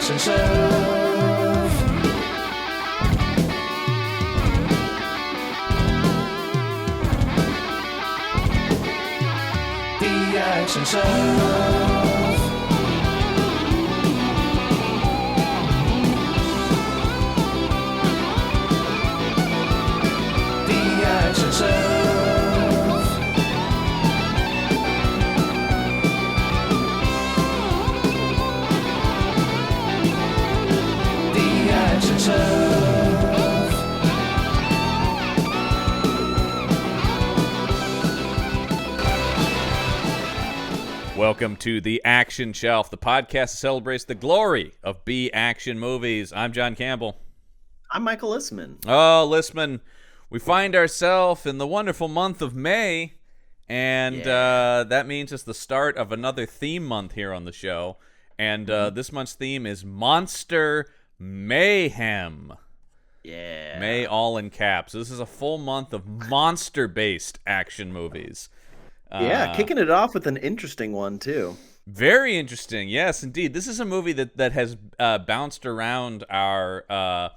Action Shelf. The Action Shelf. The Action Shelf. Welcome to the Action Shelf, the podcast that celebrates the glory of B action movies. I'm John Campbell. I'm Michael Listman. Oh, Listman, we find ourselves in the wonderful month of May, and that means it's the start of another theme month here on the show. And this month's theme is Monster Mayhem. Yeah. May all in caps. This is a full month of monster-based action movies. Kicking it off with an interesting one, too. Very interesting. Yes, indeed. This is a movie that has bounced around our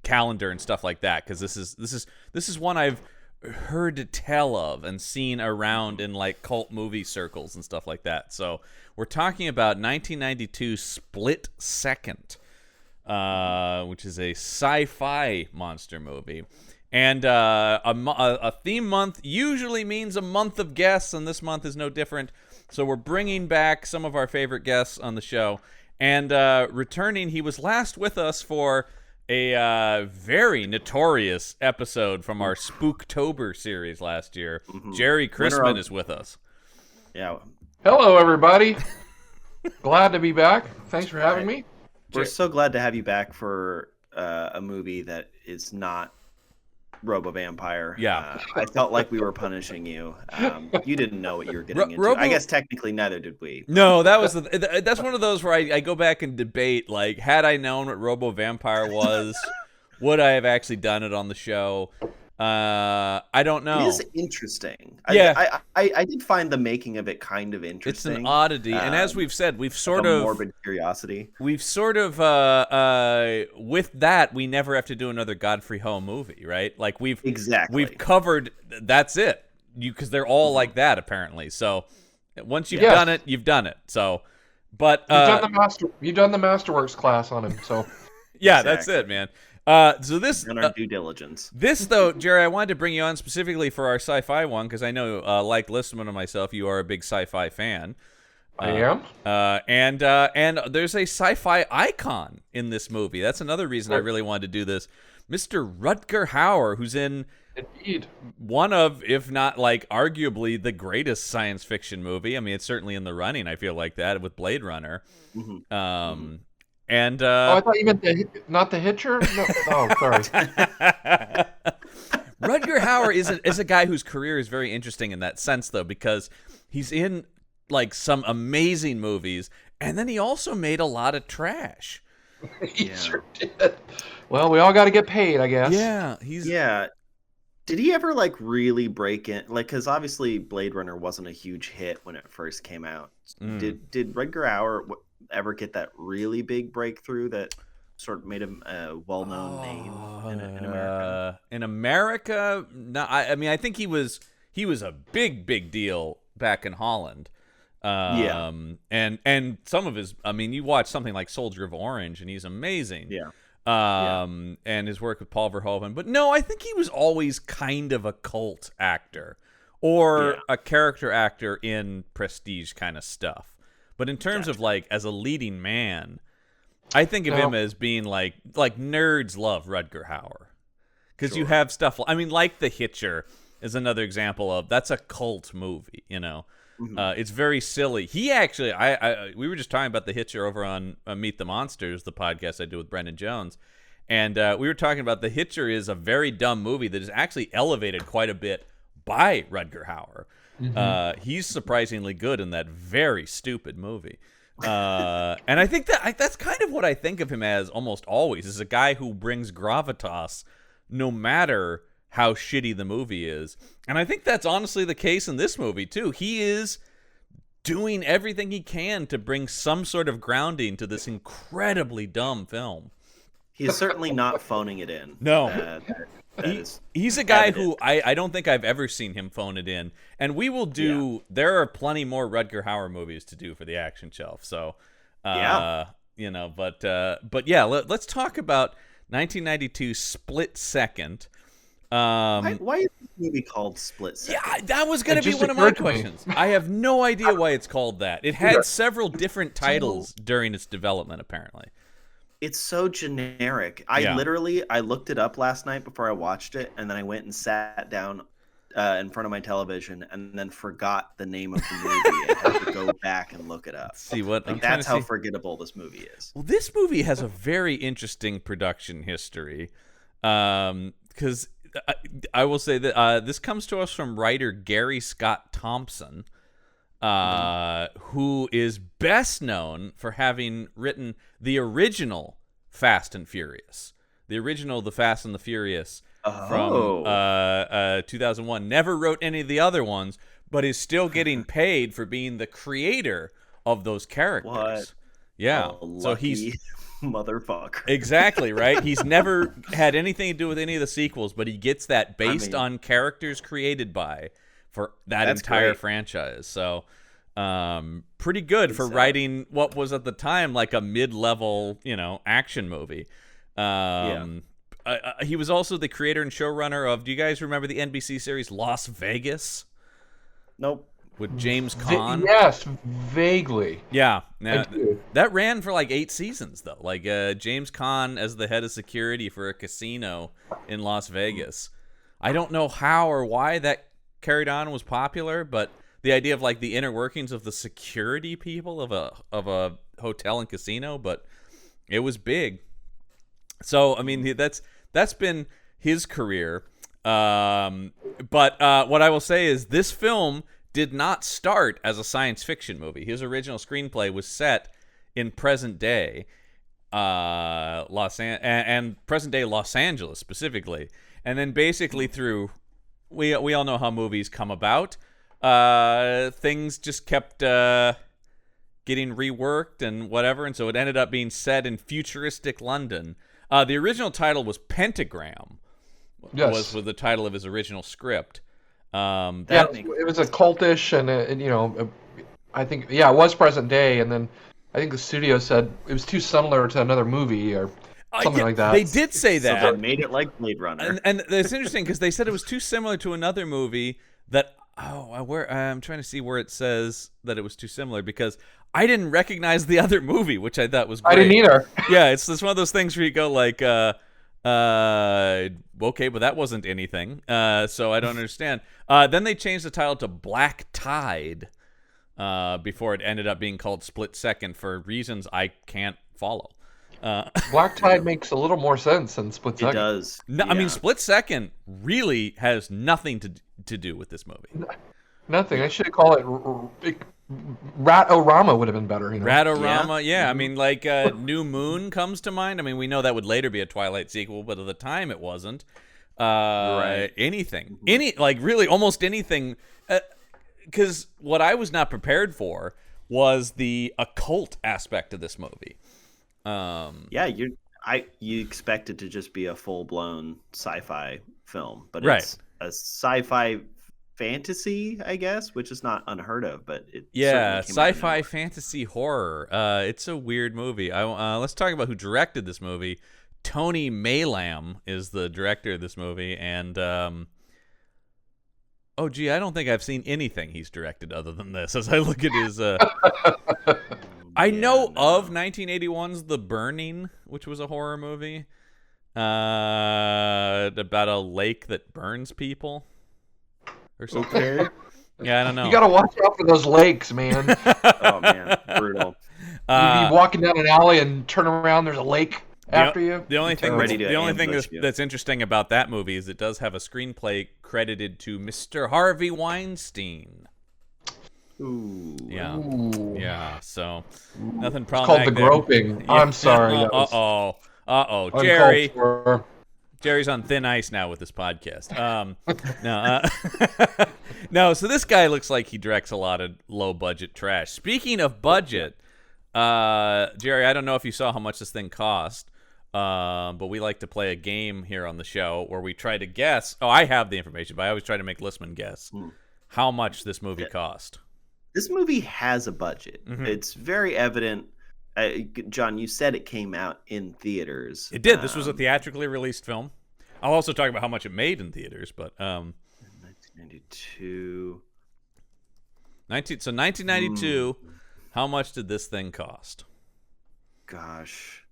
calendar and stuff like that, because this is one I've heard tell of and seen around in like cult movie circles and stuff like that. So we're talking about 1992 Split Second, which is a sci-fi monster movie. And a theme month usually means a month of guests, and this month is no different. So we're bringing back some of our favorite guests on the show. And returning, he was last with us for a very notorious episode from our Spooktober series last year. Mm-hmm. Jerry Chrisman is with us. Yeah. Hello, everybody. Glad to be back. Thanks for having me. We're so glad to have you back for a movie that is not Robo-Vampire. Yeah. I felt like we were punishing you. You didn't know what you were getting into. I guess technically neither did we. No, that was that's one of those where I go back and debate, like, had I known what Robo-Vampire was, would I have actually done it on the show? I don't know. It is interesting. Yeah. I did find the making of it kind of interesting. It's an oddity, and as we've said, we've sort like a of morbid curiosity. We've sort of with that, we never have to do another Godfrey Ho movie, right? Like we've covered. That's it. Because they're all like that apparently. So once you've done it, you've done it. So, but you've done the Masterworks class on him. So yeah, that's it, man. So this done our due diligence. This though, Jerry, I wanted to bring you on specifically for our sci-fi one because I know, like Listman and myself, you are a big sci-fi fan. I am. And there's a sci-fi icon in this movie. That's another reason I really wanted to do this. Mr. Rutger Hauer, who's in one of, if not like arguably the greatest science fiction movie. I mean, it's certainly in the running. I feel like that with Blade Runner. Mm-hmm. And I thought you meant not the Hitcher. No. Oh, sorry. Rutger Hauer is a guy whose career is very interesting in that sense, though, because he's in like some amazing movies, and then he also made a lot of trash. He sure did. Well, we all got to get paid, I guess. Yeah, Did he ever like really break in? Like, because obviously Blade Runner wasn't a huge hit when it first came out. Did Rutger Hauer ever get that really big breakthrough that sort of made him a well-known name in America? In America, no. I mean, I think he was a big deal back in Holland. And some of his, I mean, you watch something like Soldier of Orange, and he's amazing. And his work with Paul Verhoeven. But no, I think he was always kind of a cult actor or a character actor in prestige kind of stuff. But in terms of like as a leading man, I think of him as being like nerds love Rutger Hauer. Because you have stuff, I mean, like The Hitcher is another example of, that's a cult movie, you know. Mm-hmm. It's very silly. He actually, we were just talking about The Hitcher over on Meet the Monsters, the podcast I do with Brendan Jones. And we were talking about The Hitcher is a very dumb movie that is actually elevated quite a bit by Rutger Hauer. Mm-hmm. He's surprisingly good in that very stupid movie. And I think that's kind of what I think of him as almost always, is a guy who brings gravitas no matter how shitty the movie is. And I think that's honestly the case in this movie, too. He is doing everything he can to bring some sort of grounding to this incredibly dumb film. He's certainly not phoning it in. No. He's a guy who I don't think I've ever seen him phone it in. And we will do... Yeah. There are plenty more Rutger Hauer movies to do for the Action Shelf. So, you know, but yeah, let's talk about 1992 Split Second. Why is this movie called Split Second? Yeah, that was going to be one of my questions. I have no idea why it's called that. It had several different titles during its development, apparently. It's so generic. I looked it up last night before I watched it, and then I went and sat down in front of my television and then forgot the name of the movie and had to go back and look it up. See what? That's how forgettable this movie is. Well, this movie has a very interesting production history, because I will say that this comes to us from writer Gary Scott Thompson, who is best known for having written the original Fast and Furious. The original The Fast and the Furious from 2001. Never wrote any of the other ones, but is still getting paid for being the creator of those characters. What? Yeah. So he's motherfucker. Exactly, right? He's never had anything to do with any of the sequels, but he gets that based on characters created by for that entire franchise. So pretty good for writing what was at the time like a mid-level, action movie. He was also the creator and showrunner of, do you guys remember the NBC series Las Vegas? Nope. With James Caan? Yes, vaguely. Yeah. That ran for like 8 seasons, though. Like James Caan as the head of security for a casino in Las Vegas. I don't know how or why that carried on, was popular, but the idea of like the inner workings of the security people of a hotel and casino, but it was big. So, I mean, that's been his career. But what I will say is this film did not start as a science fiction movie. His original screenplay was set in present day present day Los Angeles specifically, and then basically through we all know how movies come about. Things just kept getting reworked and whatever, and so it ended up being set in futuristic London. The original title was Pentagram. Was the title of his original script. It was a cultish, and I think it was present day, and then I think the studio said it was too similar to another movie or something like that. They did say that. So they made it like Blade Runner. And it's interesting because they said it was too similar to another movie that. I'm trying to see where it says that it was too similar, because I didn't recognize the other movie, which I thought was great. I didn't either. Yeah, it's one of those things where you go like, okay, but that wasn't anything, so I don't understand. Then they changed the title to Black Tide before it ended up being called Split Second for reasons I can't follow. Black Tide makes a little more sense than Split Second. It does. No, I mean, Split Second really has nothing to do with this movie. Nothing. I should call it Rat-O-Rama would have been better. Rat-O-Rama, yeah. I mean, like New Moon comes to mind. I mean, we know that would later be a Twilight sequel, but at the time it wasn't. Right. Anything. Really almost anything. Because what I was not prepared for was the occult aspect of this movie. You expect it to just be a full-blown sci-fi film, but right. It's a sci-fi fantasy, I guess, which is not unheard of, but sci-fi fantasy horror. It's a weird movie. Let's talk about who directed this movie. Tony Maylam is the director of this movie, and I don't think I've seen anything he's directed other than this. As I look at his, I know of 1981's The Burning, which was a horror movie about a lake that burns people or something. Okay. Yeah, I don't know. You gotta watch out for those lakes, man. Oh man, brutal. You'd be walking down an alley and turn around, there's a lake after you. The only thing that's interesting about that movie is it does have a screenplay credited to Mr. Harvey Weinstein. Ooh. Yeah. Ooh. Yeah. So nothing problematic. It's called The Groping. Yeah. I'm sorry. Uh-oh, Jerry. Jerry's on thin ice now with this podcast. No. So this guy looks like he directs a lot of low budget trash. Speaking of budget, Jerry, I don't know if you saw how much this thing cost, but we like to play a game here on the show where we try to guess. Oh, I have the information, but I always try to make Listman guess how much this movie cost. This movie has a budget. Mm-hmm. It's very evident. John, you said it came out in theaters. It did. This was a theatrically released film. I'll also talk about how much it made in theaters, but 1992. 1992. How much did this thing cost? Gosh,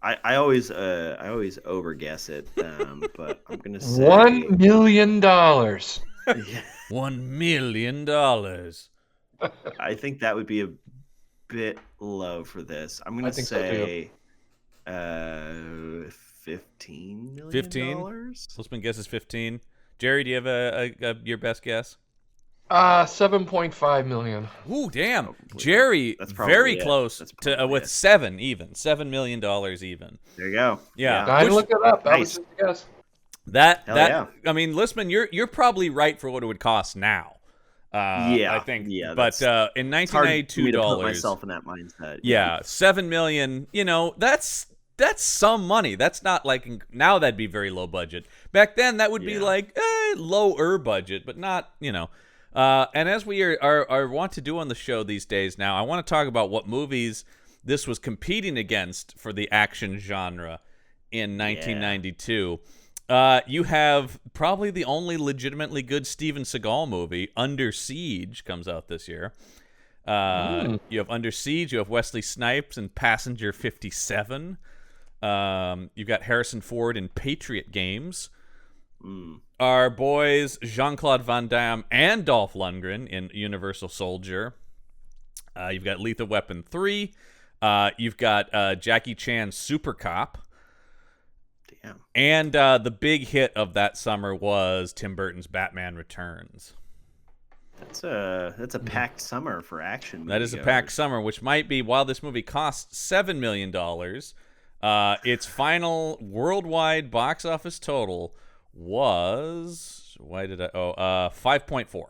I always overguess it, but I'm gonna say $1 million. $1 million. I think that would be a bit low for this. I'm gonna say $15 million. 15. Listman guesses 15. Jerry, do you have your best guess? 7.5 million. Ooh, damn. Jerry, very close to with $7 million even. There you go. Yeah. I looked it up. That was just a guess. I mean, Listman, you're probably right for what it would cost now. I think. Yeah. But in $1992, to put myself in that mindset. Yeah, $7 million. You know, that's some money. That's not like now that'd be very low budget. Back then, that would be like lower budget, but not, you know. And as we are want to do on the show these days now, I want to talk about what movies this was competing against for the action genre in 1992. You have probably the only legitimately good Steven Seagal movie, Under Siege, comes out this year. You have Under Siege, you have Wesley Snipes in Passenger 57. You've got Harrison Ford in Patriot Games. Our boys Jean-Claude Van Damme and Dolph Lundgren in Universal Soldier. You've got Lethal Weapon 3. You've got Jackie Chan's Super Cop. Damn. And the big hit of that summer was Tim Burton's Batman Returns. That's a packed summer for action. That is a packed summer, which might be, while this movie costs $7 million, its final worldwide box office total was 5.4.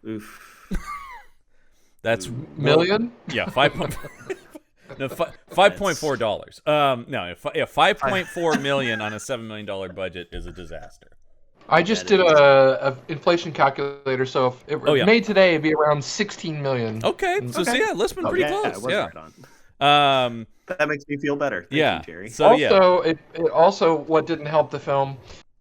Oof. That's million? Yeah, 5.4. No, $5.4. $5.4 million on a $7 million budget is a disaster. I just did a inflation calculator, so if it were made today, it'd be around 16 million. Okay, so Listman pretty close. Right on. That makes me feel better. Thank you, Jerry. So it also what didn't help the film.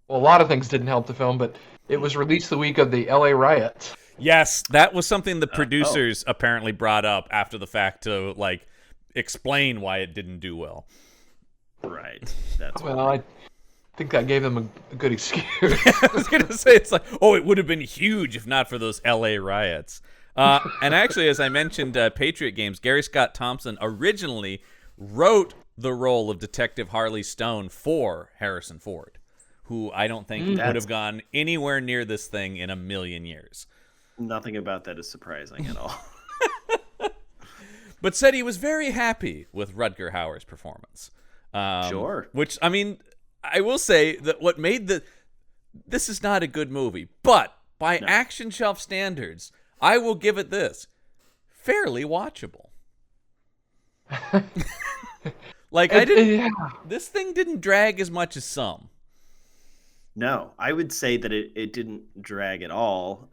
Well, a lot of things didn't help the film, but it was released the week of the LA riots. Yes, that was something the producers apparently brought up after the fact to explain why it didn't do well. Right. I think that gave them a good excuse. I was going to say, it's like, it would have been huge if not for those LA riots. And actually, as I mentioned, Patriot Games, Gary Scott Thompson originally wrote the role of Detective Harley Stone for Harrison Ford, who I don't think would have gone anywhere near this thing in a million years. Nothing about that is surprising at all. But said he was very happy with Rutger Hauer's performance. Sure. Which, I mean, I will say that what made this is not a good movie, but by Action Shelf standards, I will give it this: fairly watchable. This thing didn't drag as much as some. No, I would say that it didn't drag at all.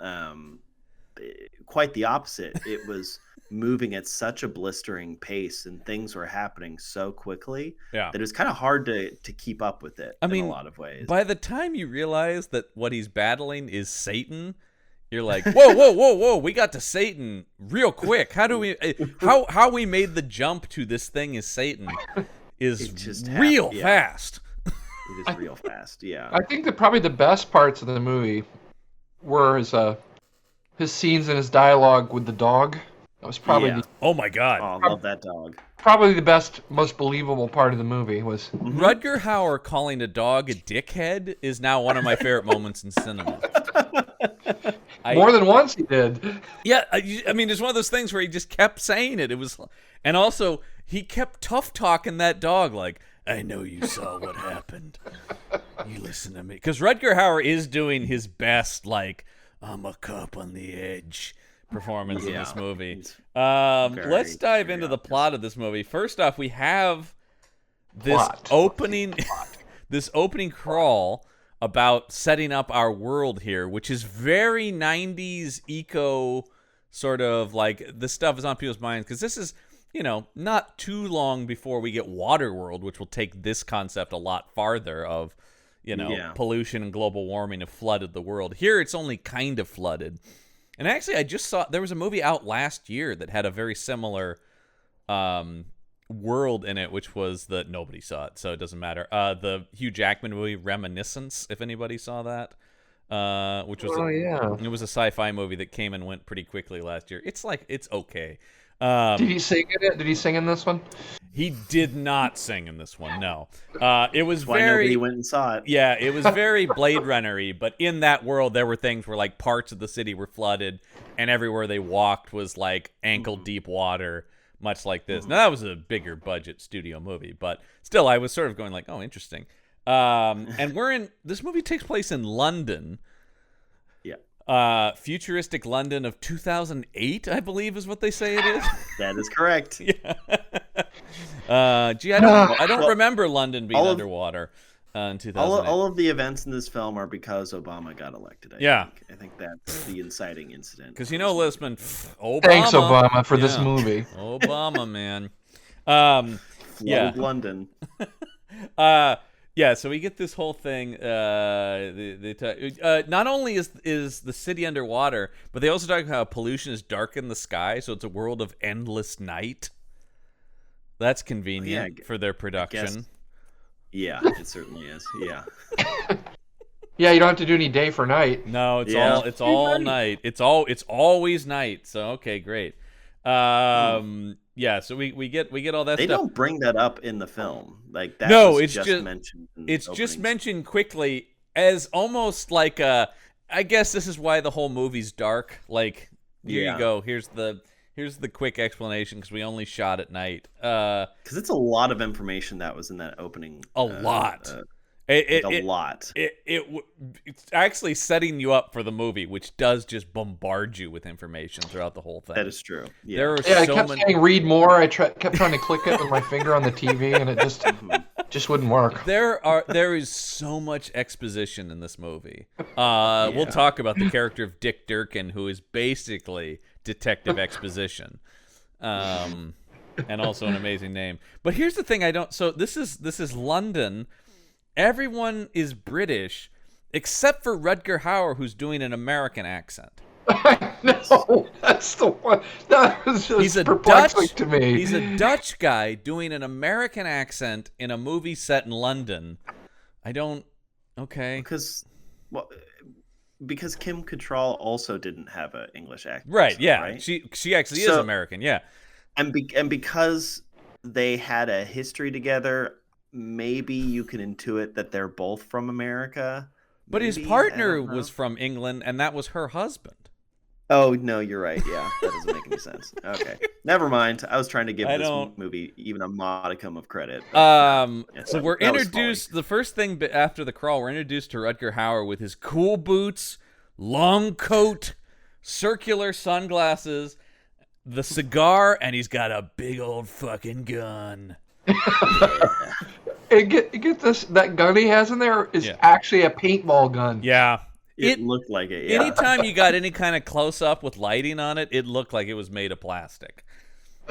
Quite the opposite. It was moving at such a blistering pace, and things were happening so quickly that it was kind of hard to keep up with it. In a lot of ways. By the time you realize that what he's battling is Satan, you're like, whoa, we got to Satan real quick. How do we how we made the jump to this thing is Satan is just real fast. It is real fast, yeah. I think that probably the best parts of the movie were his scenes and his dialogue with the dog. That was probably oh my god. Oh, I love that dog. Probably the best, most believable part of the movie was Rutger Hauer calling a dog a dickhead is now one of my favorite moments in cinema. More than once he did. Yeah, I mean, it's one of those things where he just kept saying it. It was, and also he kept tough talking that dog like, I know you saw what happened. You listen to me. Because Rutger Hauer is doing his best, like, I'm a cop on the edge performance in this movie. Let's dive into the plot of this movie. First off, we have this opening crawl about setting up our world here, which is very 90s eco sort of like this stuff is on people's minds because this is, not too long before we get Waterworld, which will take this concept a lot farther of, pollution and global warming have flooded the world. Here it's only kind of flooded. And actually I just saw there was a movie out last year that had a very similar world in it, which was nobody saw it, so it doesn't matter. The Hugh Jackman movie Reminiscence, if anybody saw that, which was it was a sci-fi movie that came and went pretty quickly last year. It's okay. Did he sing in it? Did he sing in this one? He did not sing in this one. No, it was why nobody went and saw it. Yeah, it was very Blade Runner-y, but in that world there were things where like parts of the city were flooded, and everywhere they walked was like ankle-deep water. Much like this. Now, that was a bigger budget studio movie, but still, I was sort of going like, oh, interesting. And this movie takes place in London. Yeah. Futuristic London of 2008, I believe is what they say it is. That is correct. Yeah. I don't remember London being underwater in 2008. All of the events in this film are because Obama got elected. I think that's the inciting incident. Because Lisman, Obama. Thanks, Obama, for this movie. Obama, man. London. So we get this whole thing. Not only is the city underwater, but they also talk about how pollution has darkened the sky, so it's a world of endless night. That's convenient for their production. Yeah, it certainly is. Yeah. Yeah, you don't have to do any day for night. No, it's all night. It's always night. So okay, great. So we get all that stuff. They don't bring that up in the film. Like that it's just mentioned. It's just mentioned quickly as almost like I guess this is why the whole movie's dark. Like here you go. Here's the quick explanation because we only shot at night. Because it's a lot of information that was in that opening. A lot. A lot. It's actually setting you up for the movie, which does just bombard you with information throughout the whole thing. That is true. Yeah. There are I kept saying read more. I kept trying to click it with my finger on the TV, and it just wouldn't work. There is so much exposition in this movie. We'll talk about the character of Dick Durkin, who is basically Detective Exposition, and also an amazing name. But here's the thing: So this is London. Everyone is British except for Rutger Hauer, who's doing an American accent. No, that's the one. That was just perplexing to me. He's a Dutch guy doing an American accent in a movie set in London. Okay. Because Kim Cattrall also didn't have an English accent. Right, yeah. Right? She actually is American, yeah. And because they had a history together, maybe you can intuit that they're both from America. But his partner was from England, and that was her husband. Oh, no, you're right. Yeah, that doesn't make any sense. Okay. Never mind. I was trying to give this movie even a modicum of credit. So we're introduced, the first thing after the crawl, we're introduced to Rutger Hauer with his cool boots, long coat, circular sunglasses, the cigar, and he's got a big old fucking gun. And get this, that gun he has in there is actually a paintball gun. Yeah. It looked like it, yeah. Anytime you got any kind of close-up with lighting on it, it looked like it was made of plastic.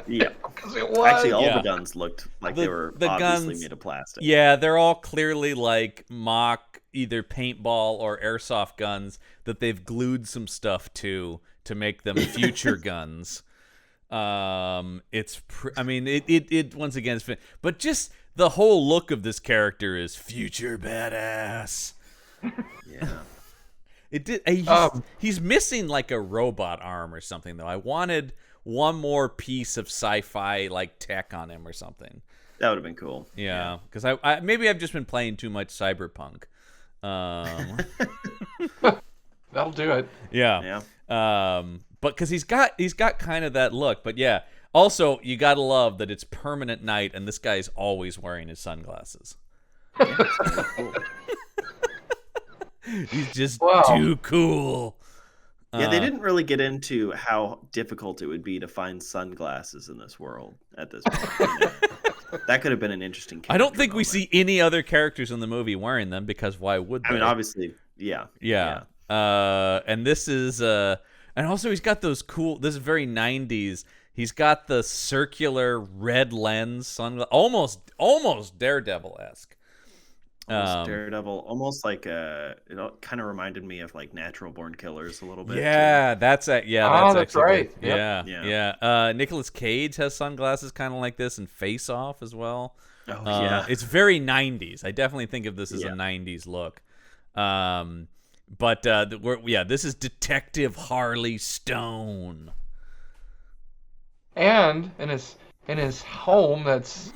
Yeah. Because it was. Actually, all the guns looked like they were obviously made of plastic. Yeah, they're all clearly like mock either paintball or airsoft guns that they've glued some stuff to make them future guns. It once again is, but just the whole look of this character is future badass. Yeah. It did. He's missing like a robot arm or something though. I wanted one more piece of sci-fi like tech on him or something. That would have been cool. Yeah, because I maybe I've just been playing too much Cyberpunk. That'll do it. Yeah. But because he's got kind of that look. But yeah, Also, you gotta love that it's permanent night, and this guy's always wearing his sunglasses. Cool. He's just Wow. too cool. Yeah, they didn't really get into how difficult it would be to find sunglasses in this world at this point. That could have been an interesting I don't think moment. we see any other characters in the movie wearing them, because why would they? I mean, obviously, yeah. And this is and also he's got those cool. This is very 90s. He's got the circular red lens sunglasses, almost Daredevil-esque. Daredevil, almost like it kind of reminded me of like Natural Born Killers a little bit. Yeah, too. that's that's right. Good. Yep. Yeah. Nicolas Cage has sunglasses kind of like this, and Face Off as well. Oh yeah, It's very 90s. I definitely think of this as a 90s look. But this is Detective Harley Stone. And in his home, that's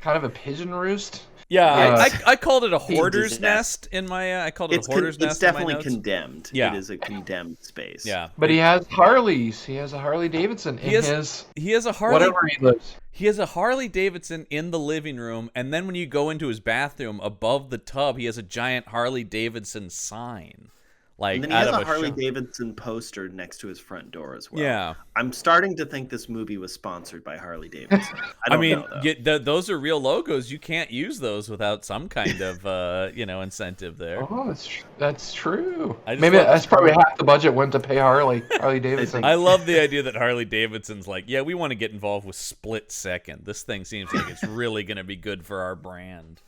kind of a pigeon roost. Yeah, Yes. I called it a hoarder's disaster. nest in my. I called it a hoarder's nest. It's definitely in my notes. condemned. Yeah. It is a condemned space. Yeah, But he has Harleys. He has a Harley Davidson in his he has a Harley. whatever he lives. He has a Harley Davidson in the living room, and then when you go into his bathroom, above the tub, he has a giant Harley Davidson sign, like And then he out has of a Harley show. Davidson poster next to his front door as well. Yeah, I'm starting to think this movie was sponsored by Harley Davidson. I don't know, though. those are real logos. You can't use those without some kind of incentive there. Oh, that's true. I just Maybe love- that's probably half the budget went to pay Harley Davidson. I love the idea that Harley Davidson's like, yeah, we want to get involved with Split Second. This thing seems like it's really going to be good for our brand.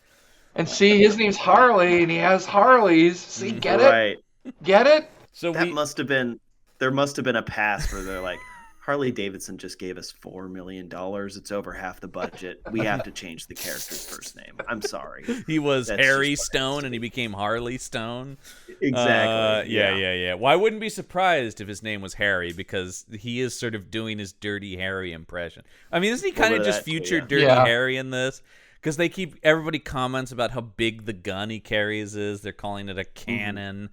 And see, his name's Harley, and he has Harleys. See, get Right. it? Get it? So That we must have been. There must have been a pass where they're like, Harley Davidson just gave us $4 million. It's over half the budget. We have to change the character's first name. I'm sorry. he was That's Harry just what it has Stone to and he became Harley Stone. Exactly. Yeah. Well, I wouldn't be surprised if his name was Harry, because he is sort of doing his Dirty Harry impression. I mean, isn't he kind of bit of just that too, future yeah. Dirty Yeah. Harry in this? Because everybody comments about how big the gun he carries is. They're calling it a cannon.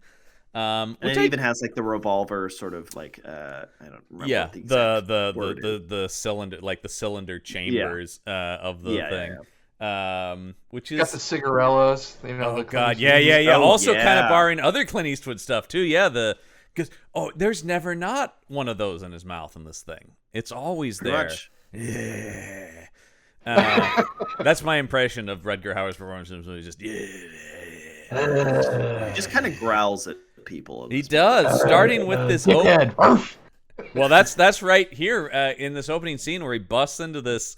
And Which it even has like the revolver sort of like I don't remember. yeah, what the exact word is. the cylinder, like the cylinder chambers of the thing. Which Got is the cigarellas. oh the god, Clint yeah. Eastwood. Oh, Also, kind of yeah. borrowing other Clint Eastwood stuff too. Yeah, because there's never not one of those in his mouth in this thing. It's always Pretty there. much. Yeah. That's my impression of Rutger Hauer's performance in this movie. Just He just kind of growls at people. in he this does, starting with this. Dickhead. Arf. Well, that's right here in this opening scene where he busts into this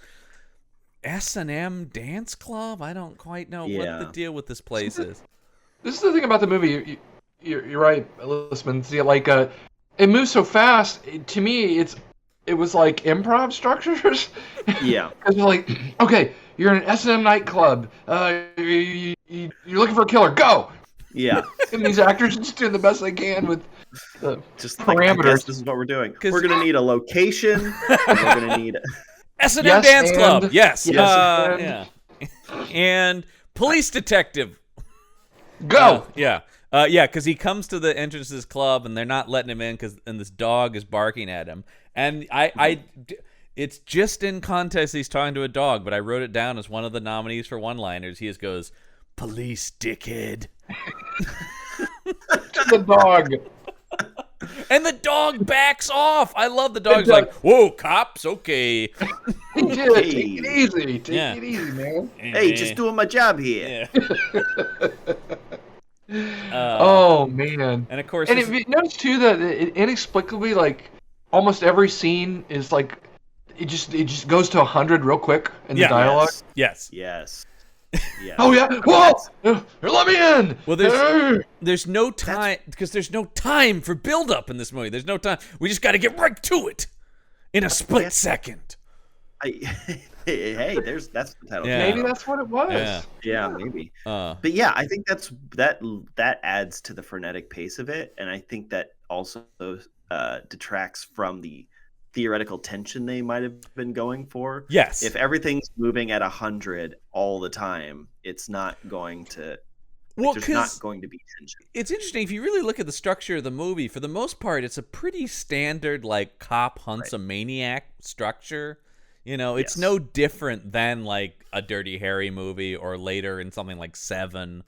S&M dance club. I don't quite know what the deal with this place is. This is the thing about the movie. You're right, Lisman. See, like, it moves so fast. To me, it was like improv structures. Yeah. Because you're like, okay, you're in an S&M nightclub. You're looking for a killer. Go. Yeah. And these actors are just doing the best they can with the Just like, I parameters. guess this is what we're doing. We're gonna need a location. And we're gonna need. S&M Yes, dance and- club. Yes. Yes, Yeah. And police detective. Go. Yeah, because he comes to the entrance to this club and they're not letting him in and this dog is barking at him. And it's just in context he's talking to a dog, but I wrote it down as one of the nominees for one-liners. He just goes, "Police dickhead," To the dog. and the dog backs off. I love the dog's like, "Whoa, cops, okay." He did. Take it easy. Take Yeah. it easy, man. Hey, just doing my job here. Yeah. Oh man. And of course, And this- if you notice too that it inexplicably, like, almost every scene is like it just goes to 100 real quick in the Yeah. dialogue. yes. Yes. Yes. Oh yeah. Whoa! Let me in. Well, there's no time because there's no time for build up in this movie. There's no time. We just got to get right to it in a split second. Hey, that's the title. Yeah. Maybe that's what it was. Yeah. Yeah, maybe. Uh, But yeah, I think that adds to the frenetic pace of it, and I think that also detracts from the theoretical tension they might have been going for. yes. If everything's moving at 100 all the time, it's not going to Well, there's not going to be tension. It's interesting if you really look at the structure of the movie. For the most part, it's a pretty standard like cop hunts a maniac structure. You know, it's no different than like a Dirty Harry movie or later in something like Seven,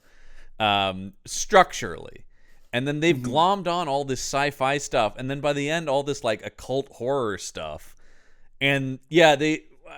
structurally. And then they've glommed on all this sci-fi stuff, and then by the end, all this like occult horror stuff. And yeah,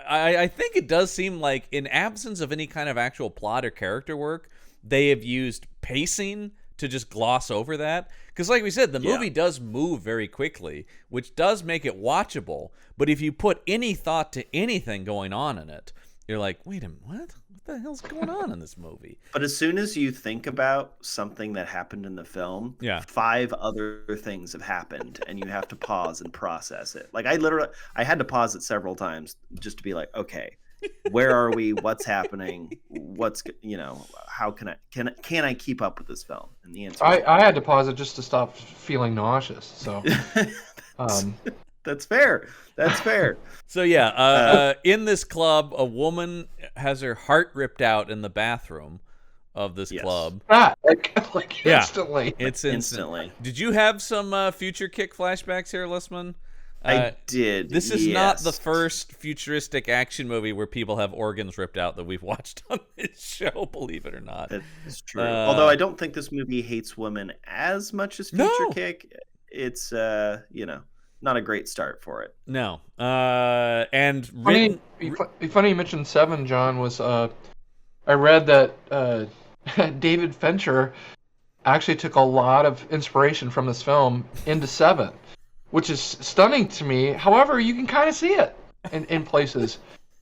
I think it does seem like in absence of any kind of actual plot or character work, they have used pacing to just gloss over that. Because like we said, the movie does move very quickly, which does make it watchable. But if you put any thought to anything going on in it, you're like, wait a minute, what? What the hell's going on in this movie? But as soon as you think about something that happened in the film, 5 other things have happened, and you have to pause and process it. Like I had to pause it several times just to be like, okay, where are we? What's happening? What's, how can I keep up with this film? And the answer is I had to pause it just to stop feeling nauseous. So that's fair. That's fair. So in this club, a woman has her heart ripped out in the bathroom of this club. Like instantly. It's instantly. Did you have some future kick flashbacks here, Listman? I did. This is not the first futuristic action movie where people have organs ripped out that we've watched on this show, believe it or not. That is true. Although I don't think this movie hates women as much as Future Kick. It's, not a great start for it. No. Funny you mentioned Seven, John, was I read that David Fincher actually took a lot of inspiration from this film into Seven, which is stunning to me. However, you can kind of see it in places.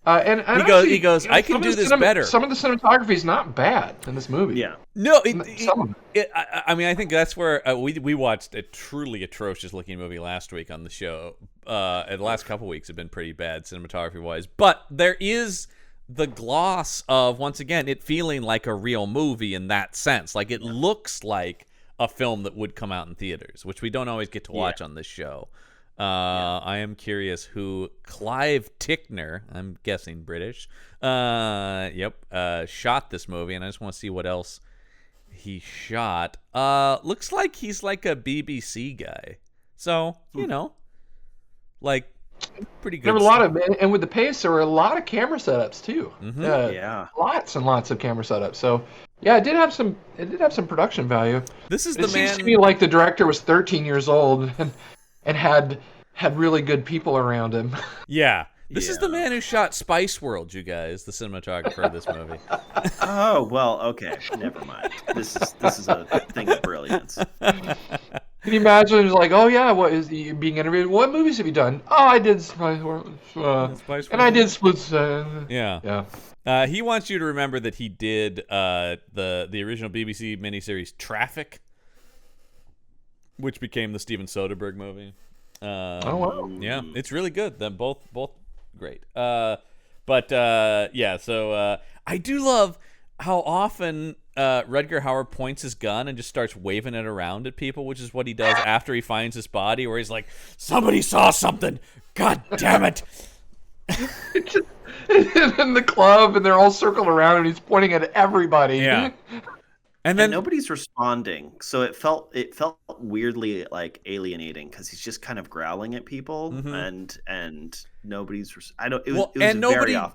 And he goes, I can do this better. Some of the cinematography is not bad in this movie. Yeah. No, I mean, I think that's where we watched a truly atrocious looking movie last week on the show. And the last couple weeks have been pretty bad cinematography wise, but there is the gloss of, once again, it feeling like a real movie in that sense. Like it looks like a film that would come out in theaters, which we don't always get to watch on this show. I am curious who Clive Tickner, I'm guessing British, shot this movie, and I just want to see what else he shot. Looks like he's like a BBC guy, so like pretty good. There were a lot of, and with the pace, there were a lot of camera setups too. Lots and lots of camera setups. So yeah, it did have some production value. This is it seems to me like the director was 13 years old and had really good people around him. Yeah. This is the man who shot Spice World, you guys, the cinematographer of this movie. Oh, well, okay. Never mind. This is a thing of brilliance. Can you imagine? It's like, oh yeah, what is he being interviewed? What movies have you done? Oh, I did Spice World. And I did Split. Yeah. He wants you to remember that he did the original BBC miniseries Traffic, which became the Steven Soderbergh movie. Oh wow! Yeah, it's really good. Them both great. So I do love how often Rutger Hauer points his gun and just starts waving it around at people, which is what he does after he finds his body, where he's like, "Somebody saw something! God damn it!" In the club, and they're all circled around, and he's pointing at everybody. Yeah. And then nobody's responding, so it felt weirdly like alienating because he's just kind of growling at people, and nobody's.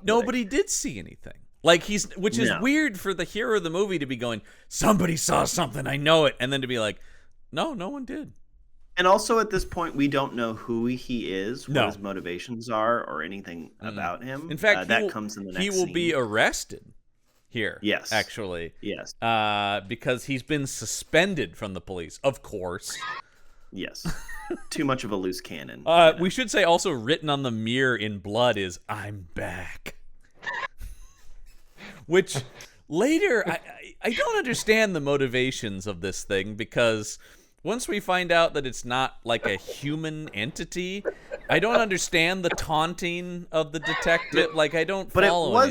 Nobody did see anything. Like which is weird for the hero of the movie to be going, somebody saw something, I know it, and then to be like, no one did. And also at this point, we don't know who he is, what his motivations are, or anything about him. In fact, that comes in the next He will scene. be arrested here. Yes. Actually. Yes. Because he's been suspended from the police, of course. Yes. Too much of a loose cannon. We should say also written on the mirror in blood is, I'm back. Which later, I don't understand the motivations of this thing, because once we find out that it's not like a human entity, I don't understand the taunting of the detective. Like, I don't follow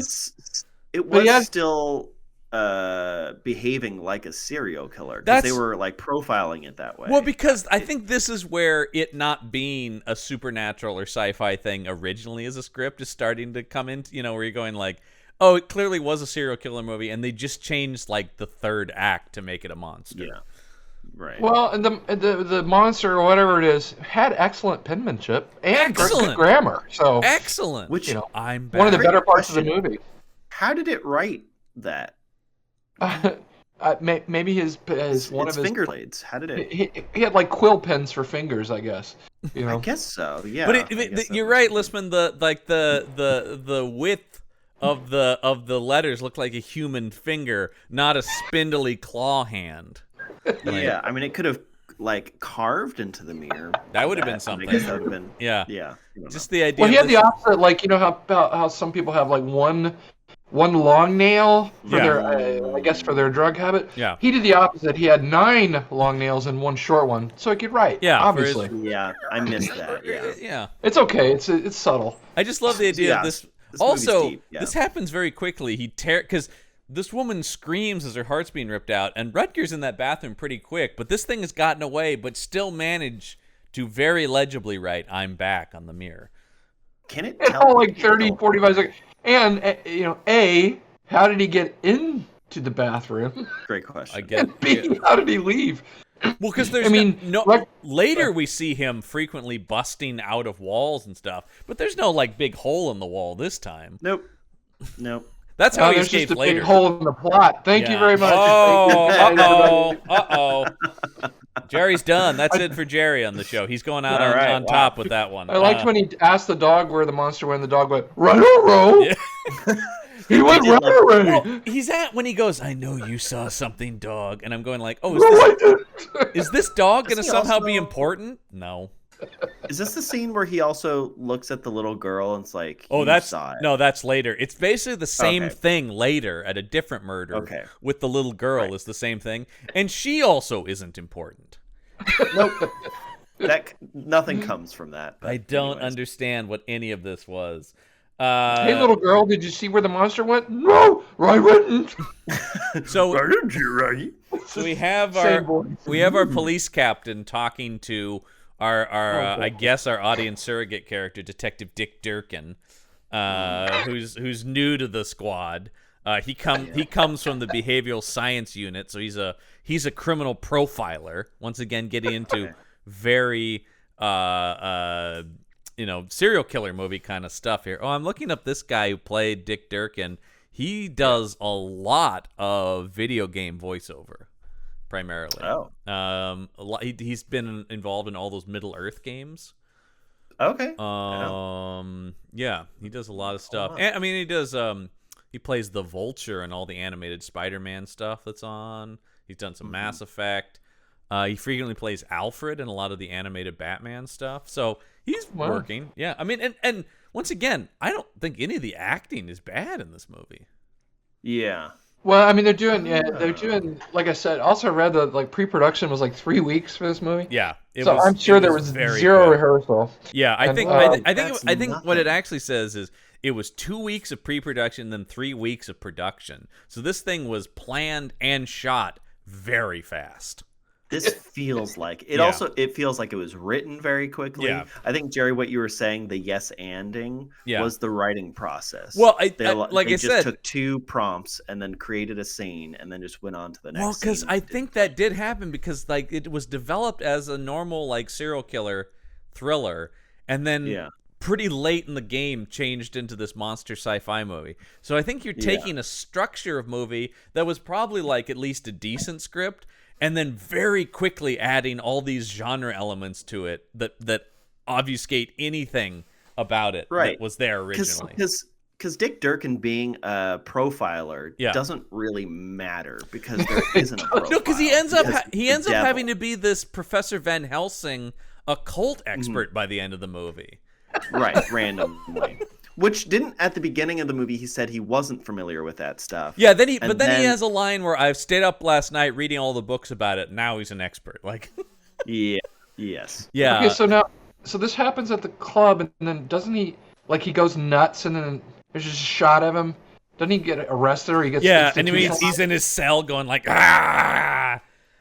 it was still behaving like a serial killer, because they were like profiling it that way. Well, because I think this is where it not being a supernatural or sci-fi thing originally as a script is starting to come into, where you're going like, oh, it clearly was a serial killer movie, and they just changed like the third act to make it a monster. Yeah. Right. Well, and the monster or whatever it is had excellent penmanship and good grammar. So excellent. Which I'm back. one of the better parts of the movie. How did it write that? Maybe his one of his finger blades. How did it? He had like quill pens for fingers, I guess. I guess so. Yeah. But you're right, Listman. The width of the letters looked like a human finger, not a spindly claw hand. Yeah, I mean, it could have like carved into the mirror. That would have been something. I guess that would have been. Yeah. Just the idea. Well, he had the opposite. Like how some people have like one long nail for their I guess for their drug habit. Yeah. He did the opposite. He had 9 long nails and 1 short one, so he could write. Yeah. Obviously. Yeah, I missed that. Yeah. Yeah. It's okay. It's subtle. I just love the idea of this. Also, deep, this happens very quickly. Because this woman screams as her heart's being ripped out, and Rutger's in that bathroom pretty quick, but this thing has gotten away, but still managed to very legibly write, "I'm back" on the mirror. Can it It's tell? all like 30, 45 seconds. And, how did he get into the bathroom? Great question. I get And B, how did he leave? Well, because there's later we see him frequently busting out of walls and stuff, but there's no like big hole in the wall this time. Nope. That's how he there's escapes just a later. big hole in the plot. Thank you very much. Uh-oh. Jerry's done. That's it for Jerry on the show. He's going out on top with that one. I liked when he asked the dog where the monster went, and the dog went, "Right-o-ro." Yeah. He went right-o-ro. Well, he's at when he goes, "I know you saw something, dog," and I'm going like, "Oh, No, I didn't. is this dog going to he somehow also- be important?" No. Is this the scene where he also looks at the little girl and it's like, Oh, you saw it? no, that's later. It's basically the same Okay. thing later at a different murder. Okay. With the little girl is the same thing, and she also isn't important. Nope. Nothing comes from that. but I don't anyways. understand what any of this was. Hey, little girl, did you see where the monster went? No, I didn't. So Why didn't you, right? So we have Same voice. our police captain talking to our I guess our audience surrogate character, Detective Dick Durkin, who's new to the squad. He comes from the behavioral science unit, so he's a criminal profiler. Once again, getting into very serial killer movie kind of stuff here. Oh, I'm looking up this guy who played Dick Durkin. He does a lot of video game voiceover, primarily. Oh. He's been involved in all those Middle Earth games. Okay. Yeah, he does a lot of stuff. And I mean, he does. He plays the Vulture in all the animated Spider-Man stuff that's on. He's done some Mass Effect. He frequently plays Alfred in a lot of the animated Batman stuff. So he's working. Yeah, I mean, and once again, I don't think any of the acting is bad in this movie. Yeah. Well, I mean, they're doing, like I said, also read that like pre-production was like 3 weeks for this movie. Yeah. I'm sure there was zero rehearsal. Yeah, I And, think what it actually says is it was 2 weeks of pre-production, then 3 weeks of production. So this thing was planned and shot very fast. This feels like it. Also, it feels like it was written very quickly. Yeah. I think, Jerry, what you were saying, the yes-anding was the writing process. Well, they I just said, took 2 prompts and then created a scene and then just went on to the next. Well, because scene. I think that did happen because like it was developed as a normal like serial killer thriller, and then pretty late in the game changed into this monster sci-fi movie. So I think you're taking a structure of movie that was probably like at least a decent script, and then very quickly adding all these genre elements to it that obfuscate anything about it that was there originally. Because Dick Durkin being a profiler doesn't really matter because there isn't a profile. No, because he ends up having to be this Professor Van Helsing occult expert by the end of the movie. Right, randomly. Which didn't, at the beginning of the movie, he said he wasn't familiar with that stuff. Yeah, then he has a line where I've stayed up last night reading all the books about it. Now he's an expert. Like, yeah, yes, yeah. Okay, so this happens at the club, and then doesn't he like he goes nuts, and then there's just a shot of him. Doesn't he get arrested or he gets? Yeah, and he's in his cell going like ah.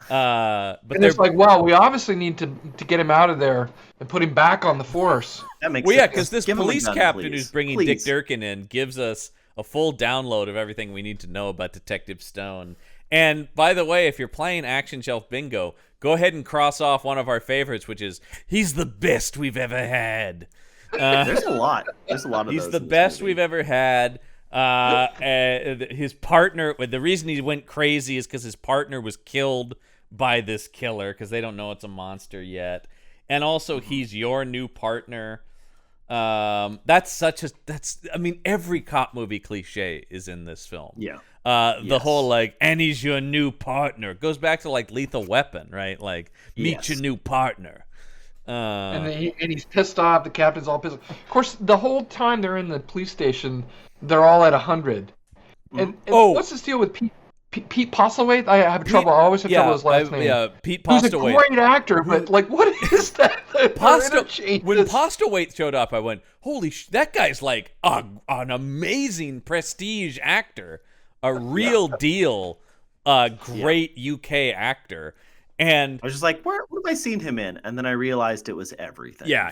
But it's like, well, we obviously need to get him out of there and put him back on the force. That makes sense. Yeah, because this police captain who's bringing Dick Durkin in gives us a full download of everything we need to know about Detective Stone. And by the way, if you're playing Action Shelf Bingo, go ahead and cross off one of our favorites, which is he's the best we've ever had. There's a lot. There's a lot of he's those the best we've ever had. His partner, the reason he went crazy is because his partner was killed by this killer because they don't know it's a monster yet. And also, he's your new partner. I mean, every cop movie cliche is in this film. Yeah. The whole and he's your new partner goes back to Lethal Weapon, right? Meet your new partner. And he's pissed off. The captain's all pissed off. Of course, the whole time they're in the police station, they're all at 100. And what's this deal with Pete Postlethwaite? I have trouble. I always have trouble with his last name. Yeah, Pete Postlethwaite. Who's a great actor, but what is that? When Postlethwaite showed up, I went, "Holy that guy's an amazing prestige actor, a real deal, great UK actor." And I was just like, what have I seen him in? And then I realized it was everything. Yeah,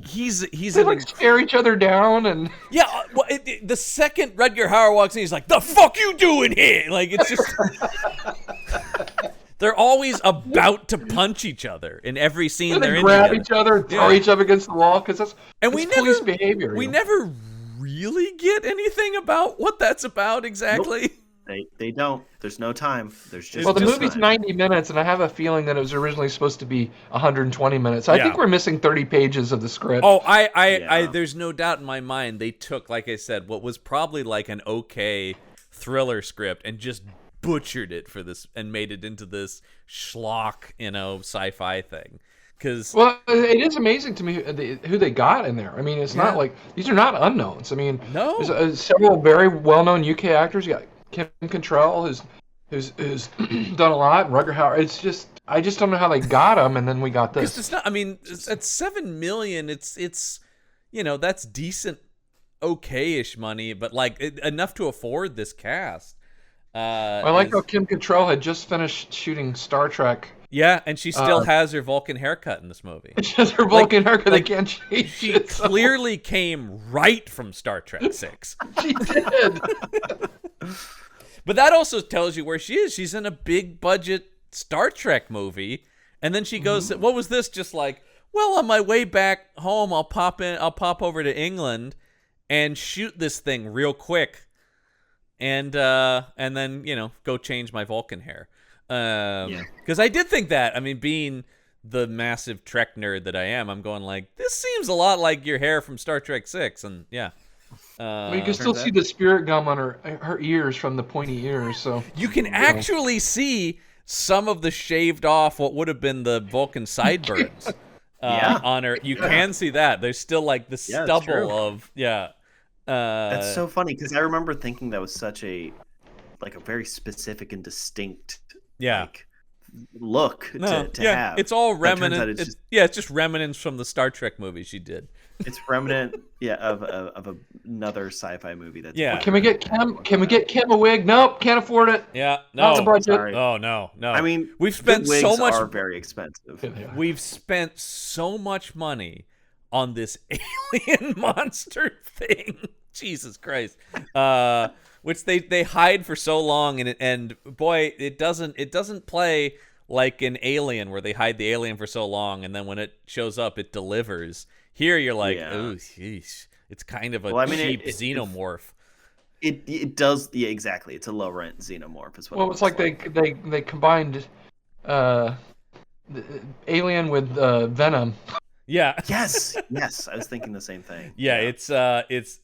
he's they stare each other down and the second Rutger Hauer walks in, he's like, "The fuck you doing here?" It's just they're always about to punch each other in every scene they're in. They grab each other, throw each other against the wall because that's police behavior. We never really get anything about what that's about exactly. Nope. They don't. There's no time. There's just the movie's 90 minutes, and I have a feeling that it was originally supposed to be 120 minutes. I think we're missing 30 pages of the script. Oh, I there's no doubt in my mind they took, like I said, what was probably an okay thriller script and just butchered it for this and made it into this schlock, sci-fi thing. Well, it is amazing to me who they got in there. I mean, it's not these are not unknowns. I mean, no, there's several very well-known UK actors. You got Kim Cattrall, who's done a lot, and Rutger Hauer. It's just I just don't know how they got him, and then we got this. It's not. I mean, at $7 million, it's that's decent, okay-ish money, but enough to afford this cast. I like how Kim Cattrall had just finished shooting Star Trek. Yeah, and she still has her Vulcan haircut in this movie. She has her Vulcan haircut. They can't change. She clearly came right from Star Trek 6. She did. But that also tells you where she is. She's in a big budget Star Trek movie, and then she goes, "What was this?" Just on my way back home, I'll pop over to England and shoot this thing real quick, and then go change my Vulcan hair. Because I did think that. I mean, being the massive Trek nerd that I am, I'm going this seems a lot like your hair from Star Trek 6, and yeah. You can still see the spirit gum on her ears from the pointy ears. So you can actually see some of the shaved off what would have been the Vulcan sideburns on her. You can see that. There's still the stubble of That's so funny because I remember thinking that was such a very specific and distinct look to have. It's all remnant. It's just remnants from the Star Trek movie she did. It's remnant, of another sci-fi movie. That's Can we get Kim a wig? Nope, can't afford it. Yeah, no. Not the budget. Sorry. Oh no. I mean, we've spent wigs so much. Are very expensive. We've spent so much money on this alien monster thing. Jesus Christ. Which they hide for so long, and boy, it doesn't play like an Alien where they hide the alien for so long, and then when it shows up, it delivers. Here you're oh, sheesh. It's kind of a cheap xenomorph. It does, exactly. It's a low rent xenomorph. Is what. Well, it's like they combined Alien with Venom. Yeah. Yes. I was thinking the same thing. Yeah. It's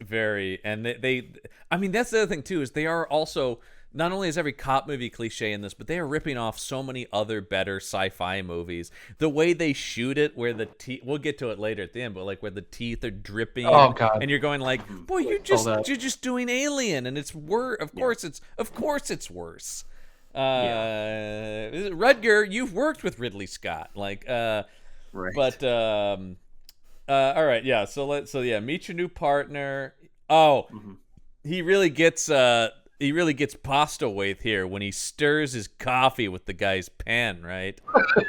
very, and they I mean, that's the other thing too, is they are also, not only is every cop movie cliche in this, but they are ripping off so many other better sci-fi movies. The way they shoot it, where the teeth, we'll get to it later at the end, but where the teeth are dripping, and you're going boy, you're just doing Alien, and it's worse. Of course it's worse. Rutger, you've worked with Ridley Scott, right. But all right, yeah. So meet your new partner. Oh, he really gets Postlethwaite here when he stirs his coffee with the guy's pen, right?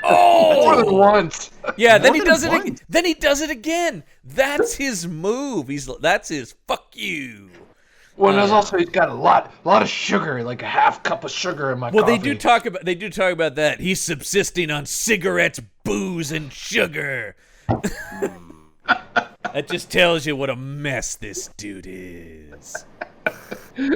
More than once. Yeah, then he does it. Then he does it again. That's his move. That's his fuck you. Well, there's also he's got a lot of sugar, like a half cup of sugar in my coffee. Well, they do talk about that. He's subsisting on cigarettes, booze, and sugar. That just tells you what a mess this dude is. He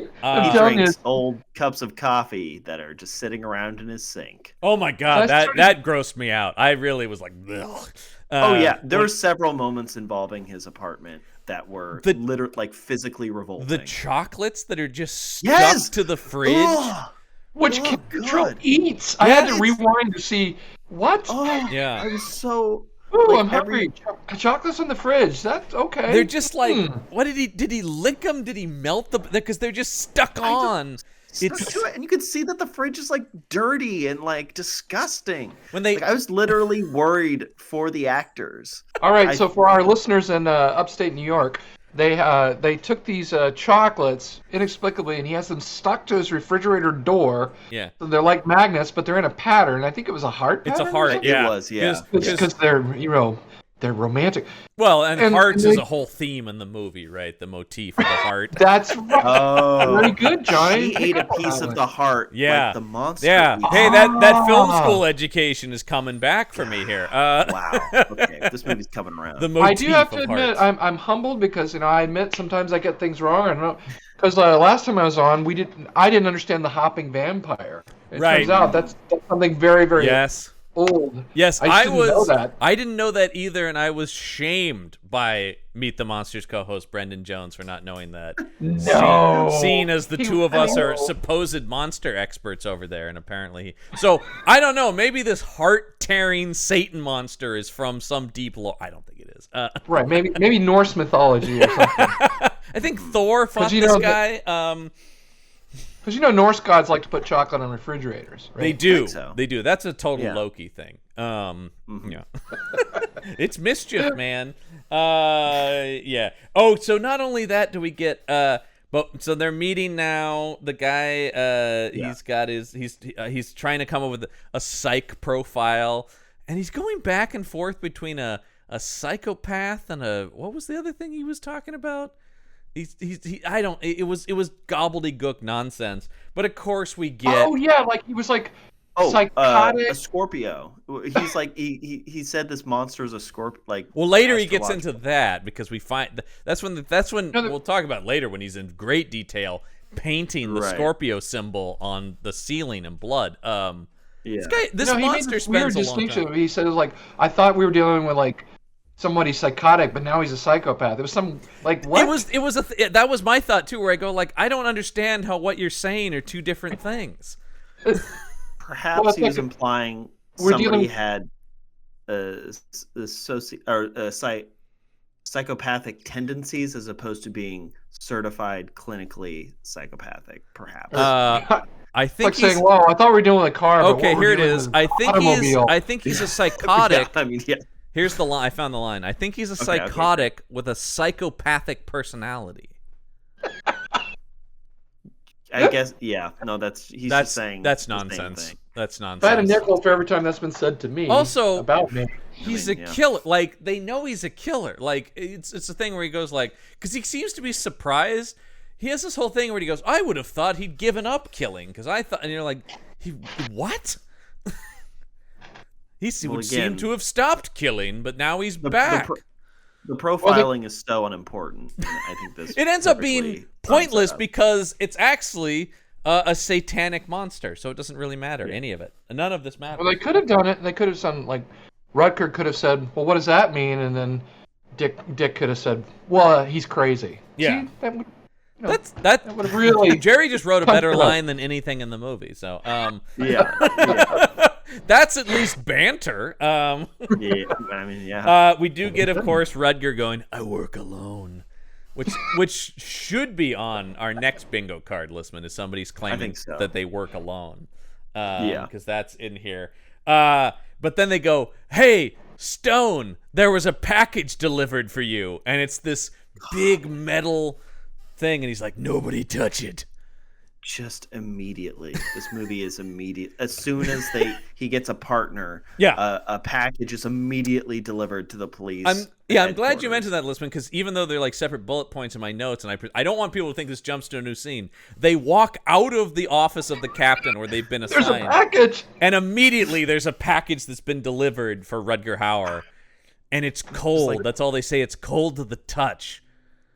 drinks old cups of coffee that are just sitting around in his sink. Oh my god, that grossed me out. I really was like, ugh. Oh yeah, there were several moments involving his apartment that were literally like physically revolting. The chocolates that are just stuck to the fridge. Ugh. Which Control eats. I had to rewind to see what. Oh, yeah, I was so. Ooh, I'm hungry. Chocolates in the fridge. That's okay. They're just like, what did he lick them? Did he melt them? Because they're just stuck on. Stuck to it, and you could see that the fridge is like dirty and like disgusting. When they, I was literally worried for the actors. All right, so for our listeners in upstate New York, they took these chocolates inexplicably, and he has them stuck to his refrigerator door. Yeah. So they're like magnets, but they're in a pattern. I think it was a heart pattern. It's a heart. Yeah. It was. Yeah. Because they're they're romantic. Well, and hearts is a whole theme in the movie, right? The motif of the heart. That's right. Oh, very good, Johnny. He ate a piece of the heart. Yeah. Like the monster. Yeah. Hey, that film school education is coming back for me here. Wow. Okay, this movie's coming around. The motif I do have to of admit, hearts. I'm humbled because I admit sometimes I get things wrong. I don't know because last time I was on, I didn't understand the hopping vampire. It turns out that's something very, very old. Yes, I didn't know that. I didn't know that either, and I was shamed by Meet the Monsters co-host Brendan Jones for not knowing that. No, Seeing as the two of us are supposed monster experts over there, and apparently, so I don't know. Maybe this heart-tearing Satan monster is from some deep lore. I don't think it is. Right? Maybe Norse mythology or something. I think Thor fought this guy. Because Norse gods like to put chocolate on refrigerators, right? They do. So. They do. That's a total Loki thing. Yeah. It's mischief, man. Yeah. Oh, so not only that do we get but so they're meeting now. The guy he's got he's trying to come up with a psych profile, and he's going back and forth between a psychopath and what was the other thing he was talking about? It was gobbledygook nonsense, but of course we get. Oh yeah, like he was like psychotic. A Scorpio. He's like he said this monster is a Scorpio. Like, well, later he gets into that because we find that's when we'll talk about later when he's in great detail painting the Scorpio symbol on the ceiling in blood. This monster spends a long time. He said it was like, I thought we were dealing with like somebody psychotic, but now he's a psychopath. It was some like what? That was my thought too, where I go like, I don't understand how what you're saying are two different things. Perhaps he was implying somebody had psychopathic tendencies as opposed to being certified clinically psychopathic. Perhaps. I think like saying, "Well, I thought we were dealing with a car." Okay, here it is. I think he's a psychotic. Yeah, I mean, yeah. Here's the line. I found the line. I think he's a psychotic with a psychopathic personality. I guess, yeah. No, he's just saying that's nonsense. That's nonsense. I had a nickel for every time that's been said to me. Also, about me. He's a killer. Like, they know he's a killer. Like, it's a thing where he goes like, because he seems to be surprised. He has this whole thing where he goes, I would have thought he'd given up killing, because I thought, and you're like, what? He would seem to have stopped killing, but now he's back. The profiling is so unimportant. I think this it ends up being pointless because it's actually a satanic monster, so it doesn't really matter, any of it. None of this matters. Well, they could have done it. They could have done, like, Rutger could have said, well, what does that mean? And then Dick could have said, well, he's crazy. Yeah. See, that would, that would really... Jerry just wrote a better line than anything in the movie, so... Yeah. That's at least banter. Yeah, I mean, yeah. We do get, of course, Rutger going, I work alone. Which should be on our next bingo card, Listman, is somebody's claiming that they work alone. Because that's in here. But then they go, hey, Stone, there was a package delivered for you. And it's this big metal thing. And he's like, nobody touch it. just immediately. This movie is immediate. As soon as he gets a partner, a package is immediately delivered to the police. I'm glad you mentioned that, Listman, because even though they're like separate bullet points in my notes, and I don't want people to think this jumps to a new scene. They walk out of the office of the captain where they've been assigned. There's a package, and immediately there's a package that's been delivered for Rutger Hauer, and it's cold. That's all they say. It's cold to the touch.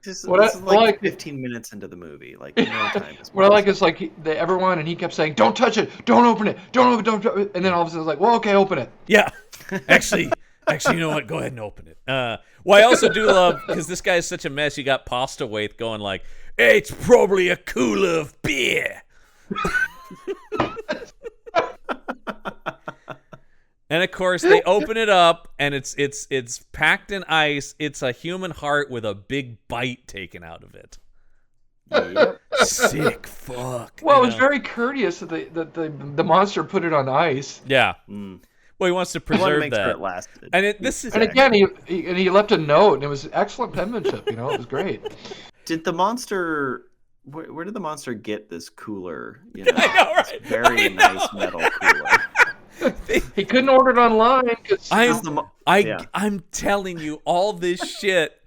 This is like 15 minutes into the movie. Like, no time. What I like is like everyone, and he kept saying, "Don't touch it! Don't open it! Don't open it!" And then all of a sudden, it's like, "Well, okay, open it." Yeah, actually, you know what? Go ahead and open it. Well, I also do love, because this guy is such a mess. You got Postlewaite going like, "Hey, it's probably a cooler of beer." And of course, they open it up, and it's packed in ice. It's a human heart with a big bite taken out of it. Yep. Sick fuck. Well, it was very courteous that the monster put it on ice. Yeah. Well, he wants to preserve that. Sure it lasted. And and again, he left a note, and it was excellent penmanship. It was great. Did the monster? Where did the monster get this cooler? I know, right? It's very nice metal cooler. He couldn't order it online. I'm telling you, all this shit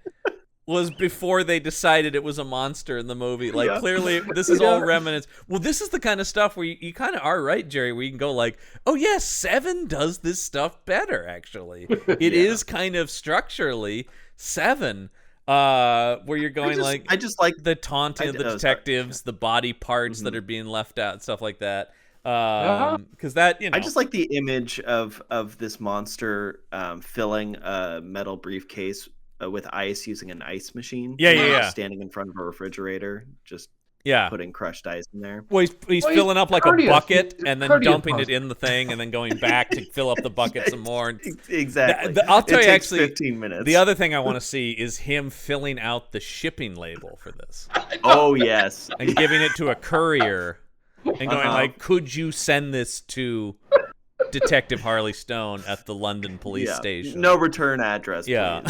was before they decided it was a monster in the movie. Like, clearly, this is all remnants. Well, this is the kind of stuff where you kind of are right, Jerry, where you can go like, oh, yeah, 7 does this stuff better, actually. It is kind of structurally 7, where you're going I just like the taunting of the detectives, the body parts that are being left out, stuff like that. Because that, I just like the image of this monster filling a metal briefcase with ice using an ice machine. Standing in front of a refrigerator, just putting crushed ice in there. Well, he's filling up like a bucket and then dumping it in the thing and then going back to fill up the bucket some more. Exactly. I'll tell you, actually, 15 minutes. The other thing I want to see is him filling out the shipping label for this. Oh yes, and giving it to a courier. And going like, could you send this to Detective Harley Stone at the London police station? No return address. Yeah.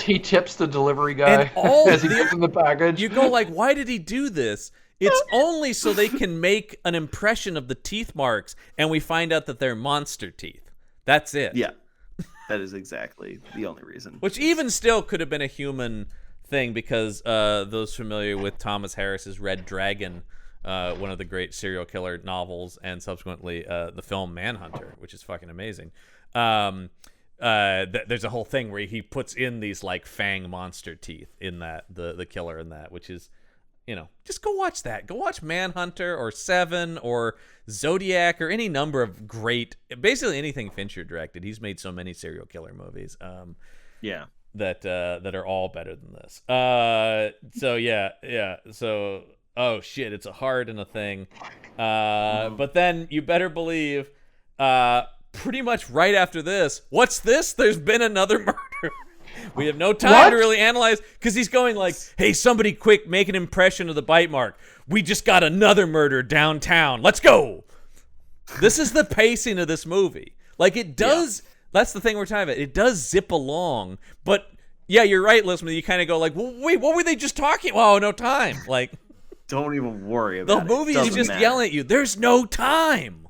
He tips the delivery guy as he gives him the package. You go like, why did he do this? It's only so they can make an impression of the teeth marks, and we find out that they're monster teeth. That's it. Yeah. That is exactly the only reason. Which even still could have been a human thing, because those familiar with Thomas Harris's Red Dragon, one of the great serial killer novels, and subsequently the film Manhunter, which is fucking amazing. There's a whole thing where he puts in these like fang monster teeth in that, the killer in that, which is, just go watch that. Go watch Manhunter or 7 or Zodiac or any number of great, basically anything Fincher directed. He's made so many serial killer movies. That are all better than this. So oh shit, it's a heart and a thing. But then you better believe, pretty much right after this, what's this? There's been another murder. We have no time to really analyze, because he's going like, hey, somebody quick, make an impression of the bite mark. We just got another murder downtown. Let's go. This is the pacing of this movie. Like, it does, that's the thing we're talking about. It does zip along, but yeah, you're right, Lisman. You kind of go like, well, wait, what were they just talking? Oh, no time. Like, don't even worry about it. The movie is just yelling at you. There's no time.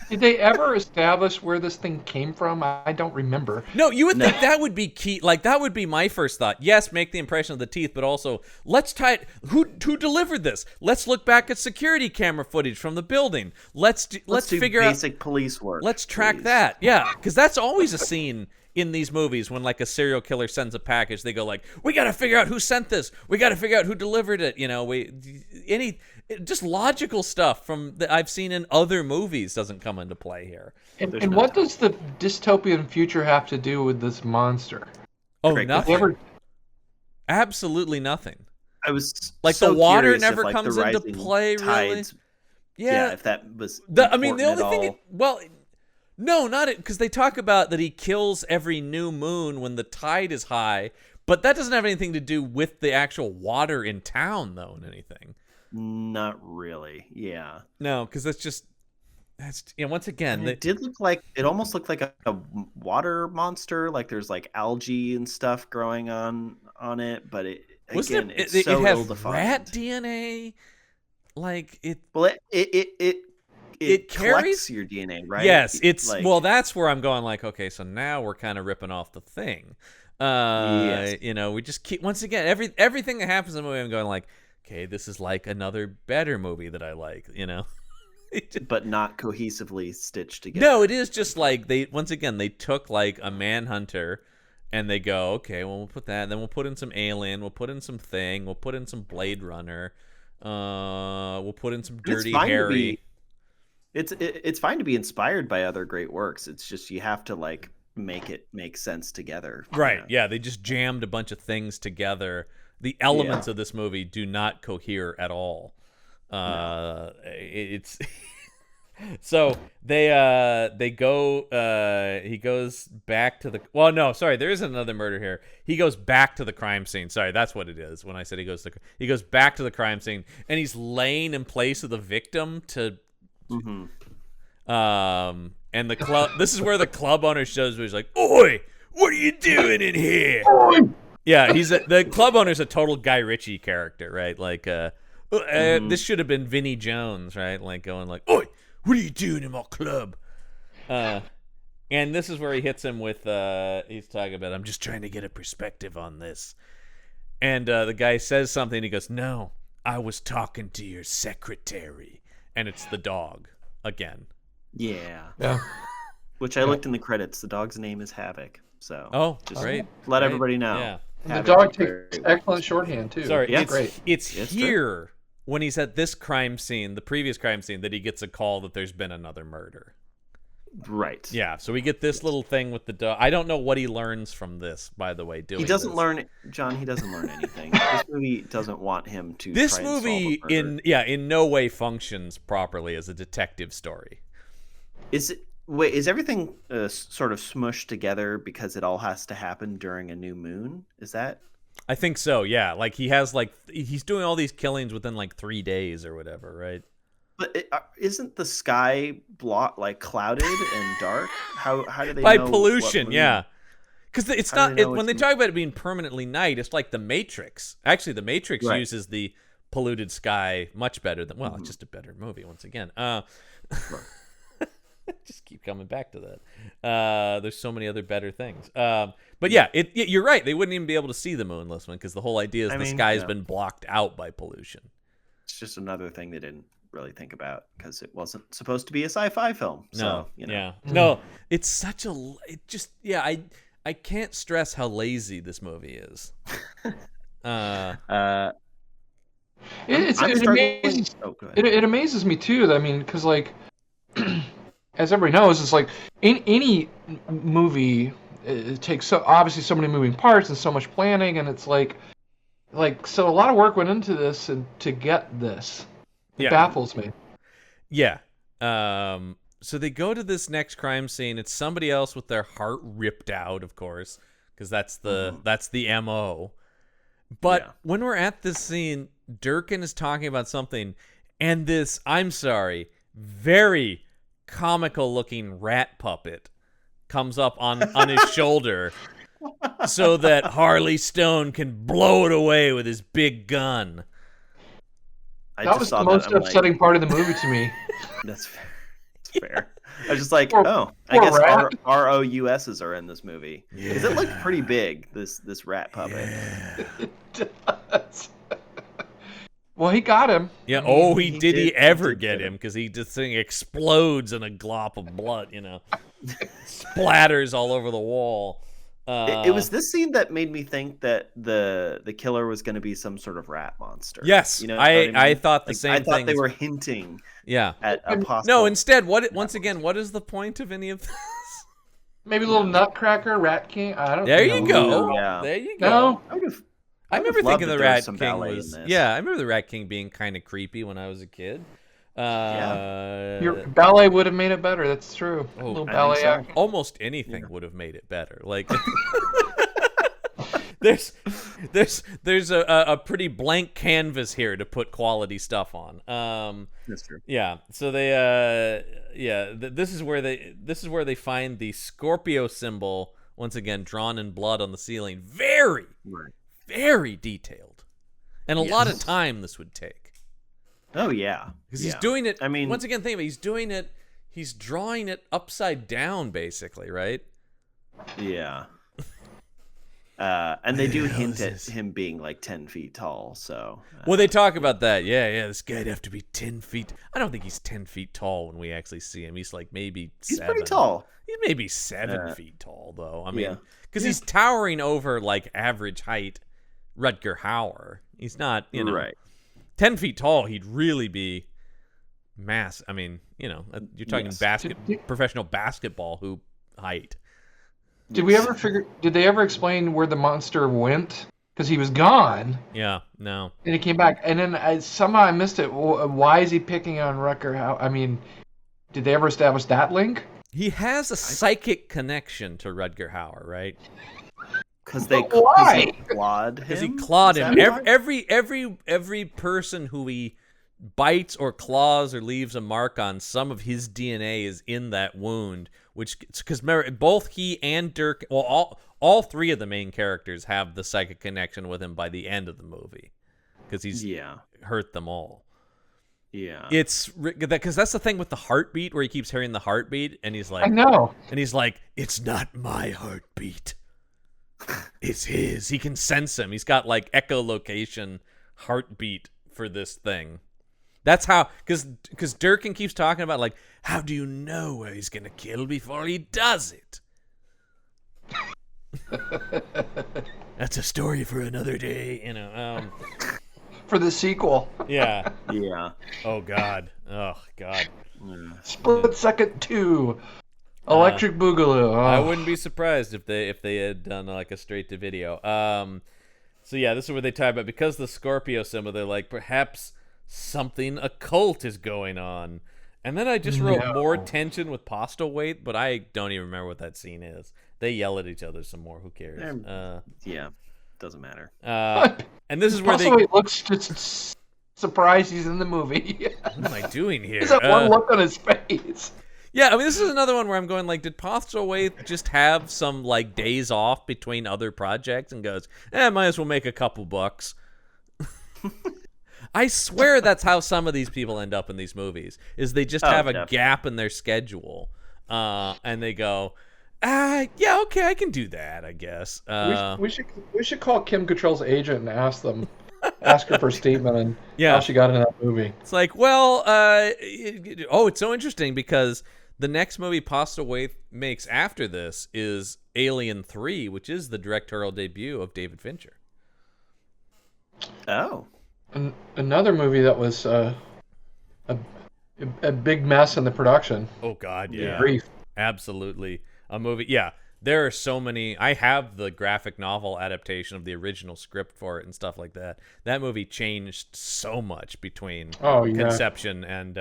Did they ever establish where this thing came from? I don't remember. No, you would think that would be key. Like, that would be my first thought. Yes, make the impression of the teeth, but also let's tie it. Who delivered this? Let's look back at security camera footage from the building. Let's do figure out basic police work. Let's track that. Yeah, because that's always a scene in these movies when like a serial killer sends a package. They go like, we got to figure out who sent this. We got to figure out who delivered it. Just logical stuff that I've seen in other movies doesn't come into play here. And what does the dystopian future have to do with this monster? Oh, nothing. Absolutely nothing. I was like, so the water curious never if, like, comes the into rising play, really. tides, if that was the only thing. All. No, not it, because they talk about that he kills every new moon when the tide is high, but that doesn't have anything to do with the actual water in town, though, in anything. Not really. Yeah. No, because once again, it almost looked like a water monster. Like there's like algae and stuff growing on it, but it has so rat DNA. like it. Well, it carries collects your DNA, right? Yes, it's like, well. That's where I'm going. Like, okay, so now we're kind of ripping off the Thing. Yes. You know, we just keep once again everything that happens in the movie. I'm going like, okay, this is like another better movie that I like. You know, but not cohesively stitched together. no, it is just like they took like a Manhunter. And they go, okay, well, we'll put that. And then we'll put in some Alien. We'll put in some Thing. We'll put in some Blade Runner. We'll put in some Dirty Harry. It's fine to be inspired by other great works. It's just you have to like make it make sense together. Right. Yeah. They just jammed a bunch of things together. The elements of this movie do not cohere at all. No. It's so they go. He goes back to the. Well, no, sorry. There is another murder here. He goes back to the crime scene. Sorry, that's what it is. When I said he goes back to the crime scene, and he's laying in place of the victim to. Mm-hmm. And the club. This is where the club owner shows. Where he's like, "Oi, what are you doing in here?" Yeah, the club owner's a total Guy Ritchie character, right? Like, this should have been Vinnie Jones, right? Like going like, "Oi, what are you doing in my club?" And this is where he hits him with. He's talking about, "I'm just trying to get a perspective on this," and the guy says something. And he goes, "No, I was talking to your secretary," and it's the dog again. Yeah. Which I looked in the credits. The dog's name is Havoc. So just great. Let everybody know. Yeah. And the dog takes excellent shorthand too. Sorry, yeah, it's great. It's here when he's at this crime scene, the previous crime scene, that he gets a call that there's been another murder. Right. Yeah. So we get this little thing with the dog. I don't know what he learns from this, by the way. He doesn't learn, John. He doesn't learn anything. This movie doesn't want him to. This try and movie solve a murder. in no way functions properly as a detective story. Is everything sort of smushed together because it all has to happen during a new moon? Is that? I think so. Yeah. Like he's doing all these killings within like 3 days or whatever, right? But isn't the sky clouded and dark? How do they by know pollution? what moon? Yeah. Because it's How not do they know when it's they talk about it being permanently night. It's like the Matrix. Actually, the Matrix uses the polluted sky much better than. Well, it's just a better movie once again. Just keep coming back to that. There's so many other better things. But yeah, you're right. They wouldn't even be able to see the moonless one because the whole idea is the sky has been blocked out by pollution. It's just another thing they didn't really think about because it wasn't supposed to be a sci-fi film. So, No, it's such a. It just I can't stress how lazy this movie is. It amazes me too. I mean, because like. As everybody knows, it's like in any movie, it takes obviously so many moving parts and so much planning, and it's like so a lot of work went into this and to get this. It baffles me. Yeah. So they go to this next crime scene. It's somebody else with their heart ripped out, of course, because that's the MO. But when we're at this scene, Durkin is talking about something, and this, I'm sorry, very comical looking rat puppet comes up on his shoulder so that Harley Stone can blow it away with his big gun. That was the most upsetting part of the movie to me. That's fair. That's fair. I was just like, I guess ROUSs are in this movie. Because it looked pretty big, this rat puppet. It does. Well, he got him. Yeah. Did he ever get him? Because this thing explodes in a glop of blood, splatters all over the wall. It was this scene that made me think that the killer was going to be some sort of rat monster. Yes, I thought the same thing. I thought they were hinting. At a possible. No, instead, what is the point of any of this? Maybe a little Nutcracker, Rat King. I don't know. There you go. Yeah. There you go. No. I remember thinking the Rat King was. Yeah, I remember the Rat King being kind of creepy when I was a kid. Your ballet would have made it better. That's true. Oh, a little ballet act. Almost anything would have made it better. Like there's a pretty blank canvas here to put quality stuff on. That's true. Yeah. So they this is where they find the Scorpio symbol once again drawn in blood on the ceiling. Very detailed. And a lot of time this would take. Oh yeah, because he's doing it. I mean, once again, think about it, he's doing it. He's drawing it upside down, basically, right? Yeah. And they do hint at him being like 10 feet tall. So. Well, they talk about that. Yeah. This guy'd have to be 10 feet. I don't think he's 10 feet tall when we actually see him. He's like maybe 7. He's pretty tall. He's maybe 7 feet tall, though. I mean, because Yeah. he's towering over like average height Rutger Hauer. He's not, right. 10 feet tall. He'd really be I mean, you're talking professional basketball hoop height. Did they ever explain where the monster went? Because he was gone. Yeah, no. And he came back. And then somehow I missed it. Why is he picking on Rutger Hauer? I mean, did they ever establish that link? He has a psychic connection to Rutger Hauer, right? Because they Why? clawed him. Because he clawed him. Every person who he bites or claws or leaves a mark on, some of his DNA is in that wound. Which, because both he and Dirk, well, all three of the main characters have the psychic connection with him by the end of the movie, because he's hurt them all. Yeah, it's because that's the thing with the heartbeat, where he keeps hearing the heartbeat, and he's like, I know, and he's like, it's not my heartbeat, it's his. He can sense him. He's got like echolocation heartbeat for this thing. That's how, because Durkin keeps talking about, like, how do you know where he's going to kill before he does it? That's a story for another day, for the sequel. Yeah. Yeah. Oh, God. Split Second 2. Electric Boogaloo. Oh. I wouldn't be surprised if they had done, like, a straight-to-video. So, yeah, this is where they talk about, because the Scorpio symbol, they're like, perhaps something occult is going on. And then I just wrote more tension with Postlethwaite, but I don't even remember what that scene is. They yell at each other some more. Who cares? Doesn't matter. And this is where Postlethwaite looks just surprised he's in the movie. What am I doing here? There's that one look on his face. Yeah, I mean, this is another one where I'm going, like, did Postlethwaite just have some, like, days off between other projects and goes, might as well make a couple bucks? I swear that's how some of these people end up in these movies, is they just have a gap in their schedule, and they go, yeah, okay, I can do that, I guess. We should call Kim Cattrall's agent and ask her for a statement on how she got in that movie. It's like, well, it's so interesting, because the next movie Postlethwaite makes after this is Alien 3, which is the directorial debut of David Fincher. Oh. Another movie that was a big mess in the production. Oh, God, yeah. Grief. Absolutely. A movie, yeah. There are so many. I have the graphic novel adaptation of the original script for it and stuff like that. That movie changed so much between conception and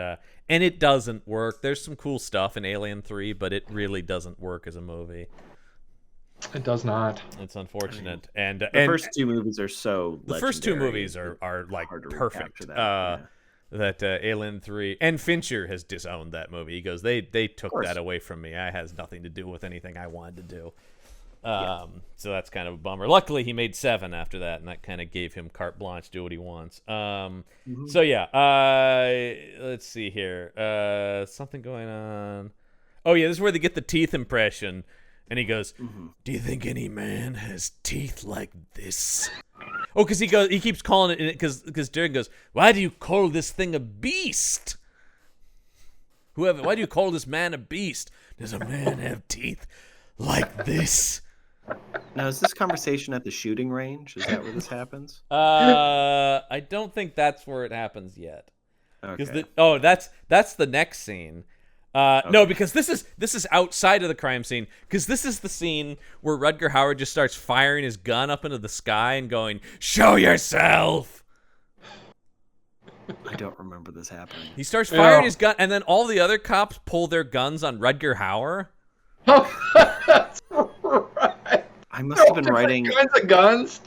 it doesn't work. There's some cool stuff in Alien 3, but it really doesn't work as a movie. It does not. It's unfortunate. And the first two movies are so legendary. The first two movies are like perfect. That Alien 3 and Fincher has disowned that movie. He goes, they took that away from me. It has nothing to do with anything I wanted to do. So that's kind of a bummer. Luckily, he made 7 after that, and that kind of gave him carte blanche, do what he wants. So yeah, let's see here. Something going on. Oh yeah, this is where they get the teeth impression. And he goes, do you think any man has teeth like this? Oh, because he keeps calling it, because Darren goes, why do you call this thing a beast? Why do you call this man a beast? Does a man have teeth like this? Now, is this conversation at the shooting range? Is that where this happens? I don't think that's where it happens yet. Okay. That's the next scene. No, because this is outside of the crime scene, because this is the scene where Rutger Hauer just starts firing his gun up into the sky and going, show yourself! I don't remember this happening. He starts firing his gun, and then all the other cops pull their guns on Rutger Hauer. That's right. I must have been writing kinds of guns.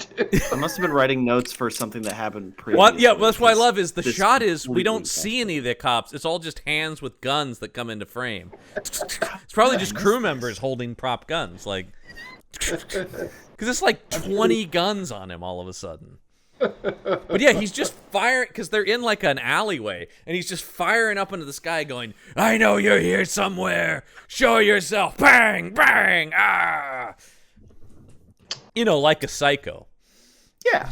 I must have been writing notes for something that happened previously. Well, that's what I love is the shot is we don't see any of the cops. It's all just hands with guns that come into frame. It's probably just crew members holding prop guns, like, because it's like 20 guns on him all of a sudden. But yeah, he's just firing because they're in like an alleyway, and he's just firing up into the sky, going, "I know you're here somewhere. Show yourself!" Bang, bang, ah. Like a psycho. Yeah.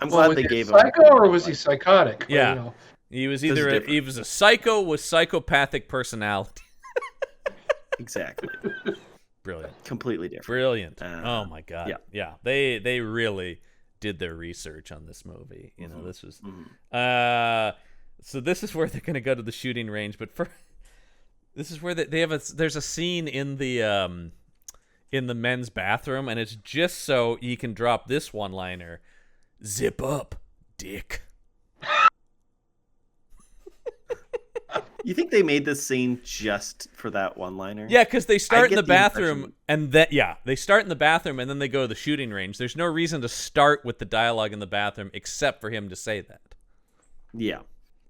I'm glad they gave him. Psycho, or was he psychotic? Yeah. He was either he was a psycho with psychopathic personality. Exactly. Brilliant. Completely different. Brilliant. Oh my god. Yeah. They really did their research on this movie. This was so this is where they're going to go to the shooting range, but this is where they have there's a scene in the men's bathroom, and it's just so he can drop this one-liner, "Zip up, dick." You think they made this scene just for that one-liner? Yeah, because they start in the bathroom, and then they start in the bathroom, and then they go to the shooting range. There's no reason to start with the dialogue in the bathroom except for him to say that. Yeah.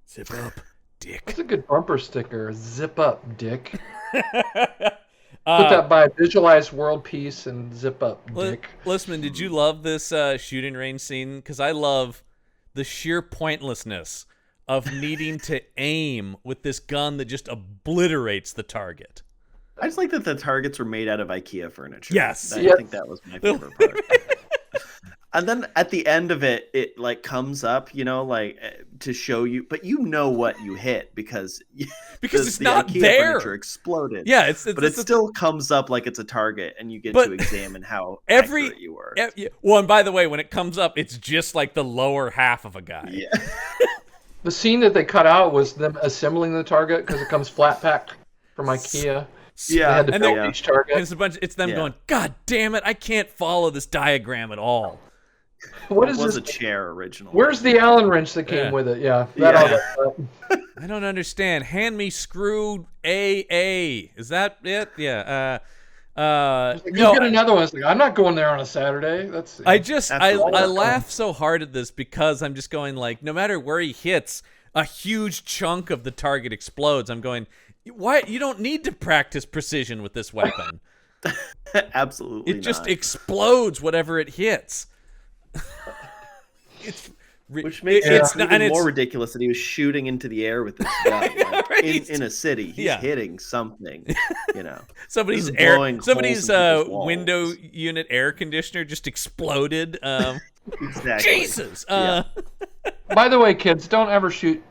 Zip up, dick. That's a good bumper sticker. Zip up, dick. Put that by visualize world peace and zip up, dick. Listman, did you love this shooting range scene? Because I love the sheer pointlessness of needing to aim with this gun that just obliterates the target. I just like that the targets were made out of IKEA furniture. Yes. I think that was my favorite part. And then at the end of it, it like comes up, to show you, but what you hit because it's the not IKEA there. Furniture exploded. Yeah, it still comes up like it's a target, and you get to examine how accurate you were. Well, and by the way, when it comes up, it's just like the lower half of a guy. Yeah. The scene that they cut out was them assembling the target because it comes flat packed from IKEA. Yeah, they had to build each target. And it's them going, "God damn it, I can't follow this diagram at all." What is was this? A chair originally. Where's the Allen wrench that came with it? Yeah. I don't understand. Hand me screw AA. Is that it? Yeah. Get another one. It's like, I'm not going there on a Saturday. I laugh so hard at this because I'm just going like, no matter where he hits, a huge chunk of the target explodes. I'm going, why? You don't need to practice precision with this weapon. Absolutely. It just explodes whatever it hits. Which makes it even more ridiculous that he was shooting into the air with this gun in a city. He's hitting something, Somebody's window unit air conditioner just exploded. Exactly. Jesus. By the way, kids, don't ever shoot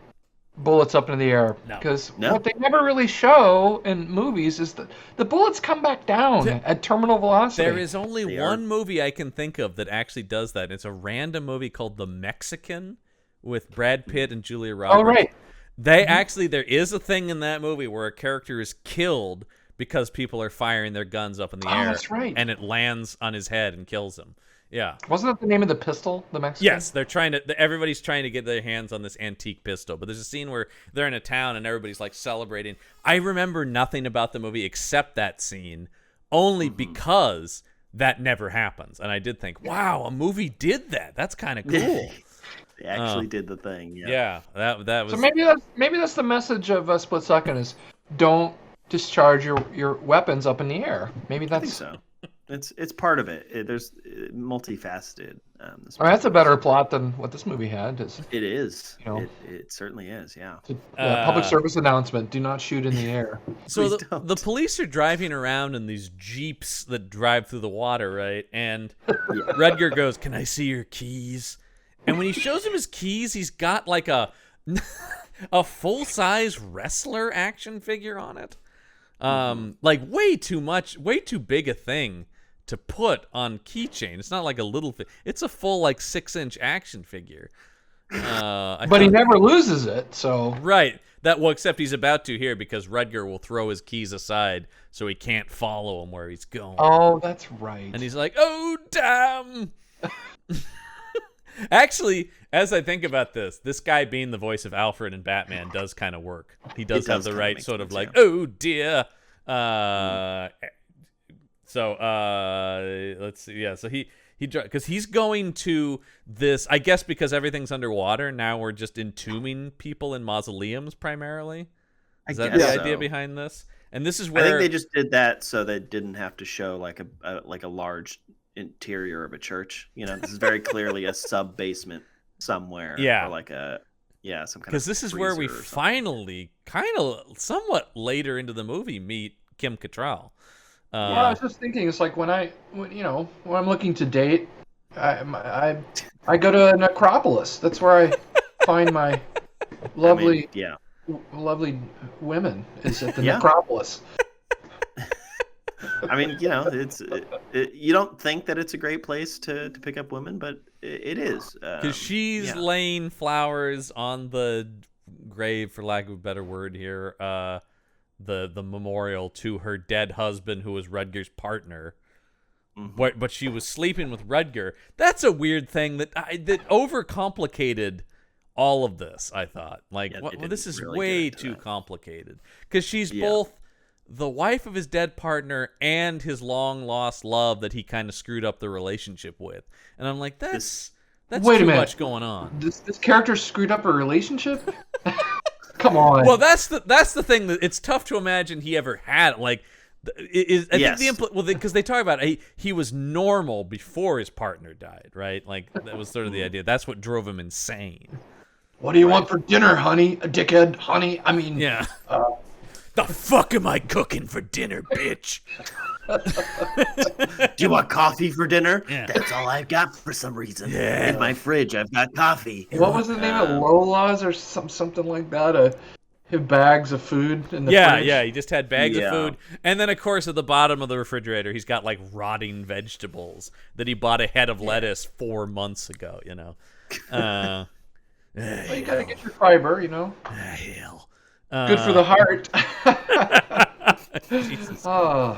bullets up into the air because what they never really show in movies is that the bullets come back down at terminal velocity. There is only one movie I can think of that actually does that. It's a random movie called The Mexican with Brad Pitt and Julia Roberts. Oh, right. There is a thing in that movie where a character is killed because people are firing their guns up in the air. That's right. And it lands on his head and kills him. Yeah. Wasn't that the name of the pistol, the Mexican? Yes, everybody's trying to get their hands on this antique pistol. But there's a scene where they're in a town and everybody's like celebrating. I remember nothing about the movie except that scene, only because that never happens. And I did think, wow, a movie did that. That's kind of cool. They actually did the thing. Yeah. That was. So maybe that's the message of Split Second is don't discharge your weapons up in the air. Maybe that's. I think so. It's part of it. There's multifaceted. That's a better plot than what this movie had. It is. It certainly is. Yeah. Public service announcement: do not shoot in the air. So the police are driving around in these jeeps that drive through the water, right? And Rudger goes, "Can I see your keys?" And when he shows him his keys, he's got like a full-size wrestler action figure on it. Like way too big a thing to put on keychain. It's not like a little thing. It's a full 6-inch action figure. But he never loses it, so right. Except he's about to here because Rudger will throw his keys aside so he can't follow him where he's going. Oh, that's right. And he's like, "Oh, damn." Actually, as I think about this guy being the voice of Alfred in Batman does kind of work. He does have the right sort of "oh dear." Let's see. Yeah, so he because he's going to this. I guess because everything's underwater now, we're just entombing people in mausoleums primarily. Is that the idea behind this? And this is where I think they just did that so they didn't have to show like a large interior of a church. This is very clearly a sub basement somewhere. Yeah. Or like some kind of, because this is where we finally, kind of somewhat later into the movie, meet Kim Cattrall. I was just thinking, it's like when I'm looking to date, I go to an Acropolis. That's where I find my lovely women, is at the Necropolis. I mean, it's you don't think that it's a great place to pick up women, but it is. Because she's laying flowers on the grave, for lack of a better word here, the memorial to her dead husband, who was Rudger's partner. Mm-hmm. But she was sleeping with Rudger. That's a weird thing that overcomplicated all of this, I thought. This is really way too complicated. Because she's both the wife of his dead partner and his long-lost love that he kind of screwed up the relationship with. And I'm like, that's too much going on. This character screwed up a relationship? Come on. Well, that's the thing, that it's tough to imagine he ever had. Like, because they talk about he was normal before his partner died, right? Like, that was sort of the idea. That's what drove him insane. What do you want for dinner, honey? A dickhead, honey? I mean, yeah. The fuck am I cooking for dinner, bitch? Do you want coffee for dinner? Yeah. That's all I've got for some reason. Yeah. In my fridge, I've got coffee. What was the name of Lola's or something like that? Bags of food in the fridge? Yeah, he just had bags of food. And then, of course, at the bottom of the refrigerator, he's got, like, rotting vegetables that he bought a head of lettuce 4 months ago, Well, you gotta get your fiber, Hell. Good for the heart. Jesus. Oh.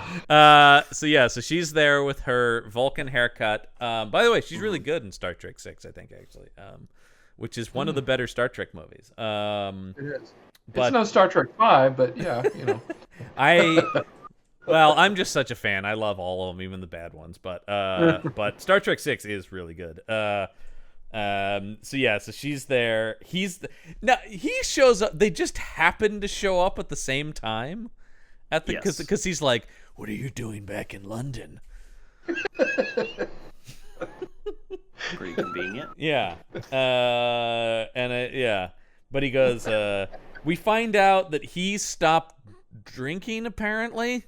So she's there with her Vulcan haircut. By the way, she's really good in Star Trek 6, I think, actually, which is one of the better Star Trek movies. It is. It's no Star Trek 5, but yeah, I'm just such a fan. I love all of them, even the bad ones. But Star Trek 6 is really good. So she's there. He shows up. They just happen to show up at the same time because he's like, "What are you doing back in London?" Pretty convenient. Yeah. But he goes, we find out that he stopped drinking, apparently,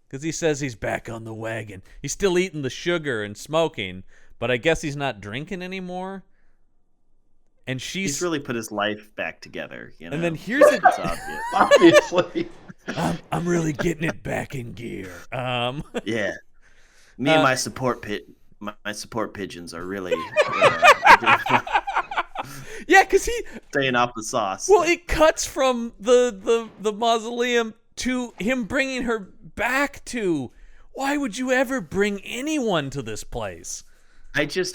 because he says he's back on the wagon. He's still eating the sugar and smoking, but I guess he's not drinking anymore. And he's really put his life back together, And then here's it. Obviously. I'm really getting it back in gear. Yeah. Me and my support pigeons are really yeah, because staying off the sauce. Well, it cuts from the mausoleum to him bringing her back to, why would you ever bring anyone to this place?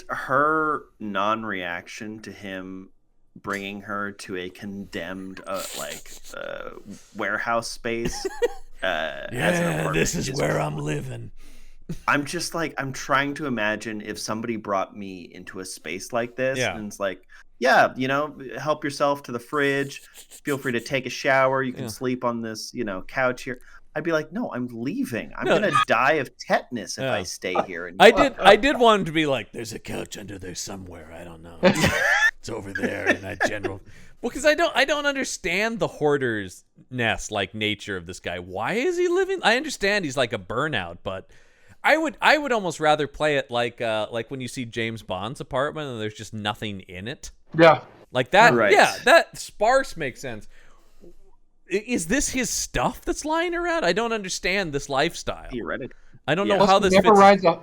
Her non-reaction to him bringing her to a condemned warehouse space. This is where I'm living. I'm just like, I'm trying to imagine if somebody brought me into a space like this and it's like, help yourself to the fridge. Feel free to take a shower. You can sleep on this, couch here. I'd be like, no, I'm leaving. I'm gonna die of tetanus if I stay here. I did want him to be like, there's a couch under there somewhere. I don't know. It's over there in that general. Well, because I don't understand the hoarder's nest like nature of this guy. Why is he living? I understand he's like a burnout, but I would almost rather play it like when you see James Bond's apartment and there's just nothing in it. Yeah. Like that. Right. Yeah, that sparse makes sense. Is this his stuff that's lying around? I don't understand this lifestyle. Theoretically. I don't know how this fits.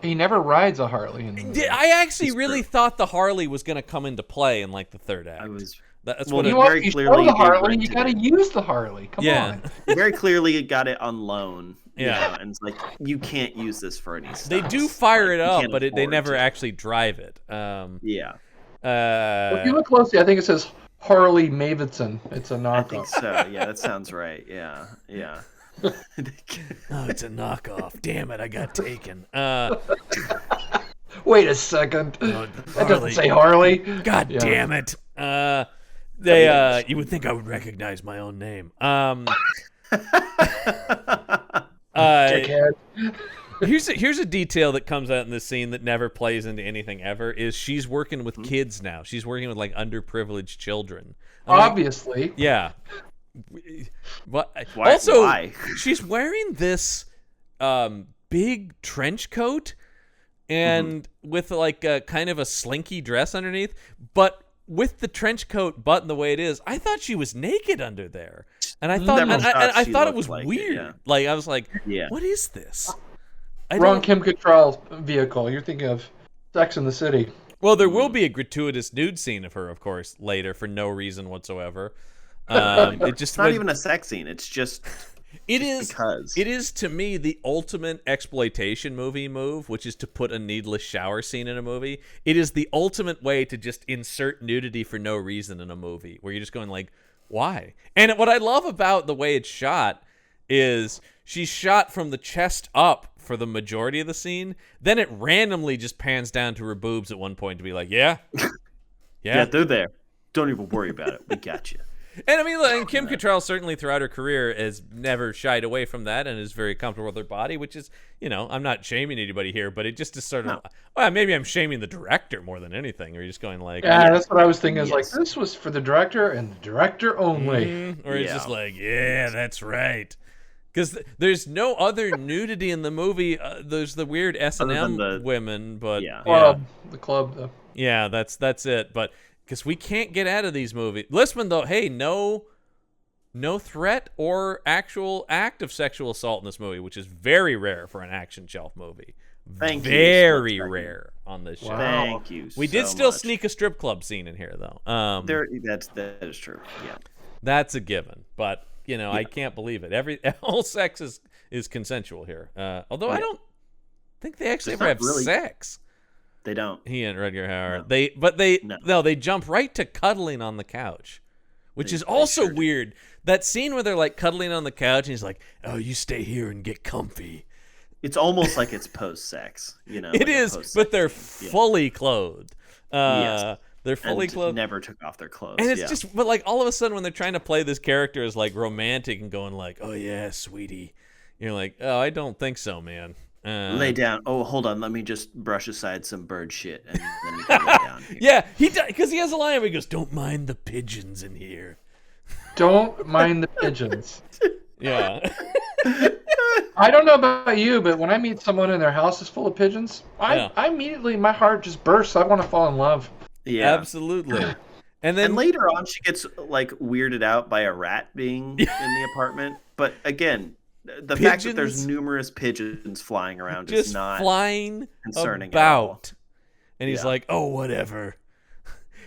He never rides a Harley. I actually really thought the Harley was going to come into play in like the third act. That's what very clearly the Harley. You got to use the Harley. Come on. Very clearly got it on loan. Yeah. And it's like, you can't use this for any stuff. They do fire it up, but they never actually drive it. If you look closely, I think it says Harley Mavidson. It's a knockoff. I think so. Yeah, that sounds right. Yeah. Oh, it's a knockoff. Damn it, I got taken. Wait a second. That doesn't say Harley. God damn it. You would think I would recognize my own name. Dickhead. Here's a detail that comes out in this scene that never plays into anything ever. Is she's working with kids now? She's working with like underprivileged children. Obviously. Yeah. But Why? also, Why? she's wearing this big trench coat and with like a kind of a slinky dress underneath, but with the trench coat buttoned the way it is, I thought she was naked under there, and I thought I thought it was like weird. yeah. Like I was like, Yeah. what is this? Wrong Kim Cattrall vehicle. You're thinking of Sex in the City. Well, there will be a gratuitous nude scene of her, of course, later for no reason whatsoever. It's not even a sex scene. It's just it is because it is to me the ultimate exploitation movie move, which is to put a needless shower scene in a movie. It is the ultimate way to just insert nudity for no reason in a movie, where you're just going like, why? And what I love about the way it's shot is she's shot from the chest up for the majority of the scene. Then it randomly just pans down to her boobs at one point to be like, yeah, they're there. Don't even worry about it. We got you. And I mean, and Kim Cattrall certainly throughout her career has never shied away from that and is very comfortable with her body, which is, I'm not shaming anybody here, but it just is sort of, well, maybe I'm shaming the director more than anything, or you're just going like, yeah, that's what I was thinking. Is like, this was for the director and the director only. Or it's just like, yeah, that's right. Because there's no other nudity in the movie. There's the weird S&M women, but the club, though. Yeah, that's it. But because we can't get out of these movies. Listman, though, hey, no threat or actual act of sexual assault in this movie, which is very rare for an action shelf movie. Very rare on this show. Wow. Thank you. We did still sneak a strip club scene in here, though. That is true. Yeah, that's a given. But I can't believe it. All sex is consensual here. Although I don't think they actually ever have sex. They don't. He and Rutger Hauer. No. They jump right to cuddling on the couch, which is also weird. That scene where they're like cuddling on the couch, and he's like, "Oh, you stay here and get comfy." It's almost like it's post-sex, It like is, but they're fully clothed. Yes. They're fully clothed. Never took off their clothes. And it's just, but like all of a sudden when they're trying to play this character as like romantic and going like, "Oh yeah, sweetie," you're like, "Oh, I don't think so, man." Lay down. Oh, hold on. Let me just brush aside some bird shit, and then you can lay down. Here. Yeah, because he has a line where he goes, "Don't mind the pigeons in here." Don't mind the pigeons. Yeah. I don't know about you, but when I meet someone and their house is full of pigeons, I immediately, my heart just bursts. I want to fall in love. Yeah, absolutely. And later on, she gets like weirded out by a rat being in the apartment. But again, the fact that there's numerous pigeons flying around just is not flying concerning about. at all. And he's like, "Oh, whatever."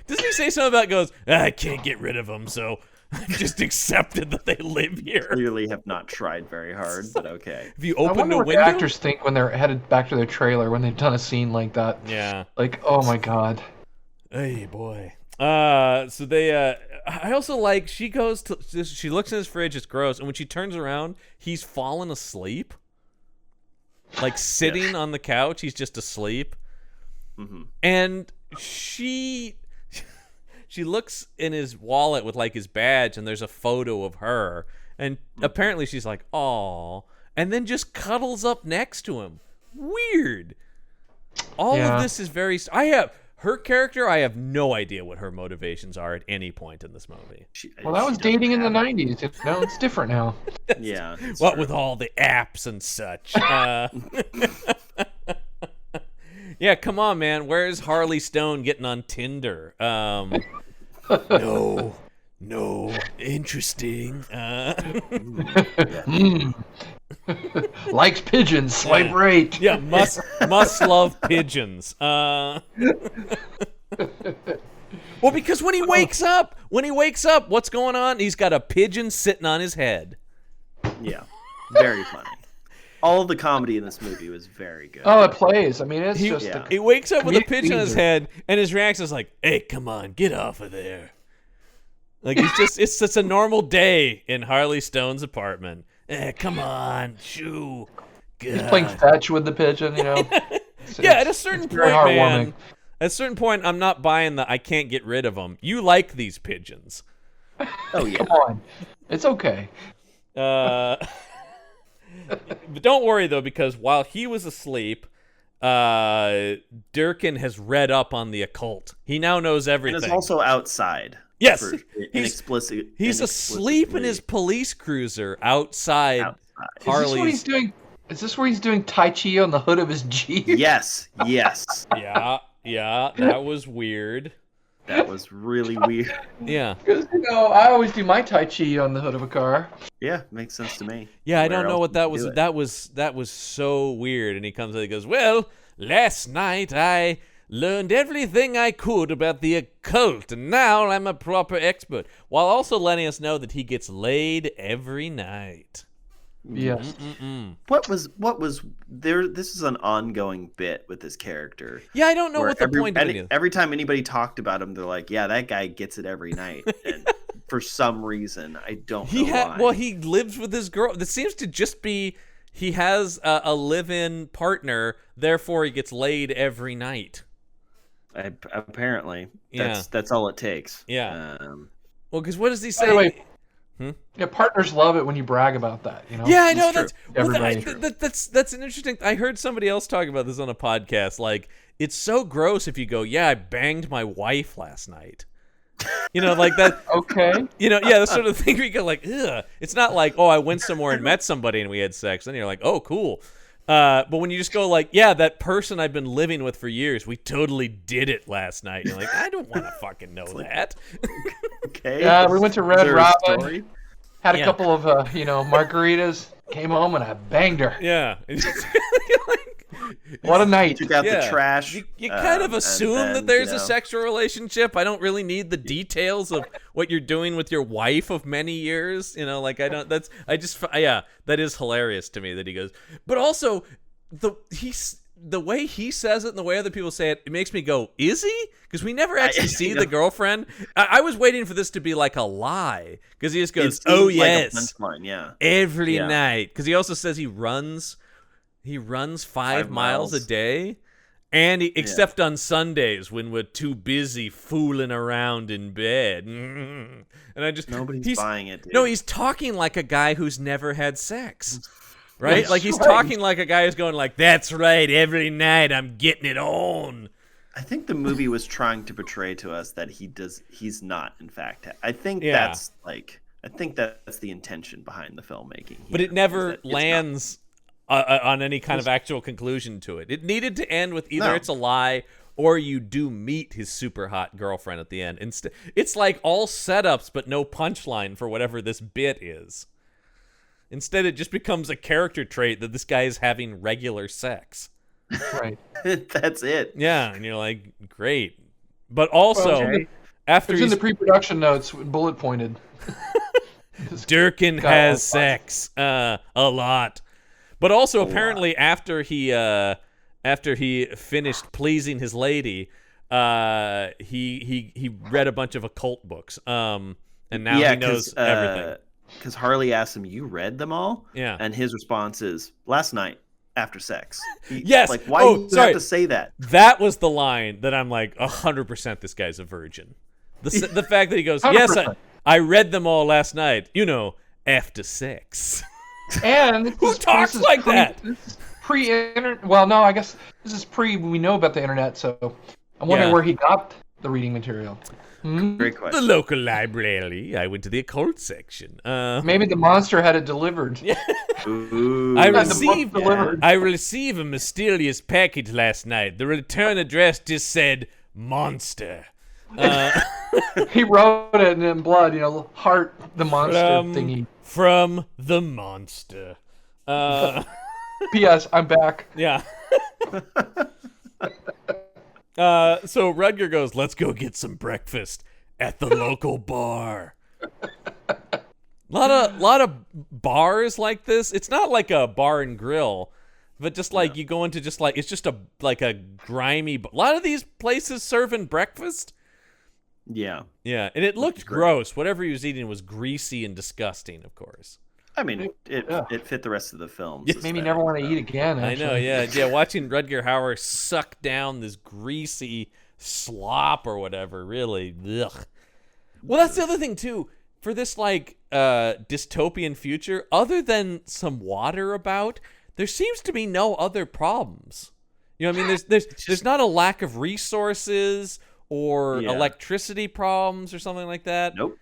Doesn't he say something about goes, "I can't get rid of them, so I've just accepted that they live here." Clearly have not tried very hard, but okay. If you I open wonder the what window, the actors think when they're headed back to their trailer when they've done a scene like that. Yeah. Like, oh my god. Hey boy. So they I also like she looks in his fridge, it's gross, and when she turns around, he's fallen asleep. Like sitting on the couch, he's just asleep. Mm-hmm. And she looks in his wallet with like his badge, and there's a photo of her, and apparently she's like, "Aw," and then just cuddles up next to him. Weird. All of this is very. Her character, I have no idea what her motivations are at any point in this movie. Well, that was dating in the 90s. It's different now. Yeah. What with all the apps and such. Yeah, come on, man. Where's Harley Stone getting on Tinder? No. Interesting. Likes pigeons. Swipe right. Yeah, must love pigeons. Well, because when he wakes up, what's going on? He's got a pigeon sitting on his head. Yeah, very funny. All of the comedy in this movie was very good. Oh, it plays. I mean, it's he wakes up with a pigeon on his head, and his reaction is like, "Hey, come on, get off of there." Like it's just a normal day in Harley Stone's apartment. Come on, shoo. God. He's playing fetch with the pigeon, At a certain point, man. At a certain point, I'm not buying I can't get rid of them. You like these pigeons. Oh yeah. Come on. It's okay. But don't worry though, because while he was asleep, Durkin has read up on the occult. He now knows everything. And is also outside. Yes, He's asleep in his police cruiser outside. Harley's. Is this what he's doing? Is this where he's doing Tai Chi on the hood of his Jeep? Yes. Yeah, that was weird. That was really weird. Yeah. Because, I always do my Tai Chi on the hood of a car. Yeah, makes sense to me. Yeah, I don't know what that was. That was so weird. And he comes and he goes, well, last night I learned everything I could about the occult, and now I'm a proper expert. While also letting us know that he gets laid every night. Yes. What was there? This is an ongoing bit with this character. Yeah, I don't know what the point of it is. Every time anybody talked about him, they're like, "Yeah, that guy gets it every night." And for some reason, I don't know why. Well, he lives with his girl. This seems to just be he has a live-in partner, therefore he gets laid every night. Apparently, that's all it takes. Yeah. Well, because what does he say? Way, yeah, partners love it when you brag about that. Yeah, I know that's that's an interesting. I heard somebody else talk about this on a podcast. Like, it's so gross if you go, "Yeah, I banged my wife last night." Like that. Okay. Yeah, the sort of thing where you go like, ugh. It's not like, oh, I went somewhere and met somebody and we had sex. Then you're like, oh, cool. But when you just go like, yeah, that person I've been living with for years, we totally did it last night. You're like, I don't want to fucking know that. Okay. Yeah, we went to Red Robin, had a couple of margaritas, came home and I banged her. Yeah. What a night. Took out the trash. You kind of assume that there's a sexual relationship. I don't really need the details of what you're doing with your wife of many years. That is hilarious to me that he goes. But also, the way he says it and the way other people say it, it makes me go, is he? Because we never actually see the girlfriend. I was waiting for this to be like a lie. Because he just goes, oh, yes. Like a punchline, yeah. Every night. Because he also says he runs 5 miles a day, and except on Sundays when we're too busy fooling around in bed. And nobody's buying it. Dude. No, he's talking like a guy who's never had sex, right? Like he's talking like a guy who's going like, "That's right, every night I'm getting it on." I think the movie was trying to portray to us that he's not, in fact. I think that's the intention behind the filmmaking. But it never lands on any kind of actual conclusion to it. It needed to end with either it's a lie or you do meet his super hot girlfriend at the end. It's like all setups but no punchline for whatever this bit is. Instead, it just becomes a character trait that this guy is having regular sex. Right. That's it. Yeah, and you're like, great. But also, after it's in the pre-production notes, bullet pointed. Durkin has sex a lot. But also, apparently, after he finished pleasing his lady, he read a bunch of occult books. And now he knows everything. Because Harley asked him, "You read them all?" Yeah. And his response is, "Last night after sex." Yes. Like, why do you have to say that? That was the line that I'm like, 100% this guy's a virgin. The fact that he goes, 100%. "Yes, I read them all last night. After sex." And who talks like that? This is pre-internet. Well, no, I guess this is we know about the internet, so I'm wondering where he got the reading material. Great question. The local library. I went to the occult section. Maybe the monster had it delivered. Ooh. I received a mysterious package last night. The return address just said monster. He wrote it in blood, heart the monster thingy. From the monster. P.S. I'm back. Yeah. So Rudger goes, "Let's go get some breakfast at the local bar." Lot of bars like this. It's not like a bar and grill, but just like you go into just like it's just a grimy. A lot of these places serving breakfast. Yeah. Yeah, and it looked gross. Whatever he was eating was greasy and disgusting, of course. I mean, it fit the rest of the film. It made me never want to eat again, actually. I know, yeah. Watching Rutger Hauer suck down this greasy slop or whatever, really. Ugh. Well, that's the other thing, too. for this like dystopian future, other than some water about, there seems to be no other problems. You know what I mean? There's not a lack of resources or electricity problems or something like that. Nope.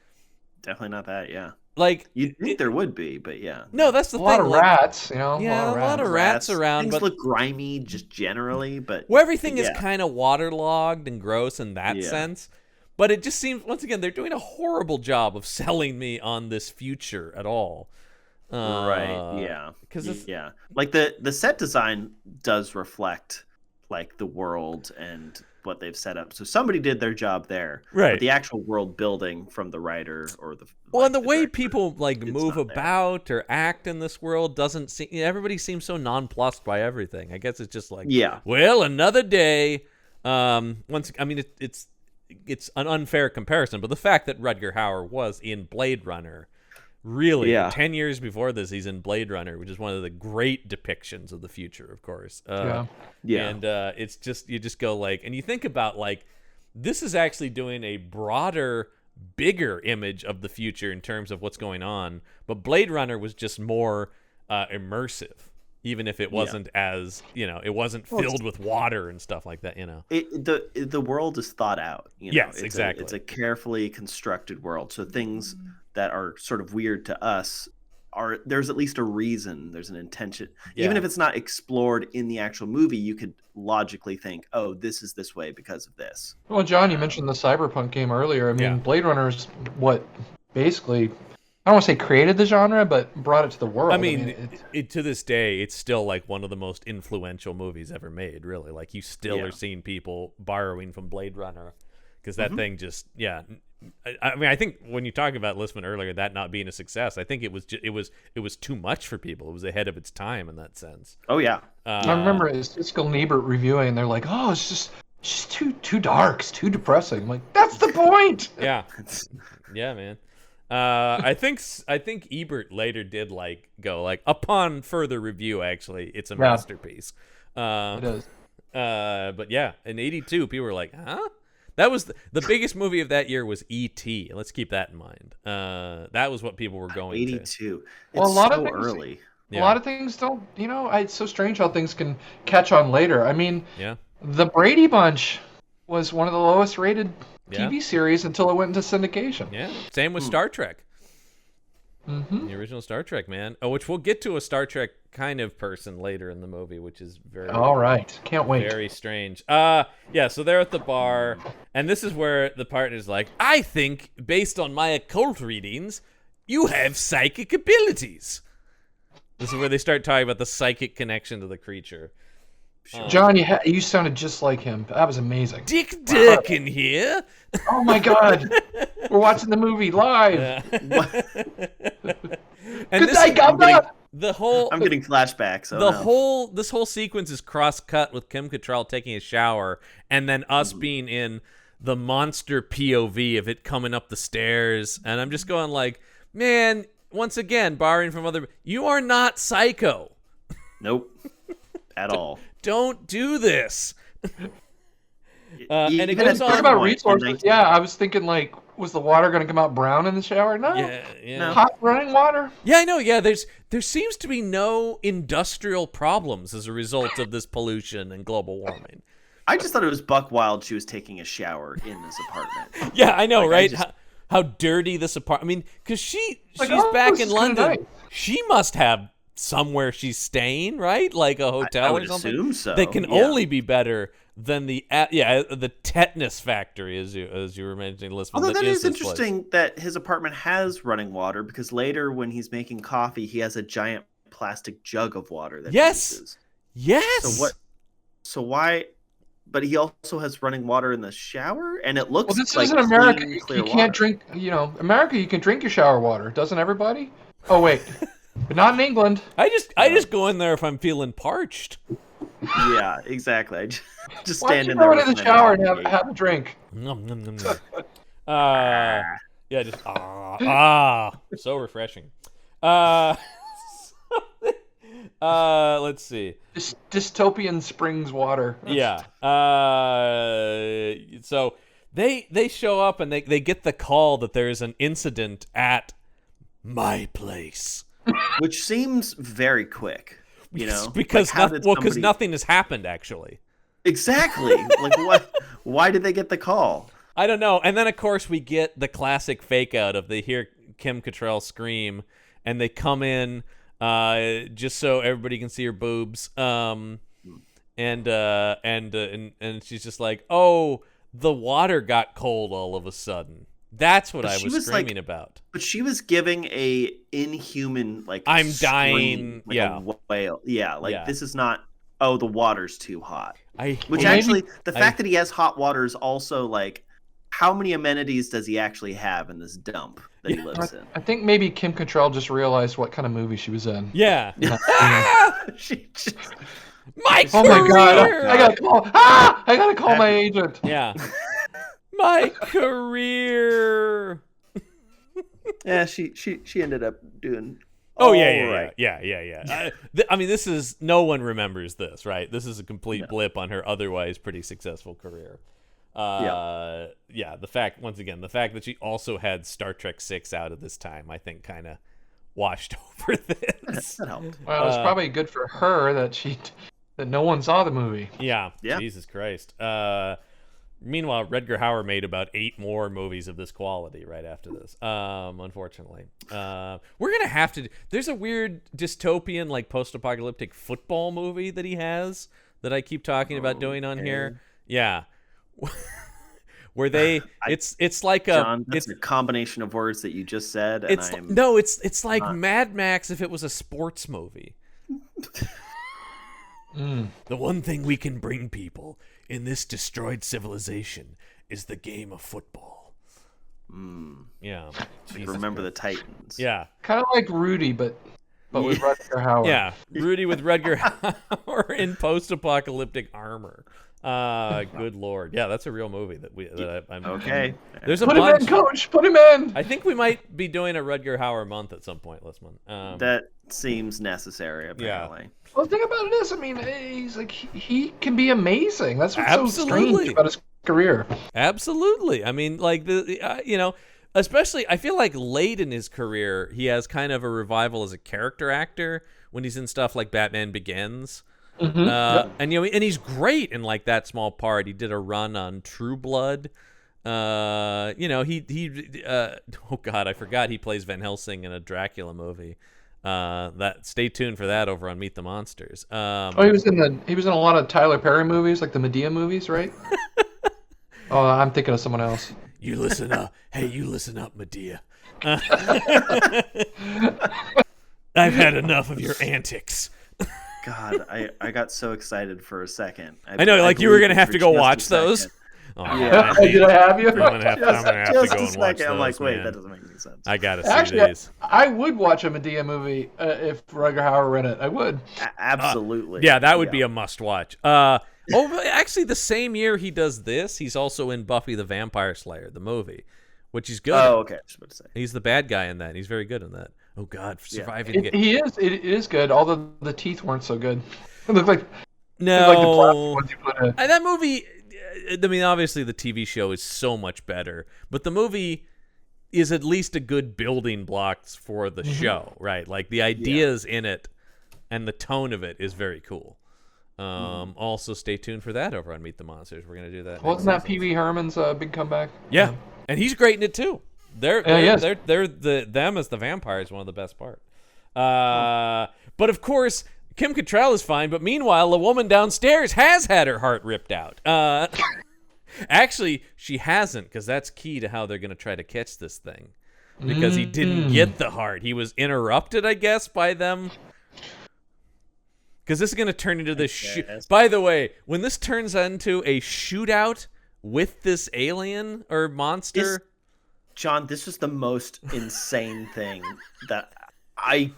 Definitely not that, yeah. Like you'd think there would be, but yeah. No, that's the thing. A lot of rats, you know. Yeah, a lot of rats around. Things but look grimy just generally, but well, everything is kind of waterlogged and gross in that sense. But it just seems, once again, they're doing a horrible job of selling me on this future at all. Right, yeah. Like the set design does reflect like the world and what they've set up. So somebody did their job there. Right. But the actual world building from the writer or the and the way people like move about or act in this world doesn't seem, everybody seems so nonplussed by everything. I guess it's just like, well, another day. It's an unfair comparison, but the fact that Rutger Hauer was in Blade Runner, really, 10 years before this, he's in Blade Runner, which is one of the great depictions of the future, of course. And it's just, you just go like, and you think about like, this is actually doing a broader, bigger image of the future in terms of what's going on, but Blade Runner was just more immersive. Even if it wasn't as, it wasn't filled with water and stuff like that, The world is thought out. Yes, exactly. It's a carefully constructed world. So things that are sort of weird to us there's at least a reason, there's an intention. Even if it's not explored in the actual movie, you could logically think, oh, this is this way because of this. Well, John, you mentioned the Cyberpunk game earlier. I mean, Blade Runner's what basically, I don't want to say created the genre, but brought it to the world. I mean, to this day, it's still like one of the most influential movies ever made, really. Like, you still are seeing people borrowing from Blade Runner because that thing just, I mean, I think when you talk about Listman earlier, that not being a success, I think it was too much for people. It was ahead of its time in that sense. Oh, yeah. I remember Siskel and Ebert reviewing, and they're like, oh, it's just too dark. It's too depressing. I'm like, that's the point. Yeah. Yeah, man. I think Ebert later did go upon further review, actually it's a masterpiece. It is. But yeah, in '82 people were like, huh? That was the biggest movie of that year was E.T. Let's keep that in mind. That was what people were going 82. to. 82. Well, a lot so of things, early. A lot of things don't, it's so strange how things can catch on later. I mean, the Brady Bunch was one of the lowest rated TV series until it went into syndication. Yeah, same with Star Trek. Mm-hmm. The original Star Trek, man. Oh, which we'll get to a Star Trek kind of person later in the movie, which is very... All right, can't wait. Very strange. So they're at the bar, and this is where the partner's like, I think, based on my occult readings, you have psychic abilities. This is where they start talking about the psychic connection to the creature. John, you sounded just like him. That was amazing. Dick Durkin here. Oh my God, we're watching the movie live. And Good night, Governor. I'm getting flashbacks. This whole sequence is cross-cut with Kim Cattrall taking a shower, and then us being in the monster POV of it coming up the stairs, and I'm just going like, man, once again, borrowing from other, you are not Psycho. Nope, at all. Don't do this. And it Even goes at on this about point, resources. Yeah, I was thinking was the water going to come out brown in the shower? No. Yeah. Hot running water? Yeah, I know. Yeah, there seems to be no industrial problems as a result of this pollution and global warming. I just thought it was buck wild she was taking a shower in this apartment. Yeah, I know, right? How dirty this apartment. I mean, because she's back in London. Nice. She must have somewhere she's staying, right? Like a hotel I would or something. Assume so. They can only be better than the tetanus factory, as you were mentioning, Lisbon. Although that is interesting that his apartment has running water, because later when he's making coffee, he has a giant plastic jug of water that he uses. Yes. So why? But he also has running water in the shower, and it looks. Well, this like isn't America. Clean, You clear can't water. drink. America, you can drink your shower water. Doesn't everybody? Oh wait, but not in England. I just go in there if I'm feeling parched. Yeah, exactly. I just Why stand don't in you go there into the shower and have a drink? Yeah, just so refreshing. Let's see. Dystopian springs water. Yeah. So They show up and they get the call that there's an incident at my place, which seems very quick. Because nothing has happened actually. Exactly. Like what? Why did they get the call? I don't know. And then of course we get the classic fake out of they hear Kim Cattrall scream and they come in just so everybody can see her boobs. And she's just like, "Oh, the water got cold all of a sudden." That's what I was screaming about. But she was giving a inhuman I'm scream, dying. like a wail. Yeah, this is not. Oh, the water's too hot. The fact that he has hot water is also like, how many amenities does he actually have in this dump that he lives in? I think maybe Kim Cattrall just realized what kind of movie she was in. Yeah. She just... My career! Oh my god! I gotta call my agent. Yeah. My career. Yeah, she ended up doing. Oh yeah. I mean, this is no one remembers this, right? This is a complete blip on her otherwise pretty successful career. The fact that she also had Star Trek 6 out at this time, I think, kind of washed over this. That helped. Well, it was probably good for her that no one saw the movie. Yeah. Jesus Christ. Meanwhile, Rutger Hauer made about 8 more movies of this quality right after this. Unfortunately, we're gonna have to. There's a weird dystopian, like post-apocalyptic football movie that he has that I keep talking about doing on here. Yeah, where it's like John, it's a combination of words that you just said. And it's like Mad Max if it was a sports movie. The one thing we can bring people in this destroyed civilization is the game of football. Yeah. Remember the Titans. Yeah. Kind of like Rudy, but with Rutger Hauer. Yeah, Rudy with Rutger Hauer in post-apocalyptic armor. Good lord. Yeah, that's a real movie I'm okay. There's a Put bunch. him in, coach. Put him in. I think we might be doing a Rutger Hauer month at some point this month. That seems necessary, apparently. Yeah. Well, the thing about it is, I mean, he's like he can be amazing. That's what's so strange about his career. Absolutely. I mean, like especially I feel like late in his career, he has kind of a revival as a character actor when he's in stuff like Batman Begins. Mm-hmm. And he's great in like that small part. He did a run on True Blood. He oh god, I forgot he plays Van Helsing in a Dracula movie. Stay tuned for that over on Meet the Monsters. He was in a lot of Tyler Perry movies, like the Medea movies, right? Oh, I'm thinking of someone else. You listen up. Hey, you listen up, Medea. I've had enough of your antics. God, I got so excited for a second. I know, like you were gonna have to go watch those. Oh, yeah. Did I have you? I'm gonna have to go and watch those. I'm like, wait, man. that doesn't make any sense. I gotta see these. I would watch a Medea movie if Rutger Hauer were in it. I would. Absolutely. Yeah, that would be a must-watch. Actually, the same year he does this, he's also in Buffy the Vampire Slayer, the movie, which is good. Oh, okay. I was about to say. He's the bad guy in that. He's very good in that. Oh God, surviving. He is. It is good. Although the teeth weren't so good. It looked like no. Like the plastic ones you put in. That movie. I mean, obviously the TV show is so much better, but the movie is at least a good building blocks for the show, right? Like the ideas in it and the tone of it is very cool. Also, stay tuned for that over on Meet the Monsters. We're gonna do that. Wasn't that Pee Wee Herman's big comeback? Yeah, and he's great in it too. Them as the vampires, one of the best part. But of course, Kim Cattrall is fine. But meanwhile, a woman downstairs has had her heart ripped out. Actually, she hasn't, because that's key to how they're going to try to catch this thing. Because he didn't get the heart. He was interrupted, I guess, by them. Because this is going to turn into this. By the way, when this turns into a shootout with this alien or monster. John, this was the most insane thing that I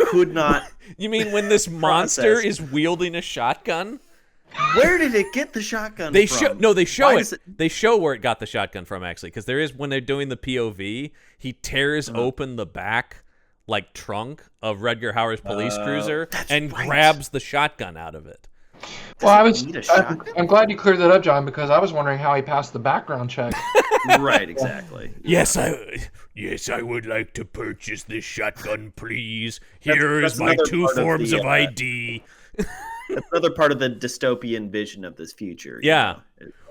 could not. You mean when this monster is wielding a shotgun? Where did it get the shotgun from? They show it. They show where it got the shotgun from, actually, because there is, when they're doing the POV, he tears open the back like trunk of Rutger Hauer's police cruiser and grabs the shotgun out of it. I'm glad you cleared that up, John, because I was wondering how he passed the background check. Right, exactly. Yes, I would like to purchase this shotgun, please. Here is my 2 forms of ID. That's another part of the dystopian vision of this future. Yeah.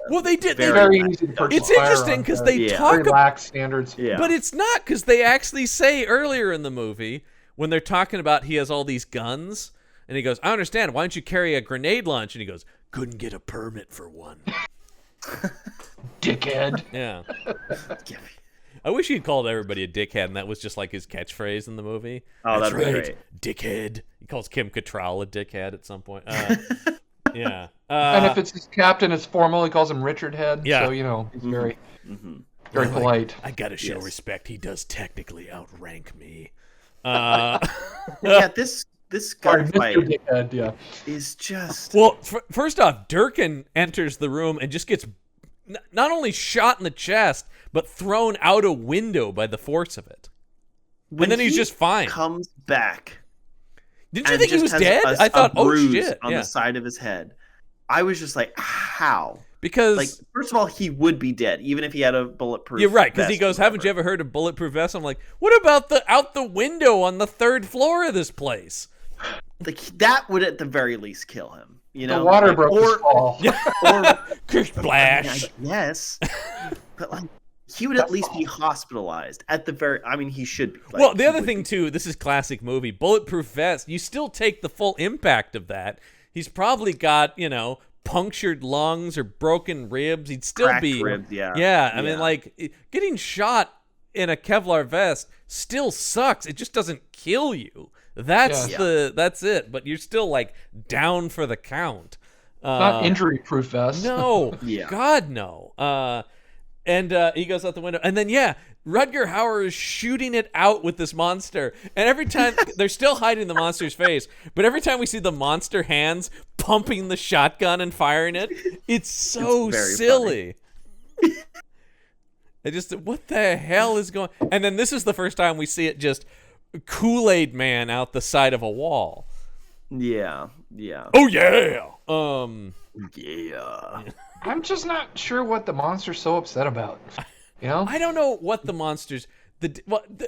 Well, they did. Very easy to purchase. It's interesting because they talk very lax standards. Yeah. But it's not, because they actually say earlier in the movie when they're talking about he has all these guns, and he goes, "I understand. Why don't you carry a grenade launch?" And he goes, "Couldn't get a permit for one." Dickhead. Yeah. I wish he'd called everybody a dickhead, and that was just like his catchphrase in the movie. Oh, that's that'd be right, great. Dickhead. He calls Kim Cattrall a dickhead at some point. Yeah. And if it's his captain, it's formal. He calls him Richard Head. Yeah. So he's very polite. I gotta show respect. He does technically outrank me. Yeah, this gunfight is just... Well, first off, Durkin enters the room and just gets not only shot in the chest, but thrown out a window by the force of it. And then he's just fine. Comes back. Didn't you think he was dead? I thought, oh shit, on the side of his head. I was just like, how? Because, like, first of all, he would be dead even if he had a bulletproof. You're right, because he vest goes, or "Haven't you ever heard of bulletproof vest?" I'm like, what about out the window on the 3rd floor of this place? Like, that would at the very least kill him. You know, the water broke his fall. Or splash. Yes, but like, he would at least be hospitalized at the very. I mean, he should be. Like, well, the other thing too, this is classic movie. Bulletproof vest. You still take the full impact of that. He's probably got, punctured lungs or broken ribs. He'd still cracked be ribs, yeah. Yeah, I mean, like, getting shot in a Kevlar vest still sucks. It just doesn't kill you. That's it. But you're still like down for the count. Not injury-proof vest. No. Yeah. God, no. And he goes out the window. And then, Rutger Hauer is shooting it out with this monster. And every time, they're still hiding the monster's face. But every time we see the monster hands pumping the shotgun and firing it, it's so silly. What the hell is going... And then this is the first time we see it just Kool-Aid Man out the side of a wall. Yeah. Oh, yeah! Yeah. I'm just not sure what the monster's so upset about. I don't know what the monsters...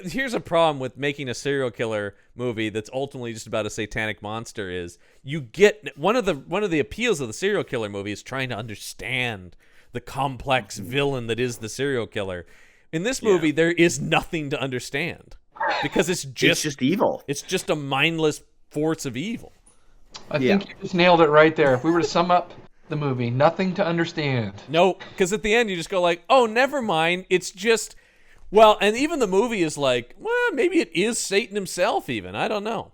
here's a problem with making a serial killer movie that's ultimately just about a satanic monster is you get... One of the appeals of the serial killer movie is trying to understand the complex villain that is the serial killer. In this movie, there is nothing to understand. Because it's just evil. It's just a mindless force of evil. I think you just nailed it right there. If we were to sum up the movie, nothing to understand. No, because at the end you just go like, oh, never mind. It's just, well, and even the movie is like, well, maybe it is Satan himself even. I don't know.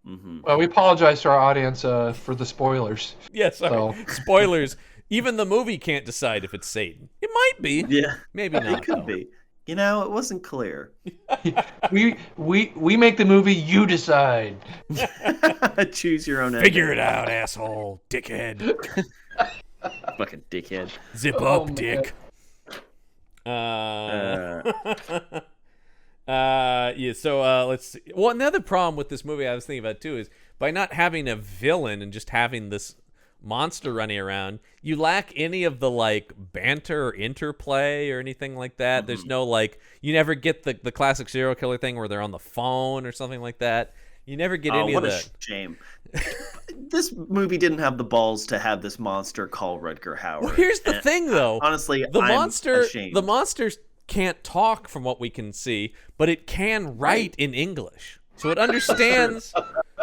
Mm-hmm. Well, we apologize to our audience for the spoilers. Yes, spoilers. Even the movie can't decide if it's Satan. It might be. Yeah. Maybe not. It could be. It wasn't clear. we make the movie, you decide. Choose your own Figure it out, asshole. Dickhead. Fucking dickhead. Zip up, dick. Let's see. Well, another problem with this movie I was thinking about too is by not having a villain and just having this monster running around, you lack any of the like banter or interplay or anything like that. There's no you never get the classic serial killer thing where they're on the phone or something like that. You never get any of that. What a shame. This movie didn't have the balls to have this monster call Rutger Hauer. Well, here's the thing though. Honestly, the ashamed. monster can't talk from what we can see, but it can write in English. So it understands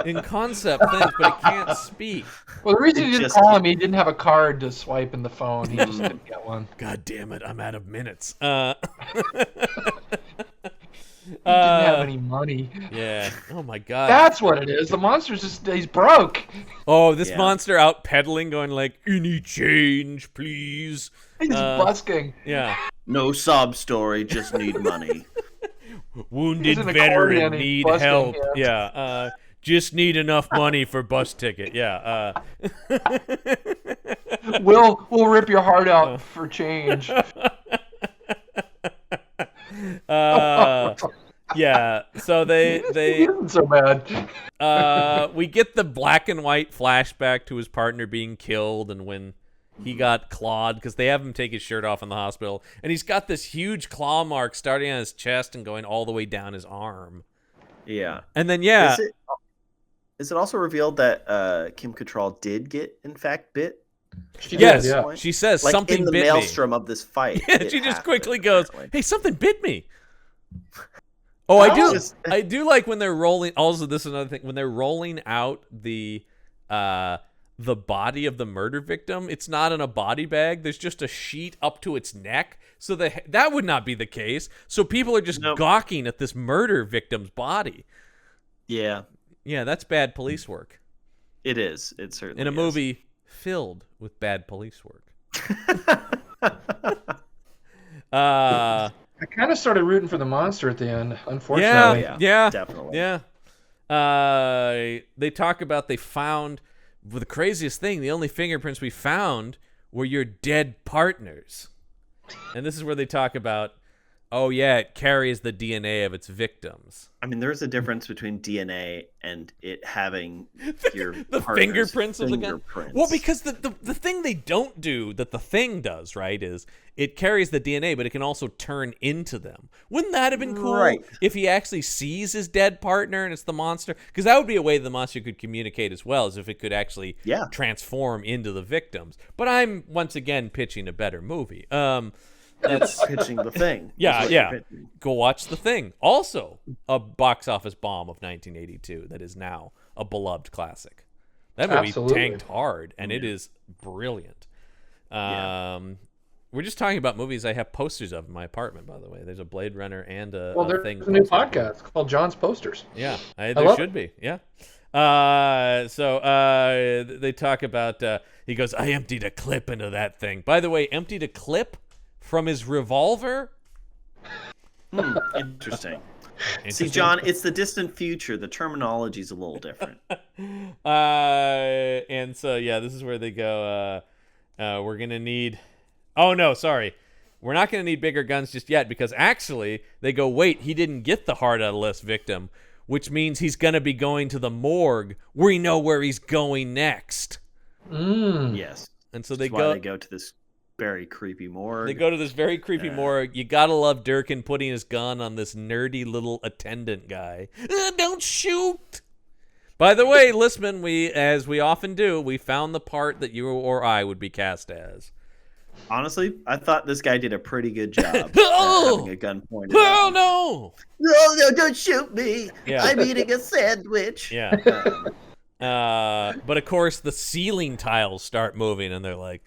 in concept things, but it can't speak. Well, the reason he didn't call him, he didn't have a card to swipe in the phone. He just didn't get one. God damn it, I'm out of minutes. He didn't have any money. Yeah. Oh my god. That's what it is. The monster's he's broke. Oh, this monster out peddling, going like, any change, please. He's busking. Yeah. No sob story, just need money. Wounded veteran need help. Yeah. Just need enough money for bus ticket. Yeah. We'll rip your heart out for change. Yeah, so they It isn't so bad. we get the black and white flashback to his partner being killed and when he got clawed because they have him take his shirt off in the hospital, and he's got this huge claw mark starting on his chest and going all the way down his arm. Yeah. And then Is it also revealed that Kim Cattrall did get in fact bit? Yes, did, yeah. she says Like something in the bit maelstrom of this fight. me. it She just happened, quickly goes, apparently. "Hey, something bit me." Oh, I do. Just- I do like when they're rolling. Also, this is another thing. When they're rolling out the body of the murder victim, it's not in a body bag. There's just a sheet up to its neck. So that would not be the case. So people are just gawking at this murder victim's body. Yeah, Yeah, that's bad police work. it is. It certainly In a is. movie filled with bad police work. I kind of started rooting for the monster at the end, unfortunately. Yeah, definitely. Yeah. They talk about they found, well, the craziest thing, the only fingerprints we found were your dead partners. And this is where they talk about, oh yeah, it carries the DNA of its victims. I mean, there's a difference between DNA and it having your The partner's fingerprints of the gun. fingerprints. Well, because the thing they don't do that the thing does, right, is it carries the DNA, but it can also turn into them. Wouldn't that have been cool Right. if he actually sees his dead partner and it's the monster? Because that would be a way the monster could communicate as well, as if it could actually transform into the victims. But I'm, once again, pitching a better movie. That's pitching the thing. Yeah. Go watch The Thing. Also, a box office bomb of 1982 that is now a beloved classic. That movie tanked hard, and it is brilliant. We're just talking about movies I have posters of in my apartment, by the way. There's a Blade Runner and a Thing. There's a new podcast called John's Posters. Yeah, there should be. Yeah. So they talk about, he goes, I emptied a clip into that thing. By the way, emptied a clip from his revolver? Interesting. See, John, it's the distant future. The terminology's a little different. And so, yeah, this is where they go, we're going to need... Oh, no, sorry. We're not going to need bigger guns just yet because actually they go, wait, he didn't get the heart out of less victim, which means he's going to be going to the morgue. We know where he's going next. Yes. And so they go to this very creepy morgue. They go to this very creepy morgue. You gotta love Durkin putting his gun on this nerdy little attendant guy. Don't shoot! By the way, Listman, as we often do, we found the part that you or I would be cast as. Honestly, I thought this guy did a pretty good job having a gun pointed at him. No, don't shoot me. Yeah. I'm eating a sandwich. Yeah. But of course, the ceiling tiles start moving, and they're like,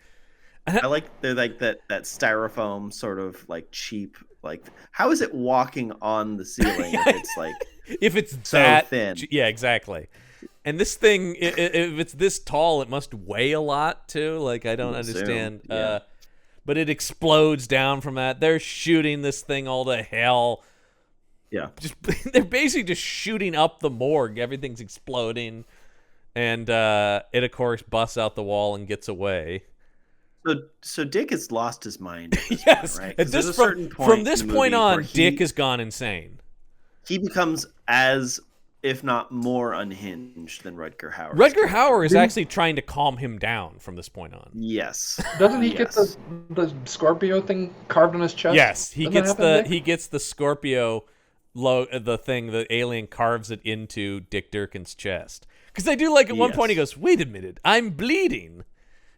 they're like that styrofoam sort of like cheap, like how is it walking on the ceiling if it's like if it's so that thin? Yeah, exactly. And this thing, if it's this tall, it must weigh a lot too. Like I don't understand. Yeah. But it explodes down from that. They're shooting this thing all to hell. Yeah. They're basically just shooting up the morgue. Everything's exploding, and it of course busts out the wall and gets away. So Dick has lost his mind. Yes, point, right? at this from this point on, Dick has gone insane. He becomes as, if not more, unhinged than Rutger Hauer. Rutger Hauer is actually trying to calm him down from this point on. Yes. Doesn't he get the Scorpio thing carved on his chest? Yes, he gets the Scorpio the thing, the alien carves it into Dick Durkin's chest. Because I do like at one point he goes, "Wait a minute, I'm bleeding."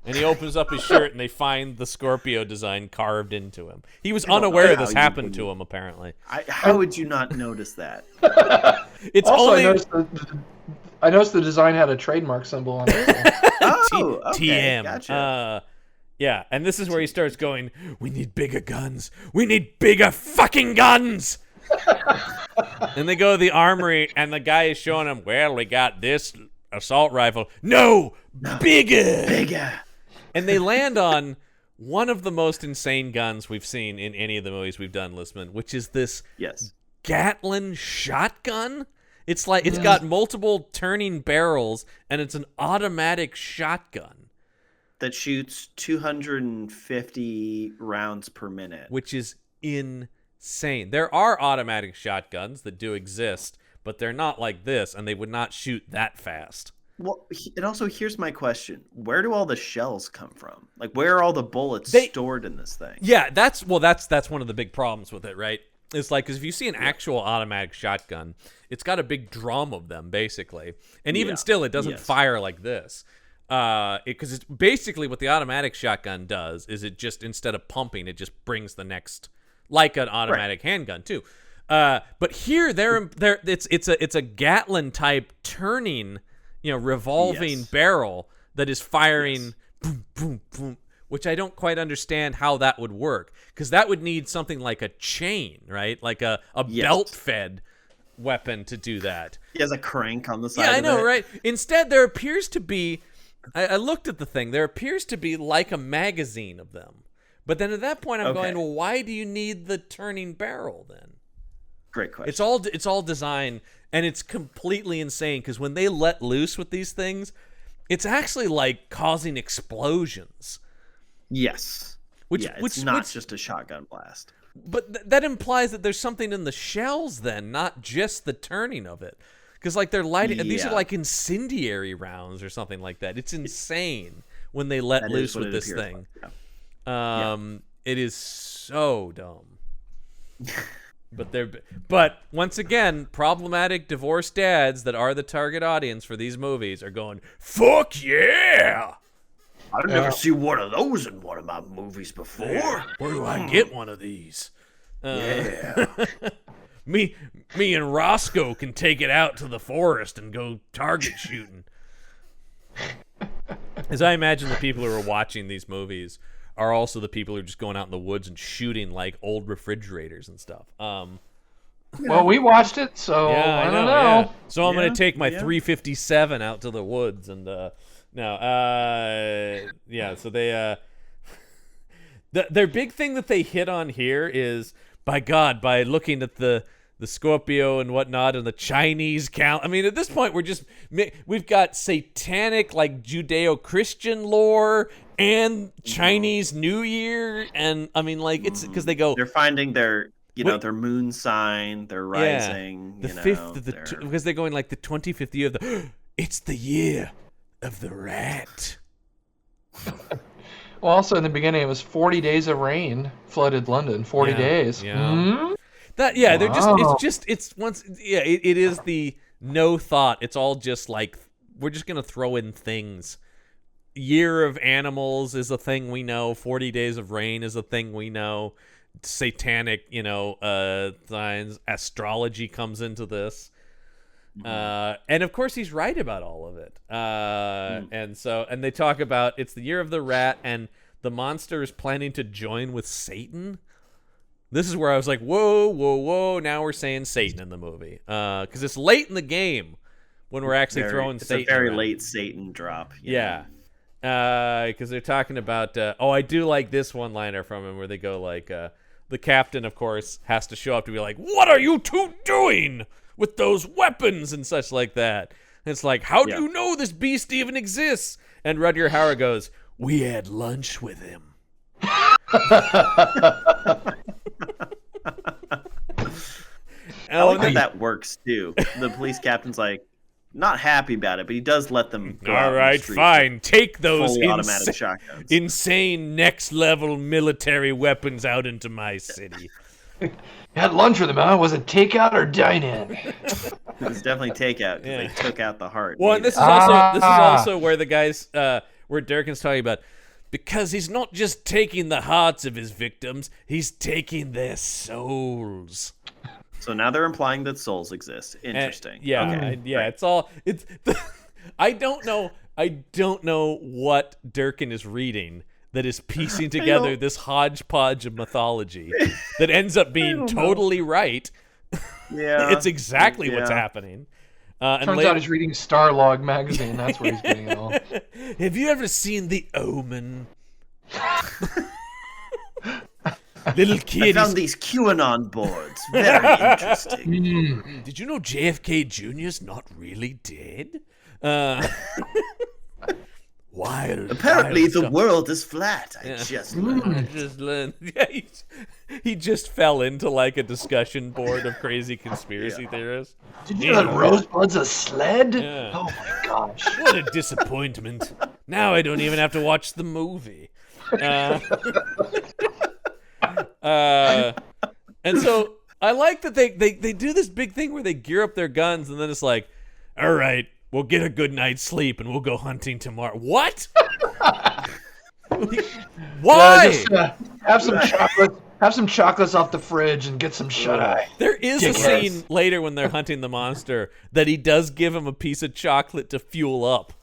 And he opens up his shirt, and they find the Scorpio design carved into him. He was unaware this happened to him, apparently. How would you not notice that? It's also, only... I noticed the design had a trademark symbol on it. Oh, okay, TM. Gotcha. Yeah, and this is where he starts going, we need bigger guns. We need bigger fucking guns! And they go to the armory, and the guy is showing him, well, we got this assault rifle. No! Bigger! Bigger! And they land on one of the most insane guns we've seen in any of the movies we've done, Listman, which is this Gatlin shotgun. It's like it's got multiple turning barrels, and it's an automatic shotgun that shoots 250 rounds per minute, which is insane. insane. There are automatic shotguns that do exist, but they're not like this, and they would not shoot that fast. Well, and also here's my question: where do all the shells come from? Like, where are all the bullets stored in this thing? Yeah, that's one of the big problems with it, right? It's like, because if you see an actual automatic shotgun, it's got a big drum of them, basically. And even still, it doesn't fire like this. Because it's basically what the automatic shotgun does is it just, instead of pumping, it just brings the next, like an automatic handgun, too. But here, it's a Gatlin type turning, revolving barrel that is firing boom, boom, boom, which I don't quite understand how that would work, because that would need something like a chain, right? Like a belt-fed weapon to do that. He has a crank on the side. Yeah, I know, right? Instead, there appears to be. I looked at the thing. There appears to be like a magazine of them, but then at that point, I'm going, well, why do you need the turning barrel then? Great question. It's all designed, and it's completely insane, because when they let loose with these things, it's actually like causing explosions. Yes. It's not just a shotgun blast. But that implies that there's something in the shells then, not just the turning of it. Because like they're lighting, these are like incendiary rounds or something like that. It's insane when they let loose with this thing. Like. It is so dumb. But once again, problematic divorced dads that are the target audience for these movies are going, fuck yeah! I've never seen one of those in one of my movies before. Where do I get one of these? Yeah. Me and Roscoe can take it out to the forest and go target shooting. As I imagine the people who are watching these movies are also the people who are just going out in the woods and shooting like old refrigerators and stuff. Well, we watched it, so I don't know. Yeah. So I'm going to take my 357 out to the woods and so they their big thing that they hit on here is, by looking at the Scorpio and whatnot and the Chinese count. I mean, at this point, we've got satanic, like, Judeo-Christian lore and Chinese New Year. And I mean, like, it's because they're finding their moon sign, their rising, because they're going like the 25th year of it's the year of the rat. Well, also in the beginning, it was 40 days of rain flooded London. 40 days. Yeah. Mm-hmm. It is the no thought. It's all just like, we're just going to throw in things. Year of Animals is a thing we know. 40 Days of Rain is a thing we know. Satanic, signs. Astrology comes into this. And of course he's right about all of it. And they talk about it's the year of the rat, and the monster is planning to join with Satan. This is where I was like, whoa, now we're saying Satan in the movie. Because it's late in the game when we're actually throwing Satan. It's a very around. late Satan drop. Yeah. Because they're talking about, I do like this one-liner from him where they go like, the captain, of course, has to show up to be like, what are you two doing with those weapons and such like that? And it's like, how do you know this beast even exists? And Rutger Hauer goes, we had lunch with him. I like that works too. The police captain's like not happy about it, but he does let them go all right, fine. Take those automatic shotguns. Insane next level military weapons out into my city. Had lunch with him, huh? Was it takeout or dine-in? It was definitely takeout because they took out the heart. Well, and this is also where the guys where Durkin's talking about, because he's not just taking the hearts of his victims, he's taking their souls. So now they're implying that souls exist. Interesting. It's I don't know what Durkin is reading that is piecing together this hodgepodge of mythology that ends up being totally right. Yeah. It's exactly what's happening. Turns out he's reading Starlog magazine. That's where he's getting it all. Have you ever seen The Omen? Little kid. I found these QAnon boards. Very interesting. Did you know JFK Jr.'s not really dead? Apparently, wild the stuff. world is flat. I Yeah. just I learned. just learned. Yeah, he just fell into like a discussion board of crazy conspiracy theorists. Did you know that Rosebud's a sled? Yeah. Oh my gosh. What a disappointment. Now I don't even have to watch the movie. And so I like that they do this big thing where they gear up their guns and then it's like, all right, we'll get a good night's sleep and we'll go hunting tomorrow. What? Why? Just, have some chocolate. Have some chocolates off the fridge and get some shut-eye. There is a scene later when they're hunting the monster that he does give him a piece of chocolate to fuel up,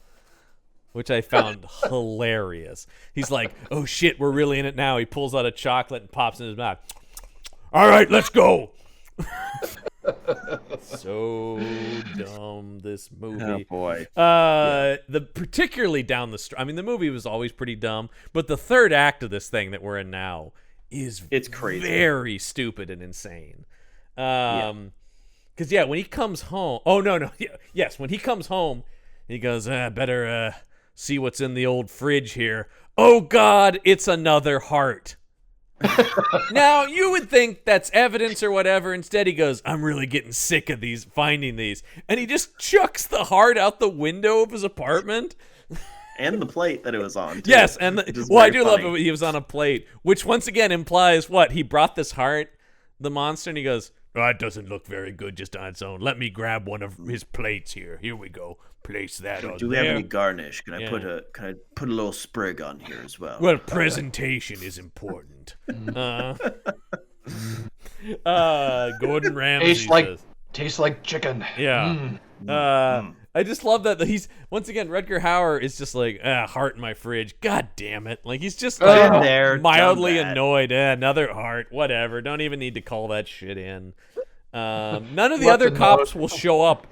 which I found hilarious. He's like, oh shit, we're really in it now. He pulls out a chocolate and pops in his mouth. All right, let's go. So dumb, this movie. Oh boy. The particularly down the I mean, the movie was always pretty dumb, but the third act of this thing that we're in now it's crazy, very stupid and insane. Because when he comes home, when he comes home, he goes, better see what's in the old fridge here. Oh God, it's another heart. Now you would think that's evidence or whatever. Instead, he goes, I'm really getting sick of finding these, and he just chucks the heart out the window of his apartment. And the plate that it was on, too. Yes, and I do love it. He was on a plate, which once again implies what? He brought this heart, the monster, and he goes, oh, it doesn't look very good just on its own. Let me grab one of his plates here. Here we go. Place that on there. Do we have any garnish? Can I put a little sprig on here as well? Well, presentation is important. Gordon Ramsay Tastes like chicken. Yeah. I just love that he's once again Rutger Hauer is just like heart in my fridge. God damn it! Like he's just like mildly annoyed. Another heart. Whatever. Don't even need to call that shit in. None of the other cops will show up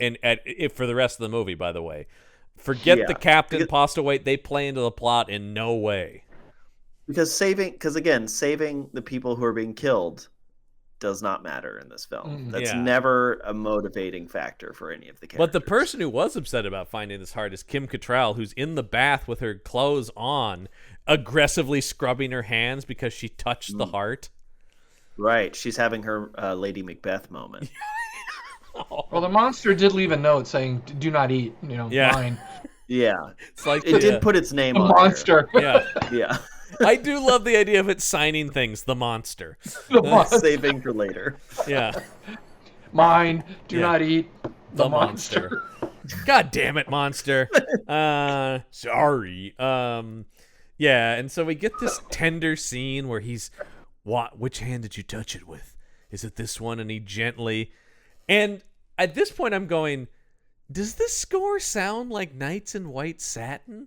for the rest of the movie. By the way, forget the captain, Postlewaite. They play into the plot in no way. Because saving the people who are being killed does not matter in this film. That's never a motivating factor for any of the characters. But the person who was upset about finding this heart is Kim Cattrall, who's in the bath with her clothes on, aggressively scrubbing her hands because she touched the heart. Right. She's having her Lady Macbeth moment. Well, the monster did leave a note saying, do not eat, mine. Yeah. It's like it did put its name on monster. There. Yeah. I do love the idea of it signing things, the monster. Saving for later. Yeah. Mine, do not eat the monster. God damn it, monster. Sorry. Yeah, and so we get this tender scene where he's, which hand did you touch it with? Is it this one? And he gently, and at this point I'm going, does this score sound like Knights in White Satin?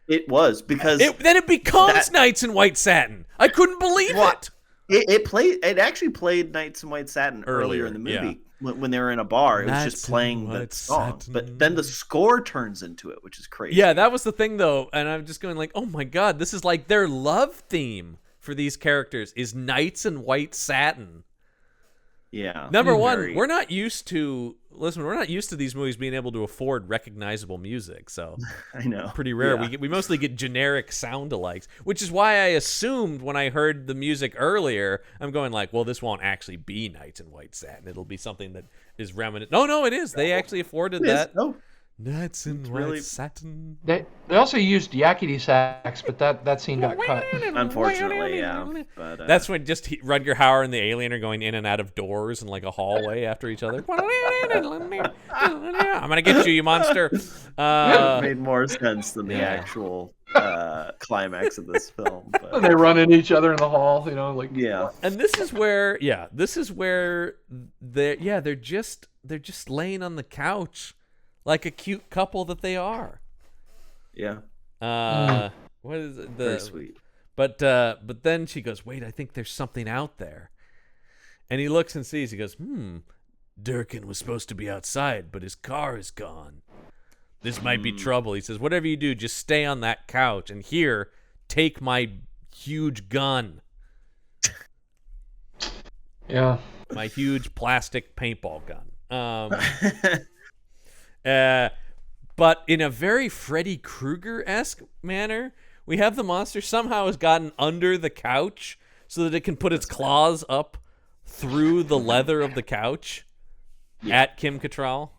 It was, because then it becomes Knights in White Satin. I couldn't believe it. It actually played Knights in White Satin earlier in the movie when they were in a bar. It was just playing that song, but then the score turns into it, which is crazy. Yeah, that was the thing though, and I'm just going like, oh my God, this is like their love theme for these characters is Knights in White Satin. Yeah. Number one, we're not used to these movies being able to afford recognizable music, so I know. Pretty rare. Yeah. We mostly get generic sound-alikes, which is why I assumed when I heard the music earlier, I'm going like, well, this won't actually be Knights in White Satin. It'll be something that is reminiscent. No, it is. They actually afforded that. No. Knights in White Satin. They also used yakety sax, but that scene got cut. Unfortunately, yeah. But, that's when just Rutger Hauer and the alien are going in and out of doors in like a hallway after each other. I'm gonna get you, you monster. It made more sense than the actual climax of this film. But. They run into each other in the hall, And this is where they're just laying on the couch. Like a cute couple that they are. Yeah. What is it? Very sweet. But then she goes, wait, I think there's something out there. And he looks and sees, he goes, Durkin was supposed to be outside, but his car is gone. This might be trouble. He says, whatever you do, just stay on that couch. And here, take my huge gun. Yeah. My huge plastic paintball gun. but in a very Freddy Krueger-esque manner. We have the monster somehow has gotten under the couch so that it can put its claws up through the leather of the couch at Kim Cattrall.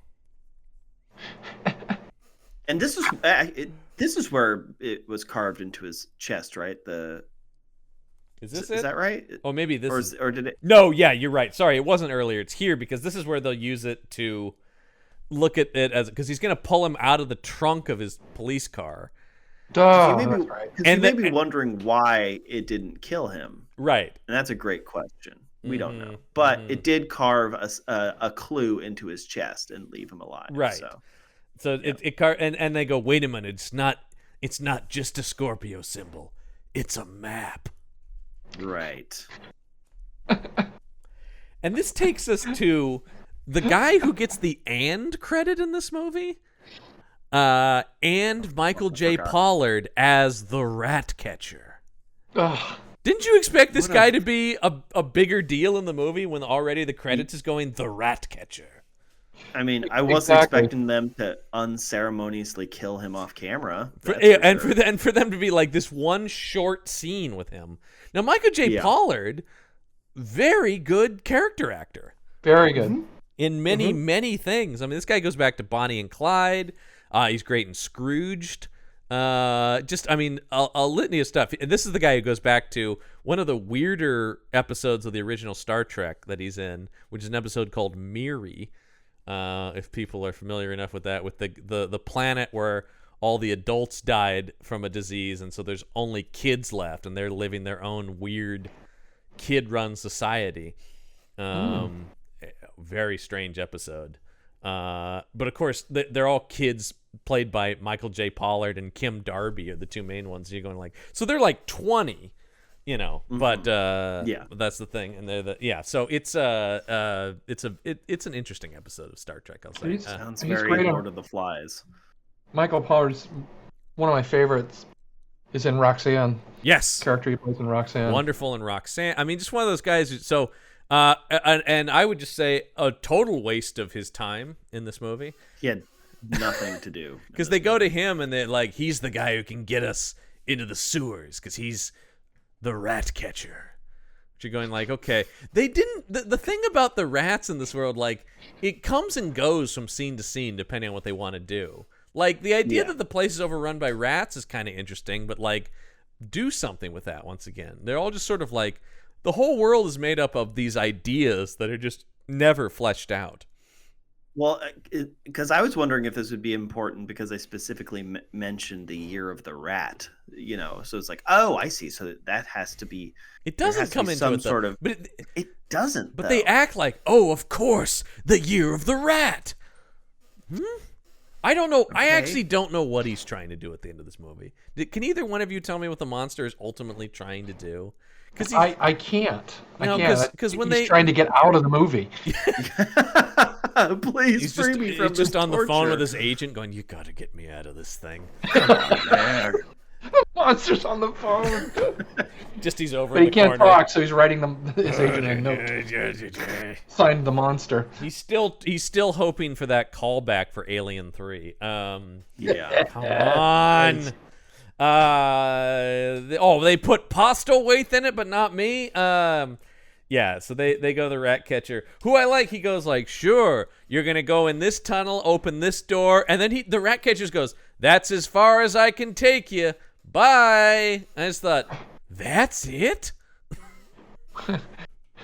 And this is where it was carved into his chest, right? Is this Is it? that right? Oh, maybe this or did it? No, yeah, you're right. Sorry, it wasn't earlier. It's here because this is where they'll use it to look at it as because he's going to pull him out of the trunk of his police car. Duh, Because that's you may be wondering why it didn't kill him. Right. And that's a great question. We don't know. But it did carve a clue into his chest and leave him alive. Right. So yeah. and they go, wait a minute, it's not just a Scorpio symbol. It's a map. Right. And this takes us to the guy who gets the "and" credit in this movie. And Michael J. Pollard as the rat catcher. Ugh. Didn't you expect this guy to be a bigger deal in the movie when already the credits is going the rat catcher? I mean, I wasn't expecting them to unceremoniously kill him off camera. For them to be like this one short scene with him. Now, Michael J. Pollard, very good character actor. Very good. In many, many things. I mean, this guy goes back to Bonnie and Clyde. He's great in Scrooged. A litany of stuff. This is the guy who goes back to one of the weirder episodes of the original Star Trek that he's in, which is an episode called Miri. If people are familiar enough with that, with the planet where all the adults died from a disease, and so there's only kids left, and they're living their own weird kid-run society. Very strange episode. But of course, they're all kids played by Michael J. Pollard and Kim Darby are the two main ones. You're going like, so they're like 20, but that's the thing. And so it's an interesting episode of Star Trek, I'll say. Sounds very Lord of the Flies. Michael Pollard's one of my favorites is in Roxanne. Yes. Character he plays in Roxanne. Wonderful in Roxanne. I mean, just one of those guys and I would just say a total waste of his time in this movie. He had nothing to do. Because they go to him and they're like, he's the guy who can get us into the sewers because he's the rat catcher. But you're going like, okay. They didn't... The thing about the rats in this world, like, it comes and goes from scene to scene depending on what they want to do. Like, the idea that the place is overrun by rats is kind of interesting, but, like, do something with that once again. They're all just sort of like... The whole world is made up of these ideas that are just never fleshed out. Well, because I was wondering if this would be important because they specifically mentioned the year of the rat, So it's like, oh, I see. So that has to be. It doesn't come into some sort of, but it doesn't. But they act like, oh, of course, the year of the rat. I don't know. Okay. I actually don't know what he's trying to do at the end of this movie. Can either one of you tell me what the monster is ultimately trying to do? I can't. Because when he's trying to get out of the movie. Please free me from this. He's just on the phone with his agent going, you got to get me out of this thing. Come on, man. The monster's on the phone. Just he's over but in he the can't corner. talk, so he's writing his agent a note. Signed the monster. He's still hoping for that callback for Alien 3. Come on. They put Postlethwaite in it, but not me. So they go to the rat catcher, who I like. He goes like, sure, you're gonna go in this tunnel, open this door, and then the rat catcher goes, that's as far as I can take you. Bye. I just thought, that's it.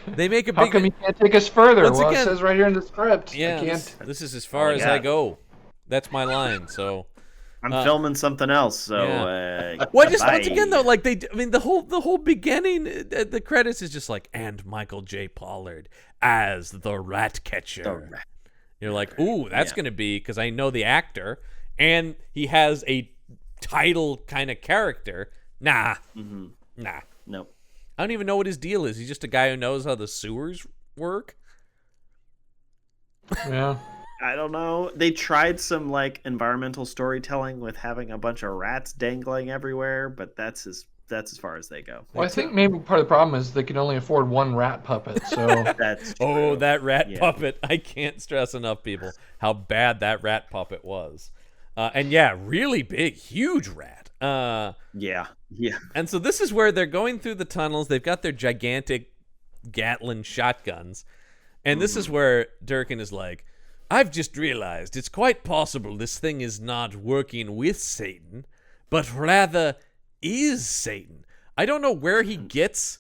They make a big. How come he can't take us further? Once again, it says right here in the script. Yeah, this is as far as I go. That's my line. So. I'm filming something else, so. Well, just once again though, like the whole beginning, the credits is just like, and Michael J. Pollard as the rat catcher. You're like, ooh, that's gonna be because I know the actor, and he has a title kind of character. Nah, Nope. I don't even know what his deal is. He's just a guy who knows how the sewers work. Yeah. I don't know. They tried some like environmental storytelling with having a bunch of rats dangling everywhere, but that's as far as they go. Well, I think maybe part of the problem is they can only afford one rat puppet. So that's true. Oh, that rat puppet! I can't stress enough, people, how bad that rat puppet was. And yeah, really big, huge rat. Yeah. And so this is where they're going through the tunnels. They've got their gigantic Gatlin shotguns. And this is where Durkin is like, I've just realized it's quite possible this thing is not working with Satan, but rather is Satan. I don't know where he gets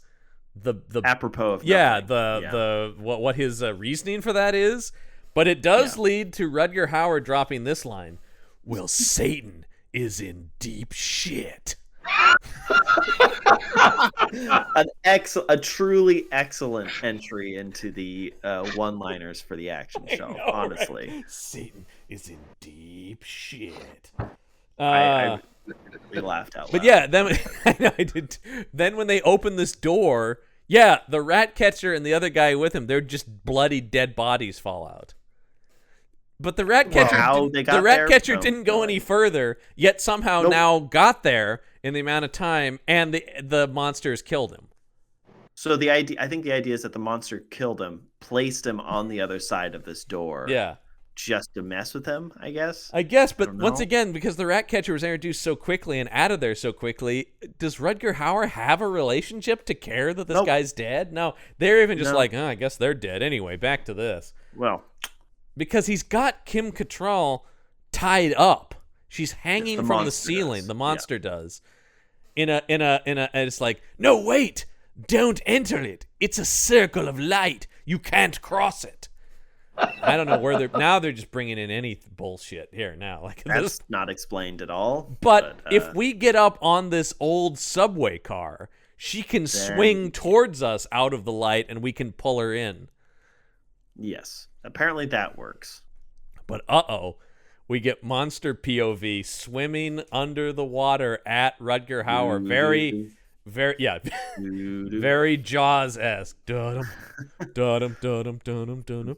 the apropos of what his reasoning for that is, but it does lead to Rutger Hauer dropping this line: "Well, Satan is in deep shit." A truly excellent entry into the one-liners for the action show. Honestly, right? Satan is in deep shit. I really laughed out loud. But yeah, then I did. Then when they open this door, yeah, the rat catcher and the other guy with him, they're just bloody dead bodies fall out. But the rat catcher, didn't go any further, yet somehow now got there in the amount of time, and the monsters killed him. So I think the idea is that the monster killed him, placed him on the other side of this door. Yeah. Just to mess with him, I guess. But once again, because the rat catcher was introduced so quickly and out of there so quickly, does Rutger Hauer have a relationship to care that this guy's dead? No, they're even just like, I guess they're dead anyway. Back to this. Well, because he's got Kim Cattrall tied up. She's hanging from the ceiling. The monster does. And it's like, no, wait, don't enter it. It's a circle of light. You can't cross it. I don't know where they're just bringing in any bullshit here now. Like that's not explained at all. But if we get up on this old subway car, she can swing towards us out of the light, and we can pull her in. Yes, apparently that works. But we get monster POV swimming under the water at Rutger Hauer. Very, very Jaws-esque. Dum dum dum dum dum.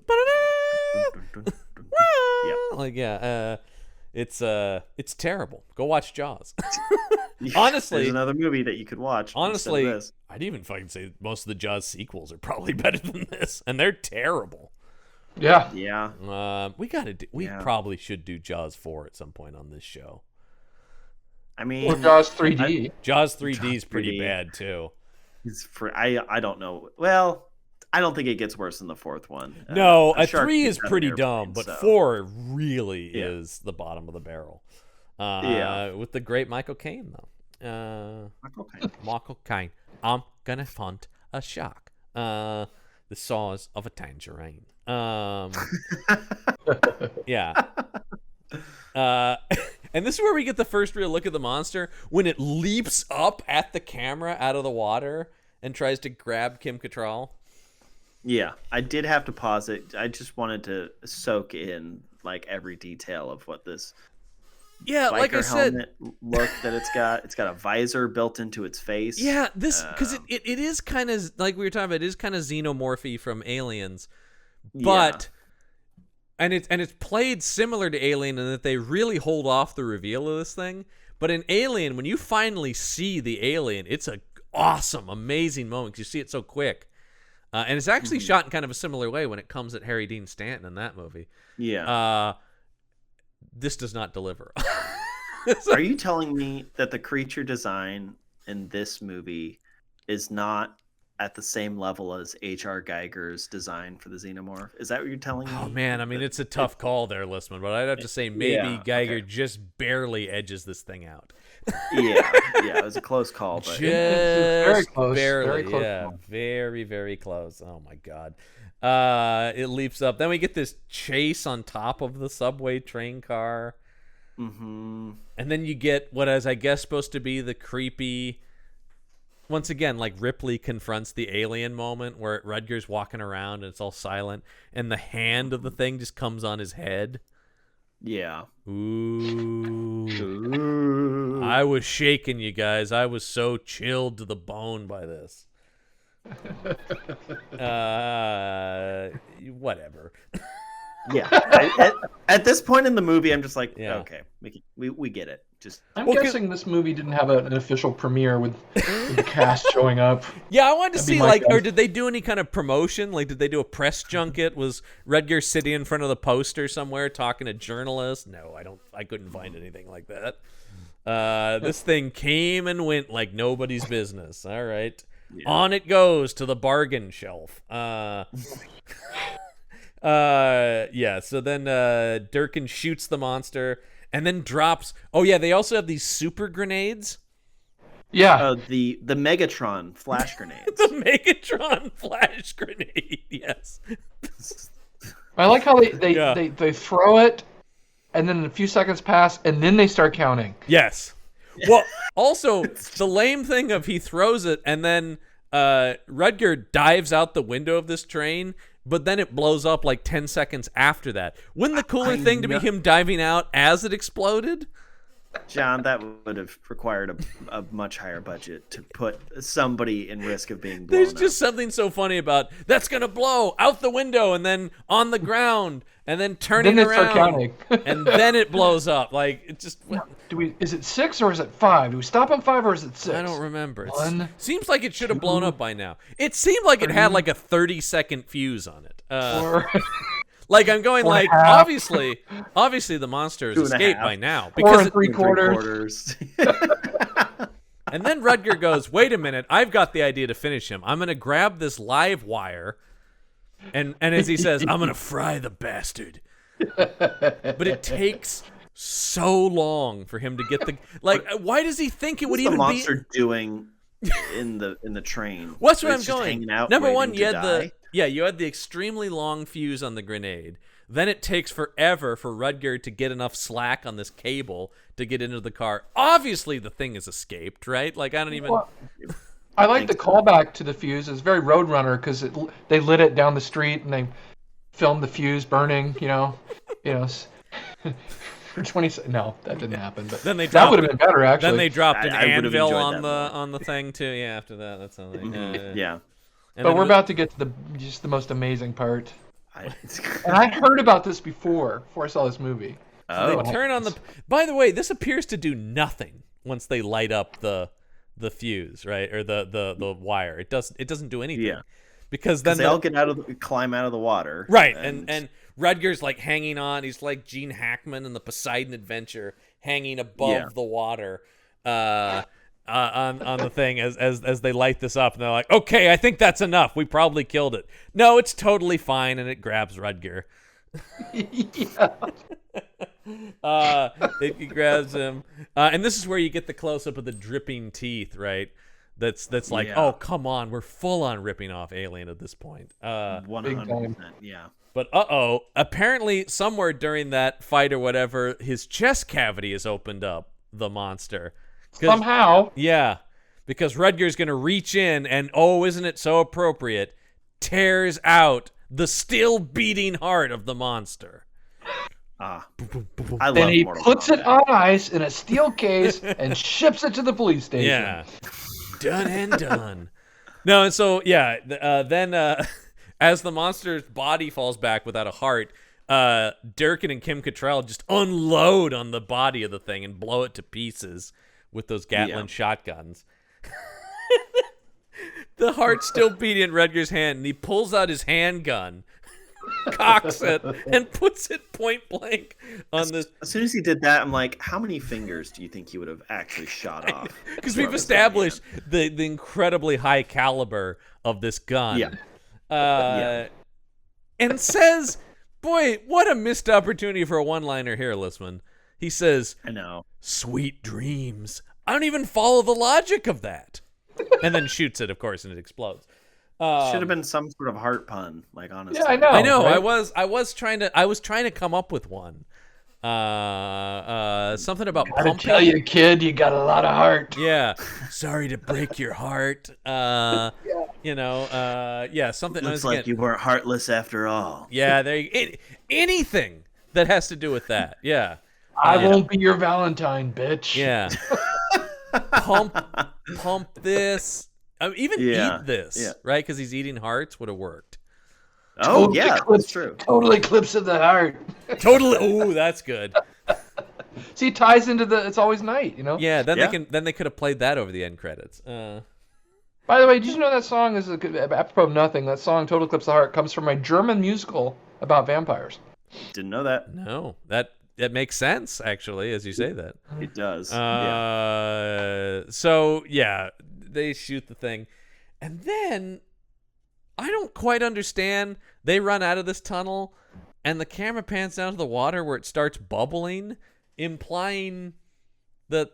It's terrible. Go watch Jaws. Honestly, there's another movie that you could watch. Honestly, I'd even fucking say most of the Jaws sequels are probably better than this, and they're terrible. Yeah. We probably should do Jaws 4 at some point on this show. I mean, or Jaws 3D. Jaws 3D is pretty bad too. I don't know. Well, I don't think it gets worse than the fourth one. No, a 3 is pretty dumb, but 4 really is the bottom of the barrel. With the great Michael Caine though. Michael Caine. I'm gonna hunt a shark. The size of a tangerine. Yeah. And this is where we get the first real look at the monster when it leaps up at the camera out of the water and tries to grab Kim Cattrall. Yeah, I did have to pause it. I just wanted to soak in like every detail of what this like I said, look that it's got. It's got a visor built into its face. Yeah, this because it is kind of like we were talking about. It is kind of xenomorphy from Aliens, but and it's played similar to Alien in that they really hold off the reveal of this thing. But in Alien, when you finally see the alien, it's a awesome, amazing moment because you see it so quick. And it's actually shot in kind of a similar way when it comes at Harry Dean Stanton in that movie. Yeah. This does not deliver. Are you telling me that the creature design in this movie is not at the same level as H.R. Geiger's design for the Xenomorph? Is that what you're telling me? Oh, man. I mean, it's a tough call there, Listman, but I'd have to say maybe Geiger just barely edges this thing out. Yeah, it was a close call. But... Just very close. Barely, very close call. Very, very close. Oh, my God. It leaps up. Then we get this chase on top of the subway train car. Mm-hmm. And then you get what is, I guess, supposed to be the creepy... Once again, like Ripley confronts the alien moment where Rutger's walking around and it's all silent, and the hand of the thing just comes on his head. Yeah. Ooh. I was shaking, you guys. I was so chilled to the bone by this. Whatever. Yeah. At this point in the movie, I'm just like, okay, we get it. I'm guessing this movie didn't have an official premiere with the cast showing up. Yeah, I wanted to see, guess. or did they do any kind of promotion? Like, did they do a press junket? Was Redger sitting in front of the poster somewhere talking to journalists? No, I couldn't find anything like that. This thing came and went like nobody's business. All right. Yeah. On it goes to the bargain shelf. So then Durkin shoots the monster and then drops. Oh yeah, they also have these super grenades. Yeah. The Megatron flash grenades. The Megatron flash grenade. Yes. I like how they throw it, and then a few seconds pass, and then they start counting. Yes. Well, also the lame thing of he throws it, and then Rudger dives out the window of this train, but then it blows up like 10 seconds after that. Wouldn't the cooler thing to be him diving out as it exploded? John, that would have required a much higher budget to put somebody in risk of being blown There's just something so funny about that's going to blow out the window and then on the ground and then turning around and then it blows up. Like, it just... Is it 6 or is it 5? Do we stop on 5 or is it 6? I don't remember. One, seems like it should have blown up by now. It seemed like it had like a 30-second fuse on it. Like, I'm going like, obviously the monster has escaped by now. Because 4 3/4. And then Rudger goes, wait a minute, I've got the idea to finish him. I'm going to grab this live wire, and as he says, I'm going to fry the bastard. But it takes so long for him to get the... Like, why does he think it would even be... What's the monster doing in the train? What's where I'm going? Number one, you had you had the extremely long fuse on the grenade. Then it takes forever for Rudger to get enough slack on this cable to get into the car. Obviously, the thing has escaped, right? Like, I don't even... Well, I like the callback to the fuse. It's very Roadrunner because they lit it down the street and they filmed the fuse burning, for 20 No, that didn't happen. But then that would have been better, actually. Then they dropped an anvil on the thing, too. Yeah, after that. That's something. Yeah. But we're about to get to the most amazing part. And I heard about this before I saw this movie. So they turn on the... By the way, this appears to do nothing once they light up the fuse, right? Or the wire. It doesn't do anything. Yeah. Because then they all climb out of the water. Right. And Rudger's like hanging on. He's like Gene Hackman in the Poseidon Adventure, hanging above the water on the thing as they light this up. And they're like, okay, I think that's enough. We probably killed it. No, it's totally fine. And it grabs Rudger. It grabs him. And this is where you get the close-up of the dripping teeth, right? That's like, oh, come on. We're full on ripping off Alien at this point. 100%, yeah. But apparently somewhere during that fight or whatever, his chest cavity is opened up, the monster. Somehow. Yeah, because Rudger's going to reach in and, isn't it so appropriate, tears out the still beating heart of the monster. I love then he Mortal puts Kombat. it on ice in a steel case and ships it to the police station. Yeah. Done and done. No, and so, then as the monster's body falls back without a heart, Durkin and Kim Cattrall just unload on the body of the thing and blow it to pieces with those Gatling shotguns. The heart's still beating in Rudger's hand, and he pulls out his handgun, cocks it, and puts it point blank on this. As soon as he did that, I'm like, how many fingers do you think he would have actually shot off? Because we've established the incredibly high caliber of this gun. Yeah. And says, boy, what a missed opportunity for a one-liner here, Listman. He says, I know. Sweet dreams. I don't even follow the logic of that. And then shoots it, of course, and it explodes. Should have been some sort of heart pun, like, honestly. Yeah, I know. Right? I was trying to come up with one. Something about pumping. I tell you, kid, you got a lot of heart. Yeah. Sorry to break your heart. Something. Looks like you weren't heartless after all. Yeah, anything that has to do with that. Yeah. I won't be your Valentine, bitch. Yeah. Pump this. Even eat this, right? Because he's eating hearts would have worked. Oh yeah, that's true. Total Eclipse of the Heart. Totally. Oh, that's good. See, it ties into the It's Always Night, you know? Yeah, then they could have played that over the end credits. By the way, did you know that song is apropos of nothing? That song, Total Eclipse of the Heart, comes from a German musical about vampires. Didn't know that. No, that makes sense actually, as you say that. It does. So yeah, they shoot the thing, and then I don't quite understand. They run out of this tunnel, and the camera pans down to the water where it starts bubbling, implying that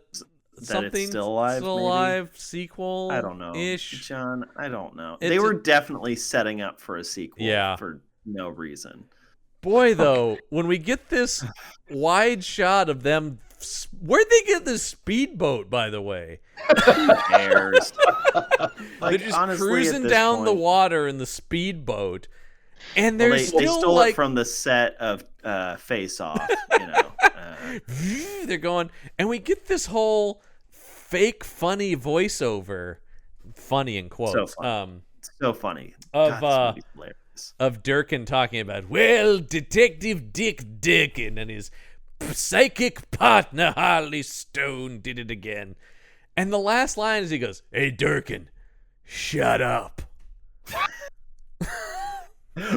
something it's still alive, sequel. I don't know, ish. John. I don't know. They were definitely setting up for a sequel. Yeah. For no reason. Boy, though, when we get this wide shot of them, where'd they get this speedboat? By the way, Who cares? they're just cruising down the water in the speedboat, and they still stole like it from the set of Face Off. They're going, and we get this whole fake funny voiceover, funny in quotes, so funny of Durkin talking about, well, Detective Dick Durkin and his psychic partner Harley Stone did it again, and the last line is he goes, "Hey Durkin, shut up."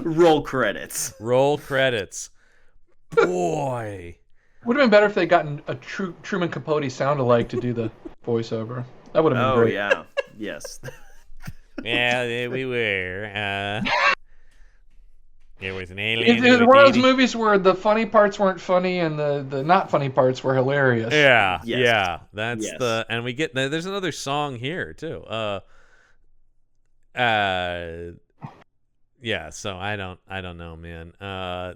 Roll credits. Roll credits. Boy. Would have been better if they'd gotten a Truman Capote sound-alike to do the voiceover. That would have been great. Oh, yeah. Yes. Yeah, there we were. There was an alien. It's one of those movies where the funny parts weren't funny and the not funny parts were hilarious. Yeah, yes. yeah. That's and we get, there's another song here, too. Yeah, so I don't know, man.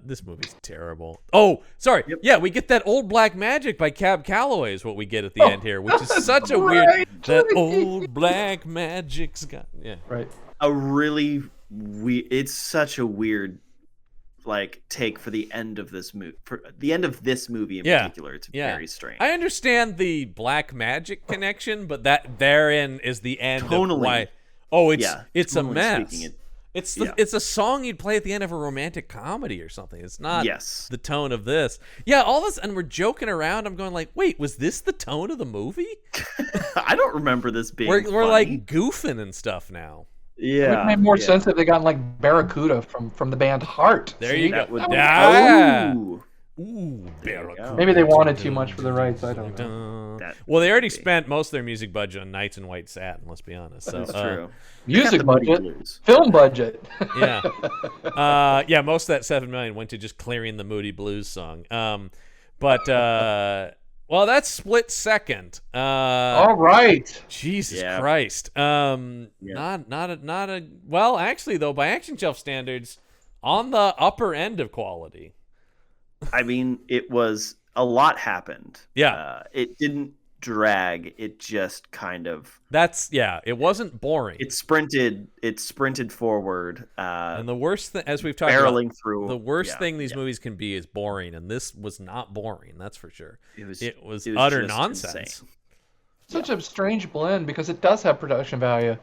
This movie's terrible. Oh, sorry. Yep. Yeah, we get that Old Black Magic by Cab Calloway is what we get at the end here, which is such a weird. That Old Black Magic's got. Yeah. Right. A really it's such a weird take for the end of this movie. For the end of this movie in particular, it's very strange. I understand the Black Magic connection, but that therein is the end tonally, of why. Oh, it's a mess. Speaking, It's a song you'd play at the end of a romantic comedy or something. It's not the tone of this. Yeah, all this, and we're joking around. I'm going like, wait, was this the tone of the movie? I don't remember this being. We're like goofing and stuff now. Yeah, it would have made more sense if they got Barracuda from the band Heart. There you go. Ooh, Barracuda. Maybe they wanted too much for the rights. I don't know. Well, they already spent most of their music budget on Nights in White Satin. Let's be honest. So, that's true. Music budget, film budget. Yeah, most of that $7 million went to just clearing the Moody Blues song. Well, that's split second. All right. Jesus Christ. Not a. Well, actually, though, by Action Shelf standards, on the upper end of quality. I mean, it was a lot happened. Yeah. It didn't drag. It just kind of. It wasn't boring. It sprinted forward. And the worst thing, as we've talked barreling about, through. The worst thing these movies can be is boring, and this was not boring. That's for sure. It was it utter just nonsense. Insane. Such a strange blend because it does have production value.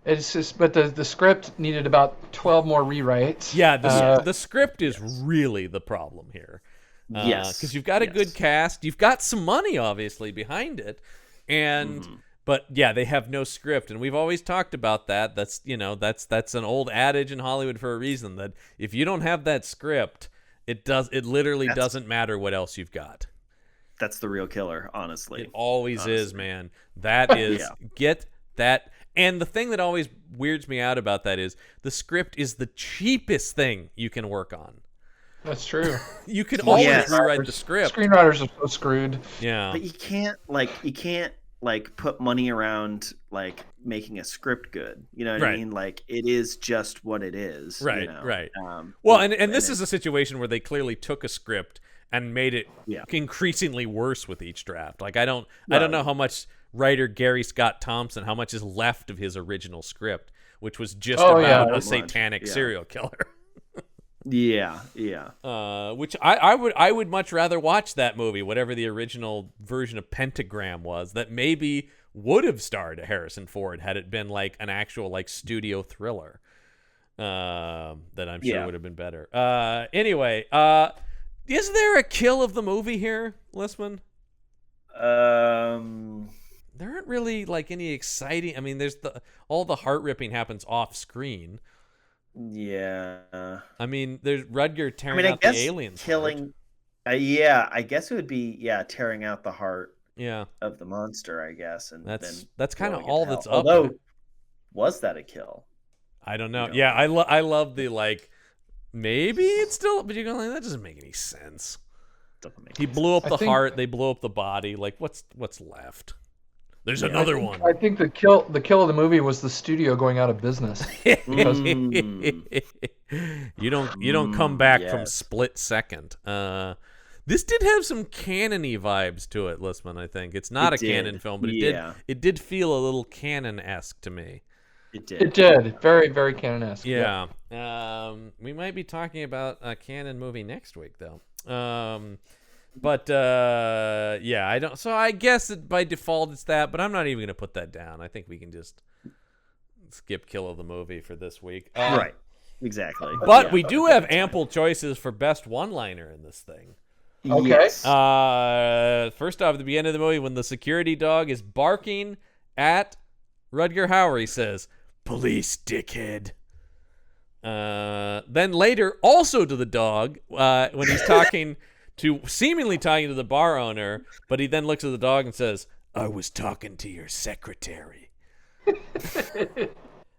It's just, but the script needed about 12 more rewrites. Yeah, the script is really the problem here. Yes, because you've got a good cast, you've got some money obviously behind it, and but yeah, they have no script, and we've always talked about that. That's that's an old adage in Hollywood for a reason, that if you don't have that script, it literally doesn't matter what else you've got. That's the real killer, honestly. It always is, man. That is get that. And the thing that always weirds me out about that is the script is the cheapest thing you can work on. That's true. You can always rewrite the script. Screenwriters are so screwed. Yeah. But you can't put money around making a script good. You know what I mean? It is just what it is. Right. You know? Right. Well, and this is a situation where they clearly took a script and made it increasingly worse with each draft. I don't know how much writer Gary Scott Thompson, how much is left of his original script, which was just about a satanic serial killer. Yeah. Which I would much rather watch that movie, whatever the original version of Pentagram was, that maybe would have starred Harrison Ford had it been an actual studio thriller. that I'm sure would have been better. Anyway, is there a kill of the movie here, Listman? There aren't really like any exciting. I mean, there's all the heart ripping happens off screen. Yeah. I mean, there's Rudger tearing out the alien's killing. I guess it would be tearing out the heart. Yeah. Of the monster, I guess, and that's kind of all that's up. Although, was that a kill? I don't know. Yeah, I love the like. Maybe it's still, but you're going like that doesn't make any sense. He blew up the heart. They blew up the body. Like what's left? There's another one. I think the kill of the movie was the studio going out of business. You don't come back from Split Second. This did have some canon-y vibes to it, Listman, I think. It's not a canon film, but it did feel a little canon-esque to me. It did. It did. Very, very canon-esque. Yeah. We might be talking about a canon movie next week, though. But I don't. So I guess by default it's that, but I'm not even going to put that down. I think we can just skip kill of the movie for this week. Right. Exactly. But we do have ample choices for best one-liner in this thing. Okay. Yes. First off, at the beginning of the movie, when the security dog is barking at Rutger Hauer, he says, "Police, dickhead." Then later, also to the dog, when he's seemingly talking to the bar owner, but he then looks at the dog and says, "I was talking to your secretary."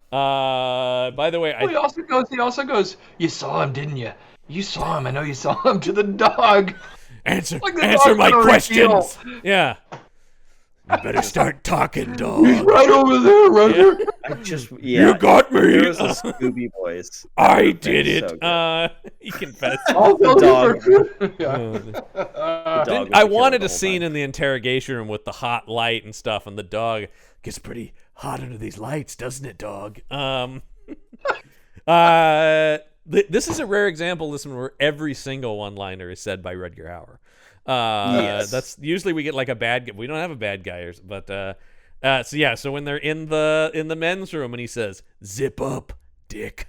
By the way, he also goes, "You saw him, didn't you? You saw him. I know you saw him." To the dog. Answer my questions. Yeah. You better start talking, dog. He's right over there, Rutger. You got me. There was a Scooby voice. I did it. He confessed. The dog. I wanted a scene in the interrogation room with the hot light and stuff, and the dog gets pretty hot under these lights, doesn't it, dog? This is a rare example, where every single one-liner is said by Rutger Hauer. Yes. That's usually we get like a bad guy. We don't have a bad guy, but so when they're in the men's room and he says, "Zip up, dick."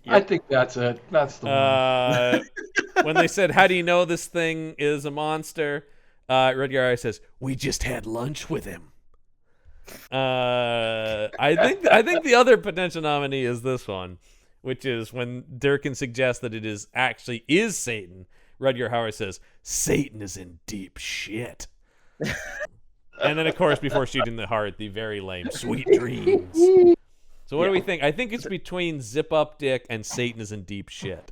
I think that's it. That's the one. When they said, "How do you know this thing is a monster?" Rutger Hauer says, "We just had lunch with him." I think the other potential nominee is this one, which is when Durkin suggests that it is Satan. Rutger Hauer says, "Satan is in deep shit." And then, of course, before shooting the heart, the very lame "Sweet dreams." So what do we think? I think it's between "Zip Up, Dick" and "Satan is in deep shit."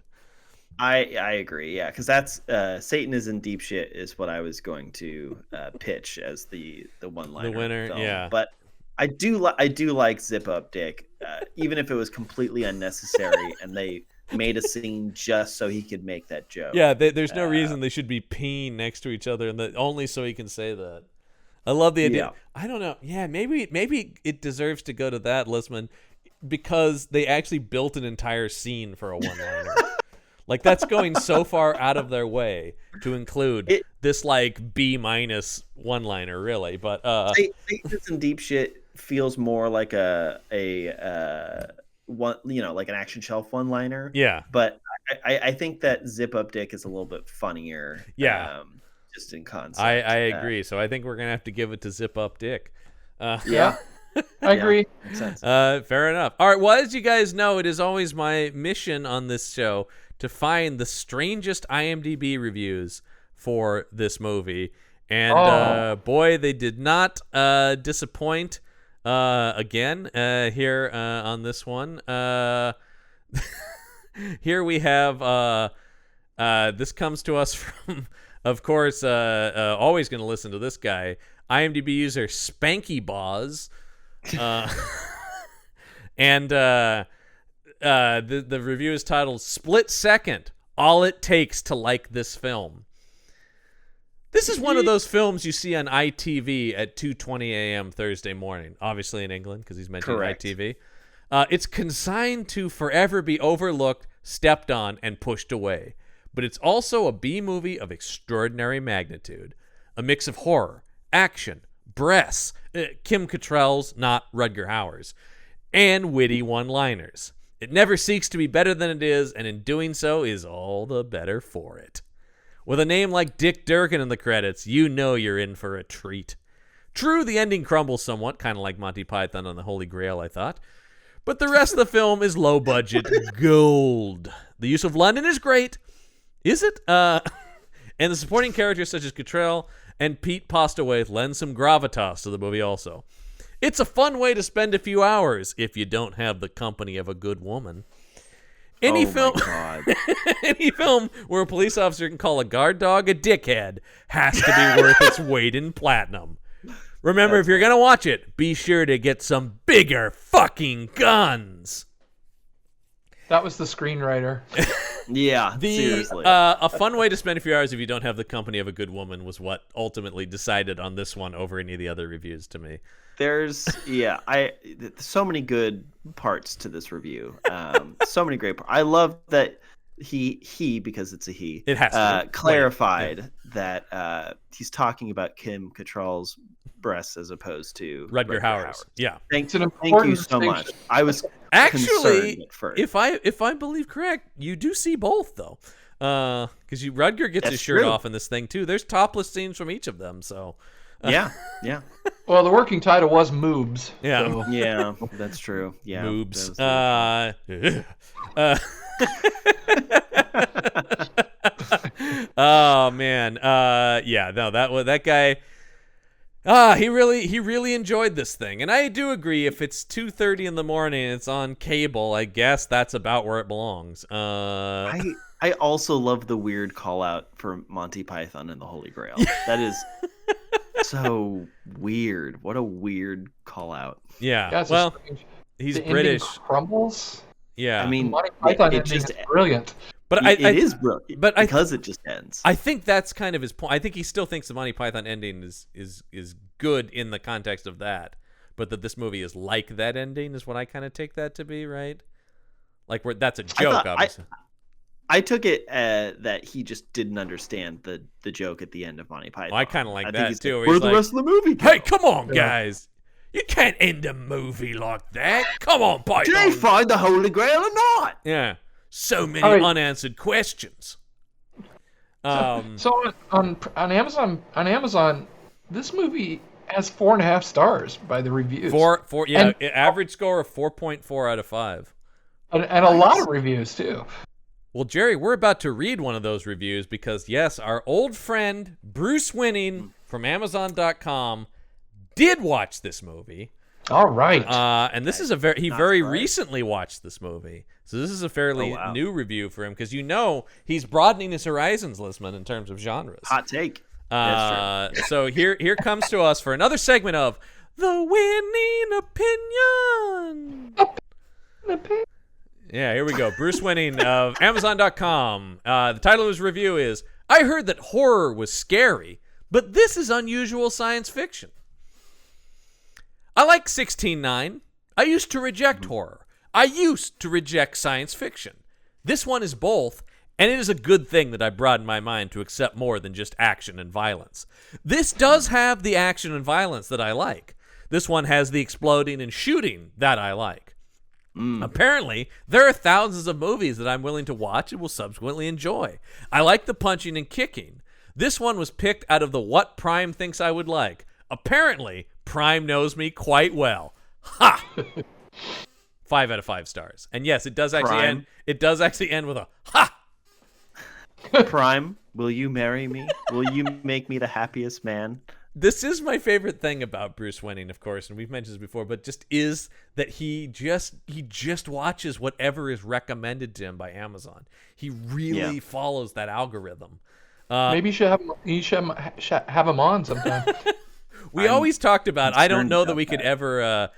I agree, yeah, because that's Satan is in deep shit is what I was going to pitch as the one-liner. The winner, film. yeah. But I do like Zip Up Dick, even if it was completely unnecessary and they made a scene just so he could make that joke. Yeah, there's no reason they should be peeing next to each other, and only so he can say that. I love the idea. Yeah. I don't know. Yeah, maybe it deserves to go to that, Listman, because they actually built an entire scene for a one-liner. Like, that's going so far out of their way to include this like B- one-liner, really. But Satan's in deep shit feels more like a one, like an action shelf one-liner. Yeah. But I think that Zip Up Dick is a little bit funnier. Yeah. Just in concept. I agree. So I think we're gonna have to give it to Zip Up Dick. Yeah. I agree. Makes sense. Fair enough. All right. Well, as you guys know, it is always my mission on this show to find the strangest IMDb reviews for this movie. And boy, they did not disappoint again here on this one. Here we have this comes to us from, of course, always going to listen to this guy, IMDb user Spanky Boz. And the review is titled "Split Second: All It Takes to Like This Film." This is one of those films you see on ITV at 2:20 a.m. Thursday morning, obviously in England because he's mentioned ITV. It's consigned to forever be overlooked, stepped on, and pushed away. But it's also a B-movie of extraordinary magnitude. A mix of horror, action, breasts, Kim Cattrall's, not Rutger Hauer's, and witty one-liners. It never seeks to be better than it is, and in doing so is all the better for it. With a name like Dick Durkin in the credits, you know you're in for a treat. True, the ending crumbles somewhat, kind of like Monty Python on the Holy Grail, I thought. But the rest of the film is low-budget gold. The use of London is great. Is it? And the supporting characters such as Cottrell and Pete Postlewaite lend some gravitas to the movie also. It's a fun way to spend a few hours if you don't have the company of a good woman. Any film where a police officer can call a guard dog a dickhead has to be worth its weight in platinum. Remember, if you're going to watch it, be sure to get some bigger fucking guns. That was the screenwriter. Yeah, seriously. A fun way to spend a few hours if you don't have the company of a good woman was what ultimately decided on this one over any of the other reviews to me. There's so many good parts to this review. So many great parts. I love that he because it's a he. It has to clarified that he's talking about Kim Cattrall's breasts as opposed to Rutger Hauer's. Yeah. Thank you so much. I was actually, at first. if I believe correct, you do see both though, because Rutger gets his shirt off in this thing too. There's topless scenes from each of them. So. Yeah. Well, the working title was Moobs. Yeah. So. Yeah, that's true. Yeah. Moobs. Oh man. Yeah. No. That guy. He really enjoyed this thing, and I do agree. If it's 2:30 in the morning, and it's on cable. I guess that's about where it belongs. I also love the weird call out for Monty Python and the Holy Grail. That is so weird. What a weird call out. Yeah. Well, he's British. Crumbles. Yeah. I mean, Monty Python it just is brilliant. But it is brilliant. But because it just ends. I think that's kind of his point. I think he still thinks the Monty Python ending is good in the context of that, but that this movie is like that ending is what I kind of take that to be, right? Like that's a joke, obviously. I took it that he just didn't understand the joke at the end of Monty Python. I kind of like that too. Where's the rest of the movie go? Hey, come on, guys! You can't end a movie like that. Come on, Python. Did they find the Holy Grail or not? Yeah, so many unanswered questions. So on Amazon, this movie has 4.5 stars by the reviews. Average score of 4.4 out of 5, and a lot of reviews too. Well, Jerry, we're about to read one of those reviews because, yes, our old friend Bruce Winning from Amazon.com did watch this movie. All right. And this is he very recently watched this movie. So this is a fairly new review for him because he's broadening his horizons, Lisman, in terms of genres. Hot take. That's true. So here comes to us for another segment of The Winning Opinion. Yeah, here we go. Bruce Winning of Amazon.com. The title of his review is, I heard that horror was scary, but this is unusual science fiction. I like 16:9. I used to reject horror. I used to reject science fiction. This one is both, and it is a good thing that I broadened my mind to accept more than just action and violence. This does have the action and violence that I like. This one has the exploding and shooting that I like. Apparently, there are thousands of movies that I'm willing to watch and will subsequently enjoy. I like the punching and kicking. This one was picked out of the what Prime thinks I would like. Apparently, Prime knows me quite well. Ha! 5 out of 5 stars. And yes, it does actually end. It does actually end with a ha. Prime, will you marry me? Will you make me the happiest man? This is my favorite thing about Bruce Winning, of course, and we've mentioned this before, but just is that he just watches whatever is recommended to him by Amazon. He really follows that algorithm. Maybe you should have him on sometime. We always talked about. I don't know that we could ever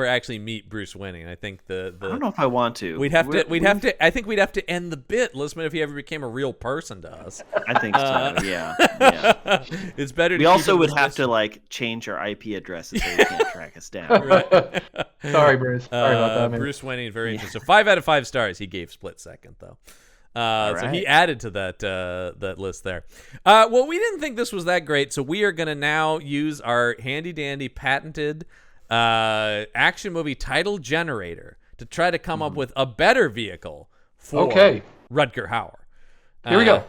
actually meet Bruce Winning. I think I don't know if I want to. We'd have to. I think we'd have to end the bit, Lisman, if he ever became a real person to us. I think so. Yeah. It's better. We also would have to change our IP addresses so you can't track us down. Right. Sorry, Bruce. Sorry about that, man. Bruce Winning, very interesting. 5 out of 5 stars. He gave Split Second though. So he added to that list there. Well, we didn't think this was that great, so we are going to now use our handy dandy patented action movie title generator to try to come up with a better vehicle for Rutger Hauer. Here we go.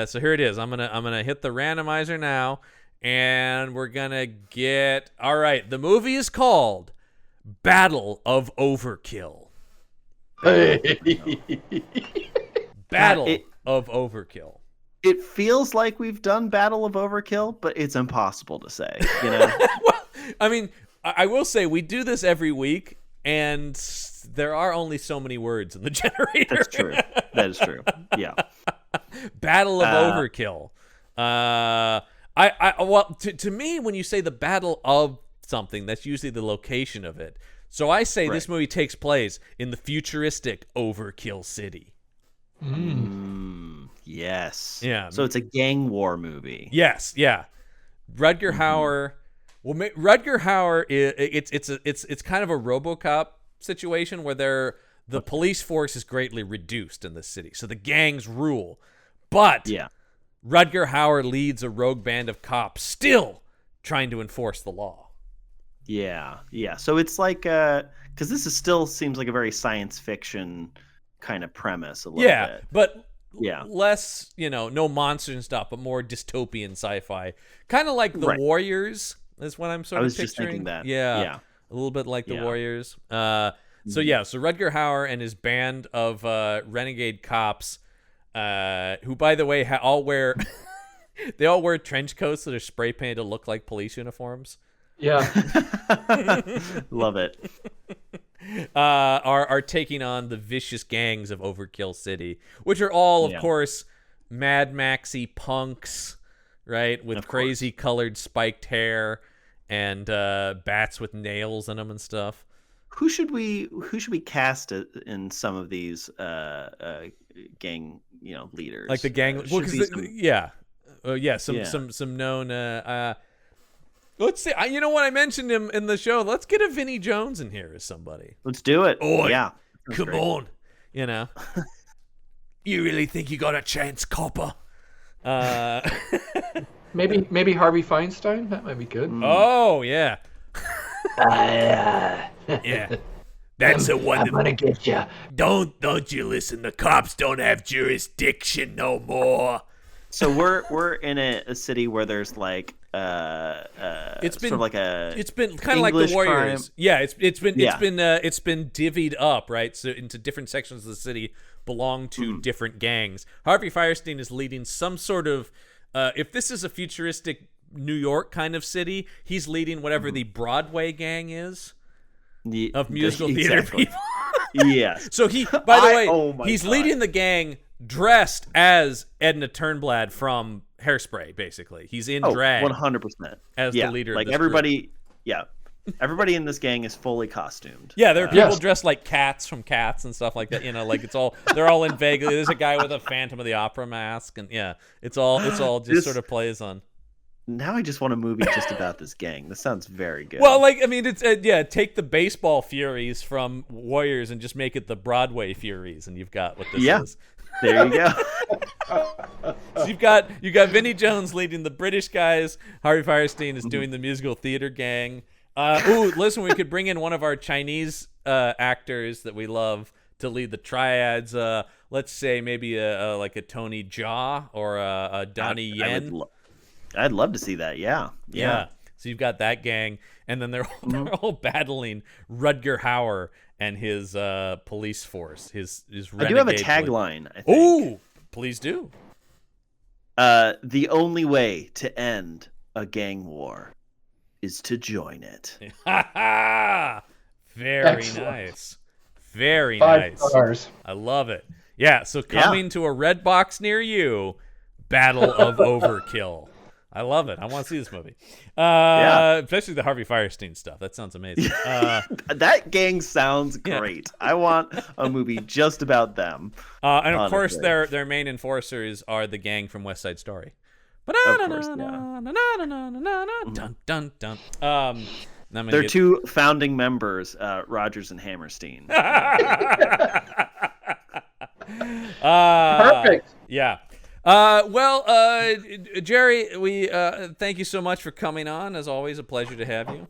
So here it is. I'm gonna hit the randomizer now, and we're gonna get. All right, the movie is called Battle of Overkill. Battle of Overkill. It feels like we've done Battle of Overkill, but it's impossible to say. You know. Well, I mean, I will say we do this every week, and there are only so many words in the generator. That's true. That is true. Yeah. Battle of Overkill. Well, to me, when you say the Battle of something, that's usually the location of it. So I say this movie takes place in the futuristic Overkill City. Yes. Yeah. So it's a gang war movie. Yes. Yeah. Rutger Hauer. Well, Rutger Hauer it's kind of a RoboCop situation where the police force is greatly reduced in the city, so the gangs rule. But Rutger Hauer leads a rogue band of cops still trying to enforce the law. Yeah. So it's like because this still seems like a very science fiction kind of premise a little bit. But less, no monsters and stuff, but more dystopian sci-fi. Kind of like The Warriors is what I'm sort of picturing. Just thinking that. Yeah. A little bit like The Warriors. So Rutger Hauer and his band of renegade cops, who, by the way, all wear they all wear trench coats that are spray painted to look like police uniforms. Yeah. Love it. Are taking on the vicious gangs of Overkill City, which are all, of course, Mad Maxy punks, right? With crazy colored spiked hair and bats with nails in them and stuff. Who should we cast in some of these gang leaders? Like the gang, some known. Let's see. You know what? I mentioned him in the show. Let's get a Vinnie Jones in here as somebody. Let's do it. Oh yeah, come on. You really think you got a chance, copper? Maybe Harvey Feinstein. That might be good. Oh yeah. Yeah. That's the one. I'm gonna get you. Don't you listen? The cops don't have jurisdiction no more. So we're in a city where there's like it's been kind of like the Warriors. Crime. Yeah, it's been divvied up, right? So into different sections of the city belong to different gangs. Harvey Fierstein is leading some sort of if this is a futuristic New York kind of city, he's leading whatever the Broadway gang is of musical theater people. Yes. So he's leading the gang dressed as Edna Turnblad from Hairspray, basically. He's in drag 100% as the leader like of this everybody group. Everybody in this gang is fully costumed. Yeah, there are people dressed like Cats from Cats and stuff like that. Like they're all in Vegas. There's a guy with a Phantom of the Opera mask, and it's all just sort of plays on. Now I just want a movie just about this gang. This sounds very good. Well, it's take the baseball Furies from Warriors and just make it the Broadway Furies, and you've got what this is. There you go. So you've got Vinnie Jones leading the British guys. Harvey Fierstein is doing the musical theater gang. Listen, we could bring in one of our Chinese actors that we love to lead the triads. Let's say maybe like a Tony Jaa or a Donnie Yen. I'd love to see that. Yeah. So you've got that gang, and then they're all battling Rutger Hauer and his police force. His renegade. I do have a tagline. I think. Oh, please do. The only way to end a gang war is to join it. Very Excellent. Nice. Very 5 nice. stars. I love it. Yeah, so coming to a red box near you, Battle of Overkill. I love it. I want to see this movie. Especially the Harvey Fierstein stuff. That sounds amazing. That gang sounds great. I want a movie just about them. And of course, their main enforcers are the gang from West Side Story. Dun, dun, dun. They're two founding members, Rogers and Hammerstein. Perfect. Yeah. Jerry, we thank you so much for coming on. As always, a pleasure to have you.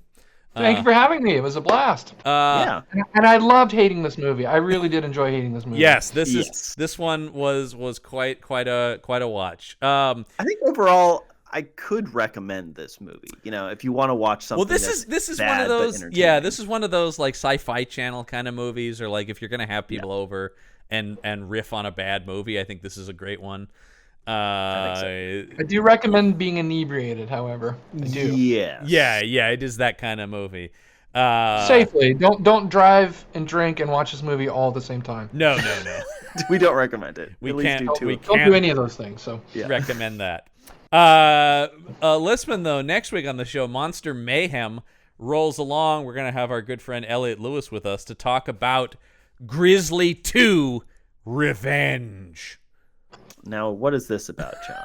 Thank you for having me. It was a blast. Yeah. And I loved hating this movie. I really did enjoy hating this movie. Yes, this one was quite a watch. I think overall I could recommend this movie. You know, if you want to watch something. Well, this is bad, one of those. but Yeah, this is one of those like Sci-Fi Channel kind of movies, or like if you're gonna have people over and riff on a bad movie, I think this is a great one. I do recommend being inebriated, however. I do. Yes. Yeah, it is that kind of movie. Safely. Don't drive and drink and watch this movie all at the same time. No. We don't recommend it. We At least can't- do two. we of them. Don't do any of those things. So recommend that. Listman, though, next week on the show, Monster Mayhem rolls along. We're going to have our good friend Elliot Lewis with us to talk about Grizzly 2 Revenge. Now, what is this about, John?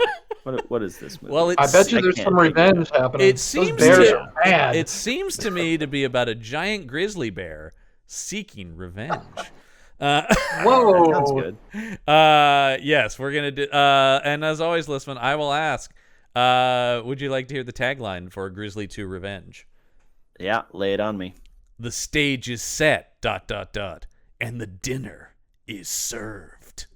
what is this movie? Well, I bet you there's some revenge happening. It seems Those bears are bad. It seems to me to be about a giant grizzly bear seeking revenge. Whoa. Sounds good. Yes, we're gonna do. And as always, Listman, I will ask. Would you like to hear the tagline for Grizzly 2 Revenge? Yeah, lay it on me. The stage is set. ... And the dinner is served.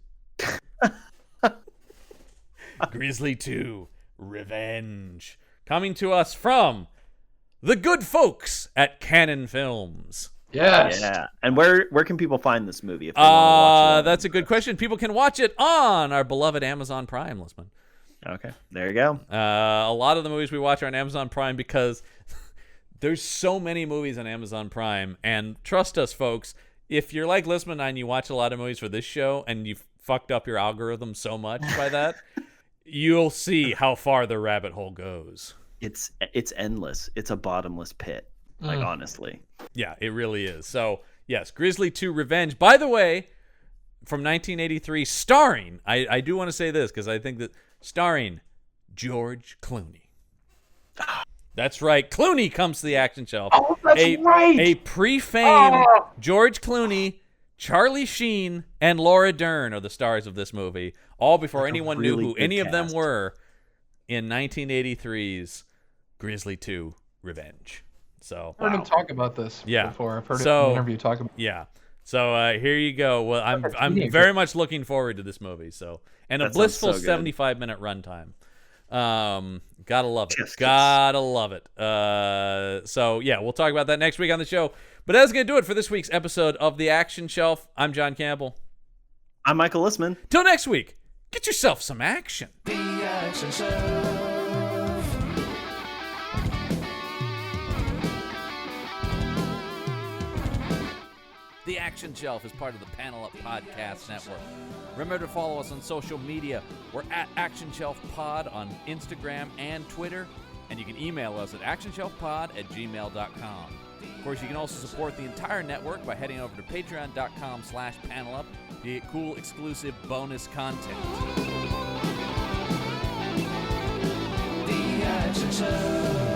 Grizzly 2 Revenge, coming to us from the good folks at Canon Films. Yes. Yeah. And where can people find this movie if they want to watch it? That's a good question. People can watch it on our beloved Amazon Prime, Listman. Okay, there you go. A lot of the movies we watch are on Amazon Prime because there's so many movies on Amazon Prime, and trust us, folks, if you're like Listman and you watch a lot of movies for this show and you've fucked up your algorithm so much by that, you'll see how far the rabbit hole goes. It's endless. It's a bottomless pit. Like honestly. Yeah, it really is. So, yes, Grizzly 2 Revenge. By the way, from 1983, starring, I do want to say this because I think that starring George Clooney. That's right. Clooney comes to the action shelf. Oh, that's right. A pre-fame George Clooney, Charlie Sheen, and Laura Dern are the stars of this movie, all before anyone knew who any of them were in 1983's Grizzly 2 Revenge. So I've heard him talk about this before. I've heard him in an interview talk about it. Yeah. So here you go. Well, I'm very much looking forward to this movie. So, and a blissful 75-minute runtime. Gotta love it. Gotta love it. So yeah, we'll talk about that next week on the show. But that's gonna do it for this week's episode of The Action Shelf. I'm John Campbell. I'm Michael Listman. Till next week, get yourself some action. The Action Shelf. The Action Shelf is part of the Panel Up Podcast Network. Remember to follow us on social media. We're at Action Shelf Pod on Instagram and Twitter. And you can email us at actionshelfpod@gmail.com. Of course, you can also support the entire network by heading over to patreon.com/panelup to get cool, exclusive bonus content. The Action Shelf.